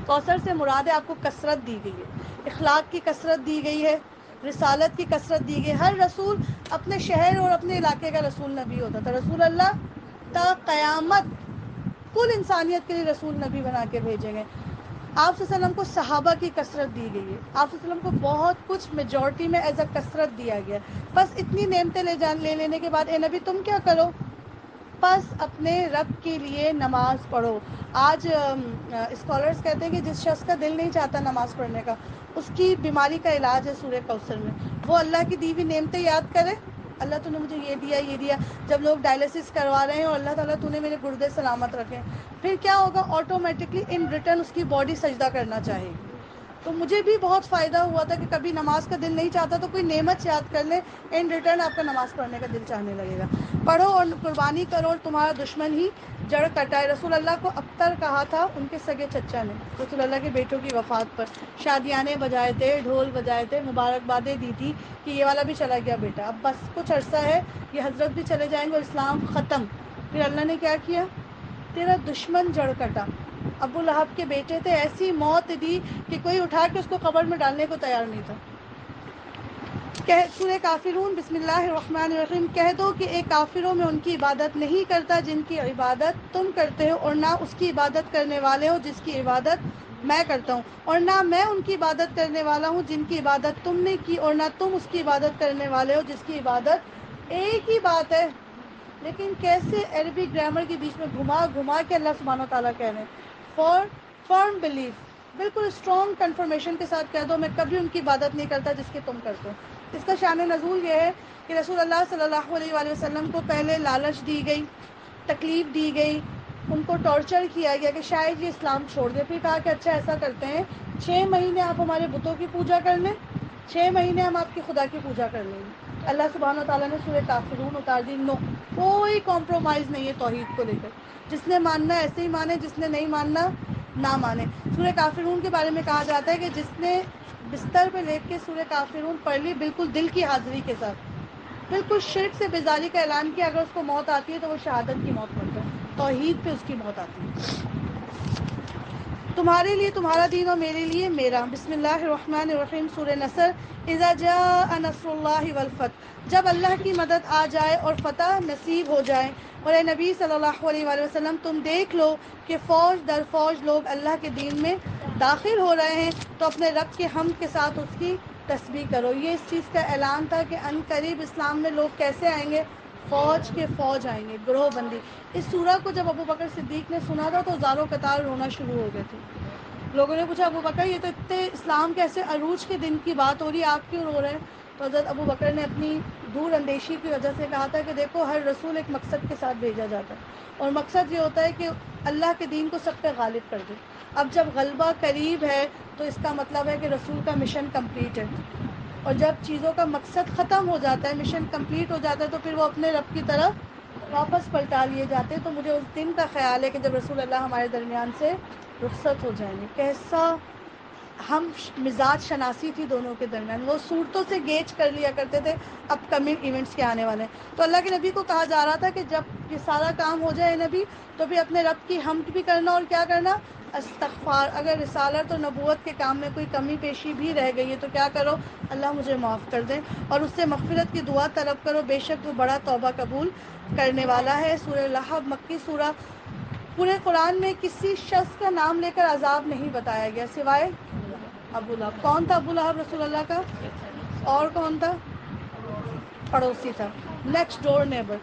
کوثر سے مراد ہے آپ کو کثرت دی گئی ہے، اخلاق کی کثرت دی گئی ہے، رسالت کی کثرت دی گئی. ہر رسول اپنے شہر اور اپنے علاقے کا رسول نبی ہوتا تھا. رسول اللہ تا قیامت کل انسانیت کے لیے رسول نبی بنا کے بھیجیں گے. آپ صلی اللہ علیہ وسلم کو صحابہ کی کثرت دی گئی ہے. آپ صلی اللہ علیہ وسلم کو بہت کچھ میجورٹی میں ایز اے کثرت دیا گیا ہے. بس اتنی نعمتیں لے لینے کے بعد اے نبی تم کیا کرو؟ بس اپنے رب کے لیے نماز پڑھو. آج اسکالرس کہتے ہیں کہ جس شخص کا دل نہیں چاہتا نماز پڑھنے کا، اس کی بیماری کا علاج ہے سورہ کوثر میں. وہ اللہ کی دی ہوئی نعمتیں یاد کرے، اللہ تو نے مجھے یہ دیا یہ دیا. جب لوگ ڈائلسس کروا رہے ہیں اور اللہ تعالیٰ تو نے میرے گردے سلامت رکھے، پھر کیا ہوگا؟ آٹومیٹکلی ان ریٹرن اس کی باڈی سجدہ کرنا چاہے گی. تو مجھے بھی بہت فائدہ ہوا تھا کہ کبھی نماز کا دل نہیں چاہتا تو کوئی نعمت یاد کر لیں، ان ریٹرن آپ کا نماز پڑھنے کا دل چاہنے لگے گا. پڑھو اور قربانی کرو اور تمہارا دشمن ہی جڑ کٹائے. رسول اللہ کو ابتر کہا تھا ان کے سگے چچا نے رسول اللہ کے بیٹوں کی وفات پر. شادیانے بجائے تھے، ڈھول بجائے تھے، مبارکبادیں دی تھی کہ یہ والا بھی چلا گیا بیٹا، اب بس کچھ عرصہ ہے یہ حضرت بھی چلے جائیں گے اور اسلام ختم. پھر اللہ نے کیا کیا؟ تیرا دشمن جڑ کٹا. ابو لہب کے بیٹے تھے، ایسی موت دی کہ کوئی اٹھا کے اس کو قبر میں ڈالنے کو تیار نہیں تھا. سورہ کافرون. بسم اللہ الرحمن الرحیم. کہہ دو کہ ایک کافروں میں ان کی عبادت نہیں کرتا جن کی عبادت تم کرتے ہو، اور نہ اس کی عبادت کرنے والے ہو جس کی عبادت میں کرتا ہوں، اور نہ میں ان کی عبادت کرنے والا ہوں جن کی عبادت تم نے کی، اور نہ تم اس کی عبادت کرنے والے ہو جس کی عبادت. ایک ہی بات ہے، لیکن کیسے عربی گرامر کے بیچ میں گھما گھما کے اللہ سبحانہ و تعالیٰ کہہ رہے ہیں فار فرم بلیف. بالکل اسٹرانگ کنفرمیشن کے ساتھ کہہ دو میں کبھی ان کی عبادت نہیں کرتا جس کی تم کرتے ہو. اس کا شان نزول یہ ہے کہ رسول اللہ صلی اللہ علیہ وآلہ وسلم کو پہلے لالچ دی گئی، تکلیف دی گئی، ان کو ٹارچر کیا گیا کہ شاید یہ اسلام چھوڑ دے. پھر کہا کہ اچھا ایسا کرتے ہیں 6 مہینے آپ ہمارے بتوں کی پوجا کر لیں، 6 مہینے ہم آپ کی خدا کی پوجا کر لیں گے. اللہ سبحانہ و تعالیٰ نے سورہ کافرون اتار دی. نو، کوئی کمپرومائز نہیں ہے توحید کو لے کر. جس نے ماننا ایسے ہی مانے، جس نے نہیں ماننا نہ مانے. سورہ کافرون کے بارے میں کہا جاتا ہے کہ جس نے بستر پہ لیٹ کے سورہ کافرون پڑھ لی بالکل دل کی حاضری کے ساتھ، بالکل شرک سے بیزاری کا اعلان کیا، اگر اس کو موت آتی ہے تو وہ شہادت کی موت مرتا ہے، توحید پہ اس کی موت آتی ہے. تمہارے لیے تمہارا دین اور میرے لیے میرا. بسم اللہ الرحمن الرحیم. سورہ نصر. اذا جاء نصر اللہ والفتح، جب اللہ کی مدد آ جائے اور فتح نصیب ہو جائے. اور اے نبی صلی اللہ علیہ وآلہ وسلم تم دیکھ لو کہ فوج در فوج لوگ اللہ کے دین میں داخل ہو رہے ہیں، تو اپنے رب کے حمد کے ساتھ اس کی تسبیح کرو. یہ اس چیز کا اعلان تھا کہ ان قریب اسلام میں لوگ کیسے آئیں گے؟ فوج کے فوج آئیں گے، گروہ بندی. اس سورہ کو جب ابو بکر صدیق نے سنا تھا تو زاروں قطار رونا شروع ہو گئے تھے. لوگوں نے پوچھا ابو بکر یہ تو اتنے اسلام کے ایسے عروج کے دن کی بات ہو رہی ہے، آپ کیوں رو رہے ہیں؟ تو حضرت ابو بکر نے اپنی دور اندیشی کی وجہ سے کہا تھا کہ دیکھو ہر رسول ایک مقصد کے ساتھ بھیجا جاتا ہے، اور مقصد یہ ہوتا ہے کہ اللہ کے دین کو سب پہ غالب کر دے. اب جب غلبہ قریب ہے تو اس کا مطلب ہے کہ رسول کا مشن کمپلیٹ ہے، اور جب چیزوں کا مقصد ختم ہو جاتا ہے، مشن کمپلیٹ ہو جاتا ہے، تو پھر وہ اپنے رب کی طرف واپس پلٹا لیے جاتے ہیں. تو مجھے اس دن کا خیال ہے کہ جب رسول اللہ ہمارے درمیان سے رخصت ہو جائیں گے. کیسا ہم مزاج شناسی تھی دونوں کے درمیان، وہ صورتوں سے گیج کر لیا کرتے تھے اپ کمنگ ایونٹس کے آنے والے ہیں. تو اللہ کے نبی کو کہا جا رہا تھا کہ جب یہ سارا کام ہو جائے نبی تو پھر اپنے رب کی حمد بھی کرنا، اور کیا کرنا؟ استغفار. اگر رسالت اور نبوت کے کام میں کوئی کمی پیشی بھی رہ گئی ہے تو کیا کرو؟ اللہ مجھے معاف کر دے اور اس سے مغفرت کی دعا طلب کرو، بے شک وہ بڑا توبہ قبول کرنے والا ہے. سورہ لہب مکی سورہ. پورے قرآن میں کسی شخص کا نام لے کر عذاب نہیں بتایا گیا سوائے ابو لہب. کون تھا ابو لہب رسول اللہ کا؟ اور کون تھا؟ پڑوسی تھا، نیکسٹ ڈور نیبر.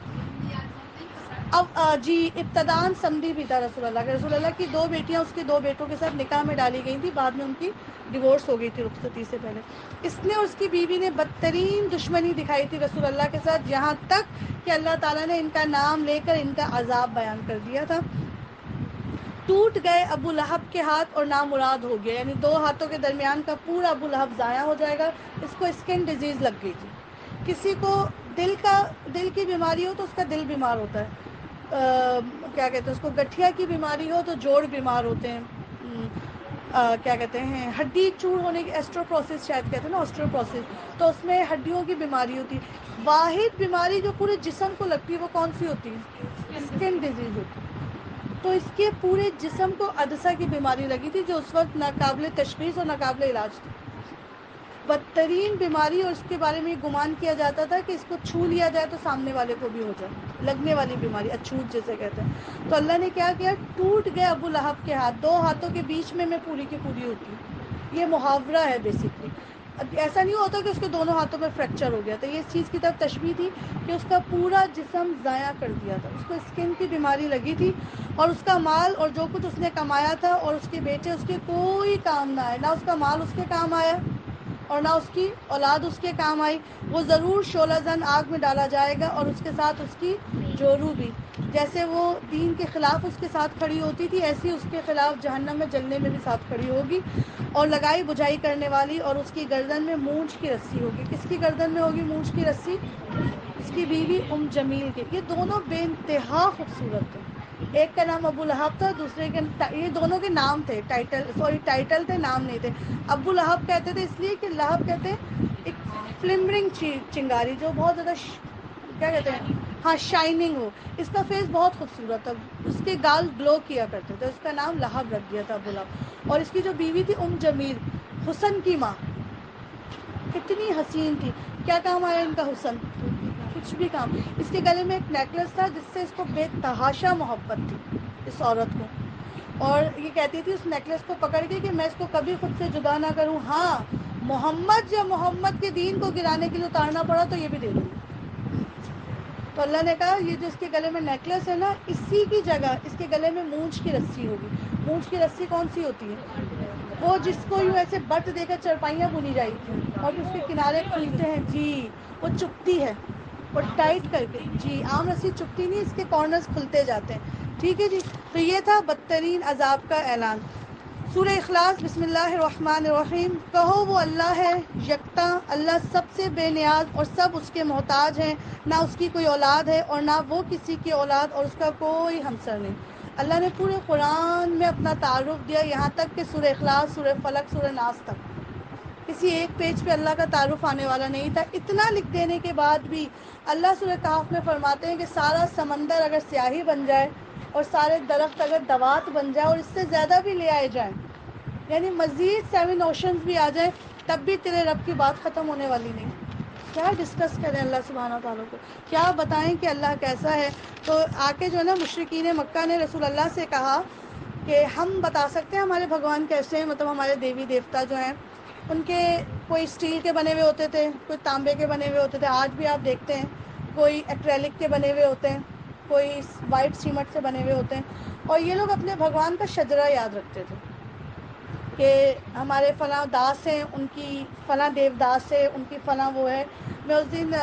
اب جی ابتدان سمدھی بھی تھا رسول اللہ کے. رسول اللہ کی 2 بیٹیاں اس کے 2 بیٹوں کے ساتھ نکاح میں ڈالی گئی تھی، بعد میں ان کی ڈیورس ہو گئی تھی رخصتی سے پہلے. اس نے اور اس کی بیوی نے بدترین دشمنی دکھائی تھی رسول اللہ کے ساتھ، یہاں تک کہ اللہ تعالیٰ نے ان کا نام لے کر ان کا عذاب بیان کر دیا تھا. ٹوٹ گئے ابو لہب کے ہاتھ اور نامراد ہو گیا، یعنی 2 ہاتھوں کے درمیان کا پورا ابو لہب ضائع ہو جائے گا. اس کو اسکن ڈیزیز لگ گئی تھی. کسی کو دل کی بیماری ہو تو اس کا دل بیمار ہوتا ہے. کیا کہتے ہیں اس کو، گٹھیا کی بیماری ہو تو جوڑ بیمار ہوتے ہیں. کیا کہتے ہیں ہڈی چور ہونے کی ایسٹروپروسس شاید کہتے ہیں نا، آسٹروپروسس، تو اس میں ہڈیوں کی بیماری ہوتی ہے. واحد بیماری جو پورے جسم کو لگتی ہے وہ کون سی ہوتی ہے؟ اسکن ڈیزیز ہوتی ہے. تو اس کے پورے جسم کو عدسہ کی بیماری لگی تھی جو اس وقت ناقابل تشخیص اور ناقابل علاج تھی، بدترین بیماری. اور اس کے بارے میں یہ گمان کیا جاتا تھا کہ اس کو چھو لیا جائے تو سامنے والے کو بھی ہو جائے، لگنے والی بیماری، اچھوت جیسے کہتے ہیں. تو اللہ نے کیا کیا؟ ٹوٹ گئے ابو لہب کے ہاتھ. 2 ہاتھوں کے بیچ میں پوری کی پوری ہوتی ہوں. یہ محاورہ ہے بیسکلی. ایسا نہیں ہوتا کہ اس کے دونوں ہاتھوں میں فریکچر ہو گیا تھا، یہ اس چیز کی طرف تشبیہ تھی کہ اس کا پورا جسم ضائع کر دیا تھا. اس کو اسکن کی بیماری لگی تھی، اور اس کا مال اور جو کچھ اس نے کمایا تھا اور اس کے بیٹے اس کے کوئی کام نہ آئے. نہ اس کا مال اس کے کام آیا اور نہ اس کی اولاد اس کے کام آئی. وہ ضرور شعلہ زن آگ میں ڈالا جائے گا، اور اس کے ساتھ اس کی جورو بھی. جیسے وہ دین کے خلاف اس کے ساتھ کھڑی ہوتی تھی، ایسی اس کے خلاف جہنم میں جلنے میں بھی ساتھ کھڑی ہوگی. اور لگائی بجھائی کرنے والی، اور اس کی گردن میں مونچھ کی رسی ہوگی. کس کی گردن میں ہوگی مونچھ کی رسی؟ اس کی بیوی ام جمیل کی. یہ دونوں بے انتہا خوبصورت تھے. ایک کا نام ابو لہب تھا، دوسرے کے یہ دونوں کے نام تھے، ٹائٹل تھے، نام نہیں تھے. ابو لہب کہتے تھے اس لیے کہ لہب کہتے ہیں ایک فلمرنگ چنگاری جو بہت زیادہ کیا کہتے ہیں، ہاں شائننگ ہو. اس کا فیس بہت خوبصورت تھا، اس کے گال گلو کیا کرتے تھے، اس کا نام لہب رکھ دیا تھا ابو لہب. اور اس کی جو بیوی تھی ام جمیل، حسن کی ماں، کتنی حسین تھی. کیا کام آیا ان کا حسن؟ کچھ بھی کام. اس کے گلے میں ایک نیکلس تھا جس سے اس کو بے تحاشا محبت تھی اس عورت کو، اور یہ کہتی تھی اس نیکلس کو پکڑ کے کہ میں اس کو کبھی خود سے جدا نہ کروں. ہاں محمد یا محمد کے دین کو گرانے کے لیے اتارنا پڑا تو یہ بھی دے دوں. تو اللہ نے کہا یہ جو اس کے گلے میں نیکلس ہے نا، اسی کی جگہ اس کے گلے میں مونچھ کی رسی ہوگی. مونچھ کی رسی کون سی ہوتی ہے؟ وہ جس کو یوں ایسے بٹ دے کر چرپائیاں بنی جائی تھی اور اس کے کنارے کھلتے ہیں. جی وہ چپتی ہے، اور ٹائٹ کر کے، جی عام رسی چپتی نہیں، اس کے کارنرز کھلتے جاتے ہیں. ٹھیک ہے جی. تو یہ تھا بدترین عذاب کا اعلان. سورہ اخلاص. بسم اللہ الرحمن الرحیم. کہو وہ اللہ ہے یکتا، اللہ سب سے بے نیاز اور سب اس کے محتاج ہیں، نہ اس کی کوئی اولاد ہے اور نہ وہ کسی کی اولاد، اور اس کا کوئی ہمسر نہیں. اللہ نے پورے قرآن میں اپنا تعارف دیا، یہاں تک کہ سورہ اخلاص، سورہ فلق، سورہ ناس تک کسی ایک پیج پہ اللہ کا تعارف آنے والا نہیں تھا. اتنا لکھ دینے کے بعد بھی اللہ سورہ کہف میں فرماتے ہیں کہ سارا سمندر اگر سیاہی بن جائے اور سارے درخت اگر دوات بن جائے اور اس سے زیادہ بھی لے آئے جائیں، یعنی مزید 7 اوشنز بھی آ جائیں، تب بھی تیرے رب کی بات ختم ہونے والی نہیں. کیا ڈسکس کریں اللہ سبحانہ تعالیٰ کو، کیا بتائیں کہ اللہ کیسا ہے. تو آ کے جو ہے نا مشرکین مکہ نے رسول اللہ سے کہا کہ ہم بتا سکتے ہیں ہمارے بھگوان کیسے ہیں، مطلب ہمارے دیوی دیوتا جو ہیں ان کے کوئی اسٹیل کے بنے ہوئے ہوتے تھے، کوئی تانبے کے بنے ہوئے ہوتے تھے، آج بھی آپ دیکھتے ہیں کوئی ایکریلک کے بنے ہوئے ہوتے ہیں، کوئی وائٹ سیمنٹ سے بنے ہوئے ہوتے ہیں. اور یہ لوگ اپنے بھگوان کا شجرہ یاد رکھتے تھے کہ ہمارے فلاں داس ہیں، ان کی فلاں دیو داس ہے، ان کی فلاں وہ ہے. میں اس دن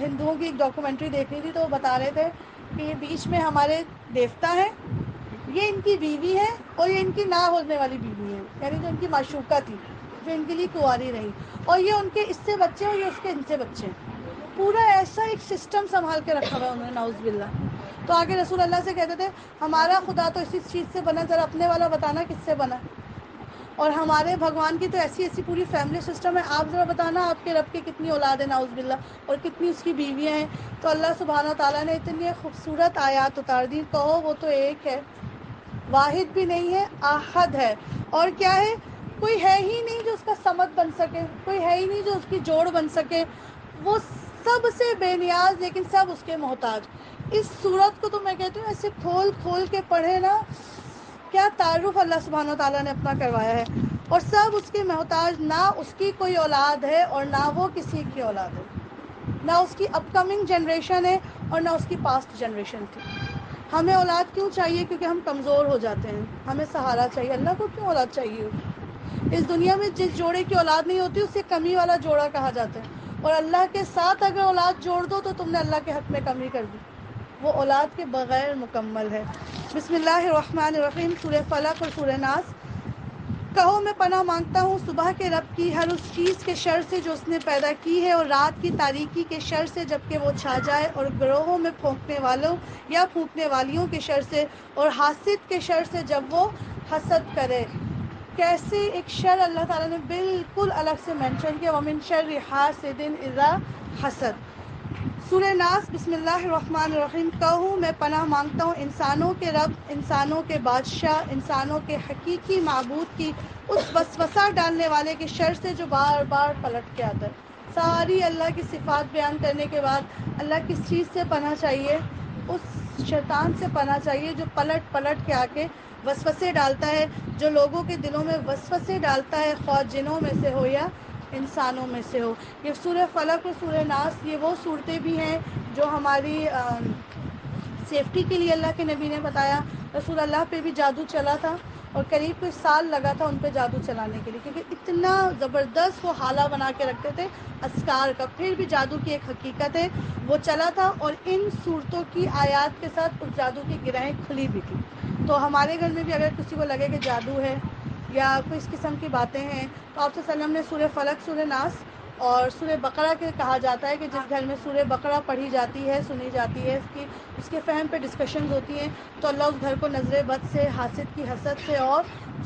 ہندوؤں کی ایک ڈاکومنٹری دیکھ رہی تھی، تو وہ بتا رہے تھے کہ یہ بیچ میں ہمارے دیوتا ہیں، یہ ان کی بیوی ہے اور یہ ان کی نہ ہونے والی بیوی ہے، یعنی جو ان کی معشوقہ تھی، جو ان کے لیے کنواری رہی، اور یہ ان کے اس سے بچے اور یہ اس کے ان سے بچے ہیں. پورا ایسا ایک سسٹم سنبھال کے رکھا ہوا ہے انہوں نے، نعوذ باللہ. تو آگے رسول اللہ سے کہتے تھے ہمارا خدا تو اسی چیز سے بنا، ذرا اپنے والا بتانا کس سے بنا. اور ہمارے بھگوان کی تو ایسی ایسی پوری فیملی سسٹم ہے، آپ ذرا بتانا آپ کے رب کی کتنی اولاد ہے نعوذ باللہ، اور کتنی اس کی بیویاں ہیں. تو اللہ سبحانہ تعالیٰ نے اتنی خوبصورت آیات اتار دی. کہو وہ تو ایک ہے، واحد بھی نہیں ہے، احد ہے. اور کیا ہے؟ کوئی ہے ہی نہیں جو اس کا صمد بن سکے، کوئی ہے ہی نہیں جو اس کی جوڑ بن سکے. وہ سب سے بے نیاز لیکن سب اس کے محتاج. اس صورت کو تو میں کہتی ہوں ایسے کھول کھول کے پڑھے نا، کیا تعارف اللہ سبحانہ تعالیٰ نے اپنا کروایا ہے. اور سب اس کے محتاج، نہ اس کی کوئی اولاد ہے اور نہ وہ کسی کی اولاد ہے، نہ اس کی اپ کمنگ جنریشن ہے اور نہ اس کی پاسٹ جنریشن تھی. ہمیں اولاد کیوں چاہیے؟ کیونکہ ہم کمزور ہو جاتے ہیں، ہمیں سہارا چاہیے. اللہ کو کیوں اولاد چاہیے ہوگی؟ اس دنیا میں جس جوڑے کی اولاد نہیں ہوتی اسے کمی والا جوڑا کہا جاتا ہے. اور اللہ کے ساتھ اگر اولاد جوڑ دو تو تم نے اللہ کے حق میں کمی کر دی، وہ اولاد کے بغیر مکمل ہے. بسم اللہ الرحمن الرحیم. سورہ فلق اور سورہ ناس. کہو میں پناہ مانگتا ہوں صبح کے رب کی ہر اس چیز کے شر سے جو اس نے پیدا کی ہے، اور رات کی تاریکی کے شر سے جبکہ وہ چھا جائے، اور گروہوں میں پھونکنے والوں یا پھونکنے والیوں کے شر سے، اور حاسد کے شر سے جب وہ حسد کرے. کیسے ایک شر اللہ تعالیٰ نے بالکل الگ سے مینشن کیا، وَمِن شَرِّ حَاسِدٍ إِذَا حَسَد. سورہ ناس. بسم اللہ الرحمن الرحیم. کہوں میں پناہ مانگتا ہوں انسانوں کے رب، انسانوں کے بادشاہ، انسانوں کے حقیقی معبود کی اس وسوسہ ڈالنے والے کے شر سے جو بار بار پلٹ کے آتا ہے. ساری اللہ کی صفات بیان کرنے کے بعد اللہ کس چیز سے پناہ چاہیے؟ اس شیطان سے پناہ چاہیے جو پلٹ پلٹ کے آ کے وسوسے ڈالتا ہے، جو لوگوں کے دلوں میں وسوسے ڈالتا ہے، خواہ جنوں میں سے ہو یا انسانوں میں سے ہو. یہ سورہ فلق اور سورہ ناس یہ وہ صورتیں بھی ہیں جو ہماری سیفٹی کے لیے اللہ کے نبی نے بتایا. رسول اللہ پہ بھی جادو چلا تھا اور قریب کوئی سال لگا تھا ان پہ جادو چلانے کے لیے، کیونکہ اتنا زبردست وہ حالہ بنا کے رکھتے تھے اسکار کا. پھر بھی جادو کی ایک حقیقت ہے، وہ چلا تھا، اور ان صورتوں کی آیات کے ساتھ اس جادو کی گرہیں کھلی بھی تھی. تو ہمارے گھر میں بھی اگر کسی کو لگے کہ جادو ہے یا کوئی اس قسم کی باتیں ہیں، تو آپ صلی اللہ علیہ وسلم نے سورہ فلق، سورہ ناس اور سورہ بقرہ کے کہا جاتا ہے کہ جس گھر میں سورہ بقرہ پڑھی جاتی ہے، سنی جاتی ہے، اس کے فہم پہ ڈسکشنز ہوتی ہیں، تو اللہ اس گھر کو نظر بد سے، حاسد کی حسد سے اور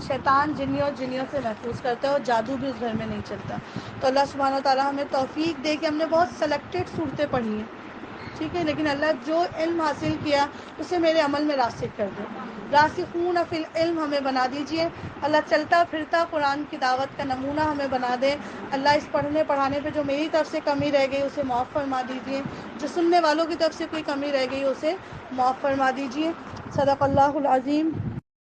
شیطان جنی اور جنیوں سے محفوظ کرتا ہے، اور جادو بھی اس گھر میں نہیں چلتا. تو اللہ سبحانہ و تعالیٰ ہمیں توفیق دے کہ ہم نے بہت سلیکٹڈ صورتیں پڑھی ہیں، ٹھیک ہے، لیکن اللہ جو علم حاصل کیا اسے میرے عمل میں راسخ کر دے. راسخون فی العلم ہمیں بنا دیجئے. اللہ چلتا پھرتا قرآن کی دعوت کا نمونہ ہمیں بنا دے. اللہ اس پڑھنے پڑھانے پہ جو میری طرف سے کمی رہ گئی اسے معاف فرما دیجئے، جو سننے والوں کی طرف سے کوئی کمی رہ گئی اسے معاف فرما دیجئے. صدق اللہ العظیم.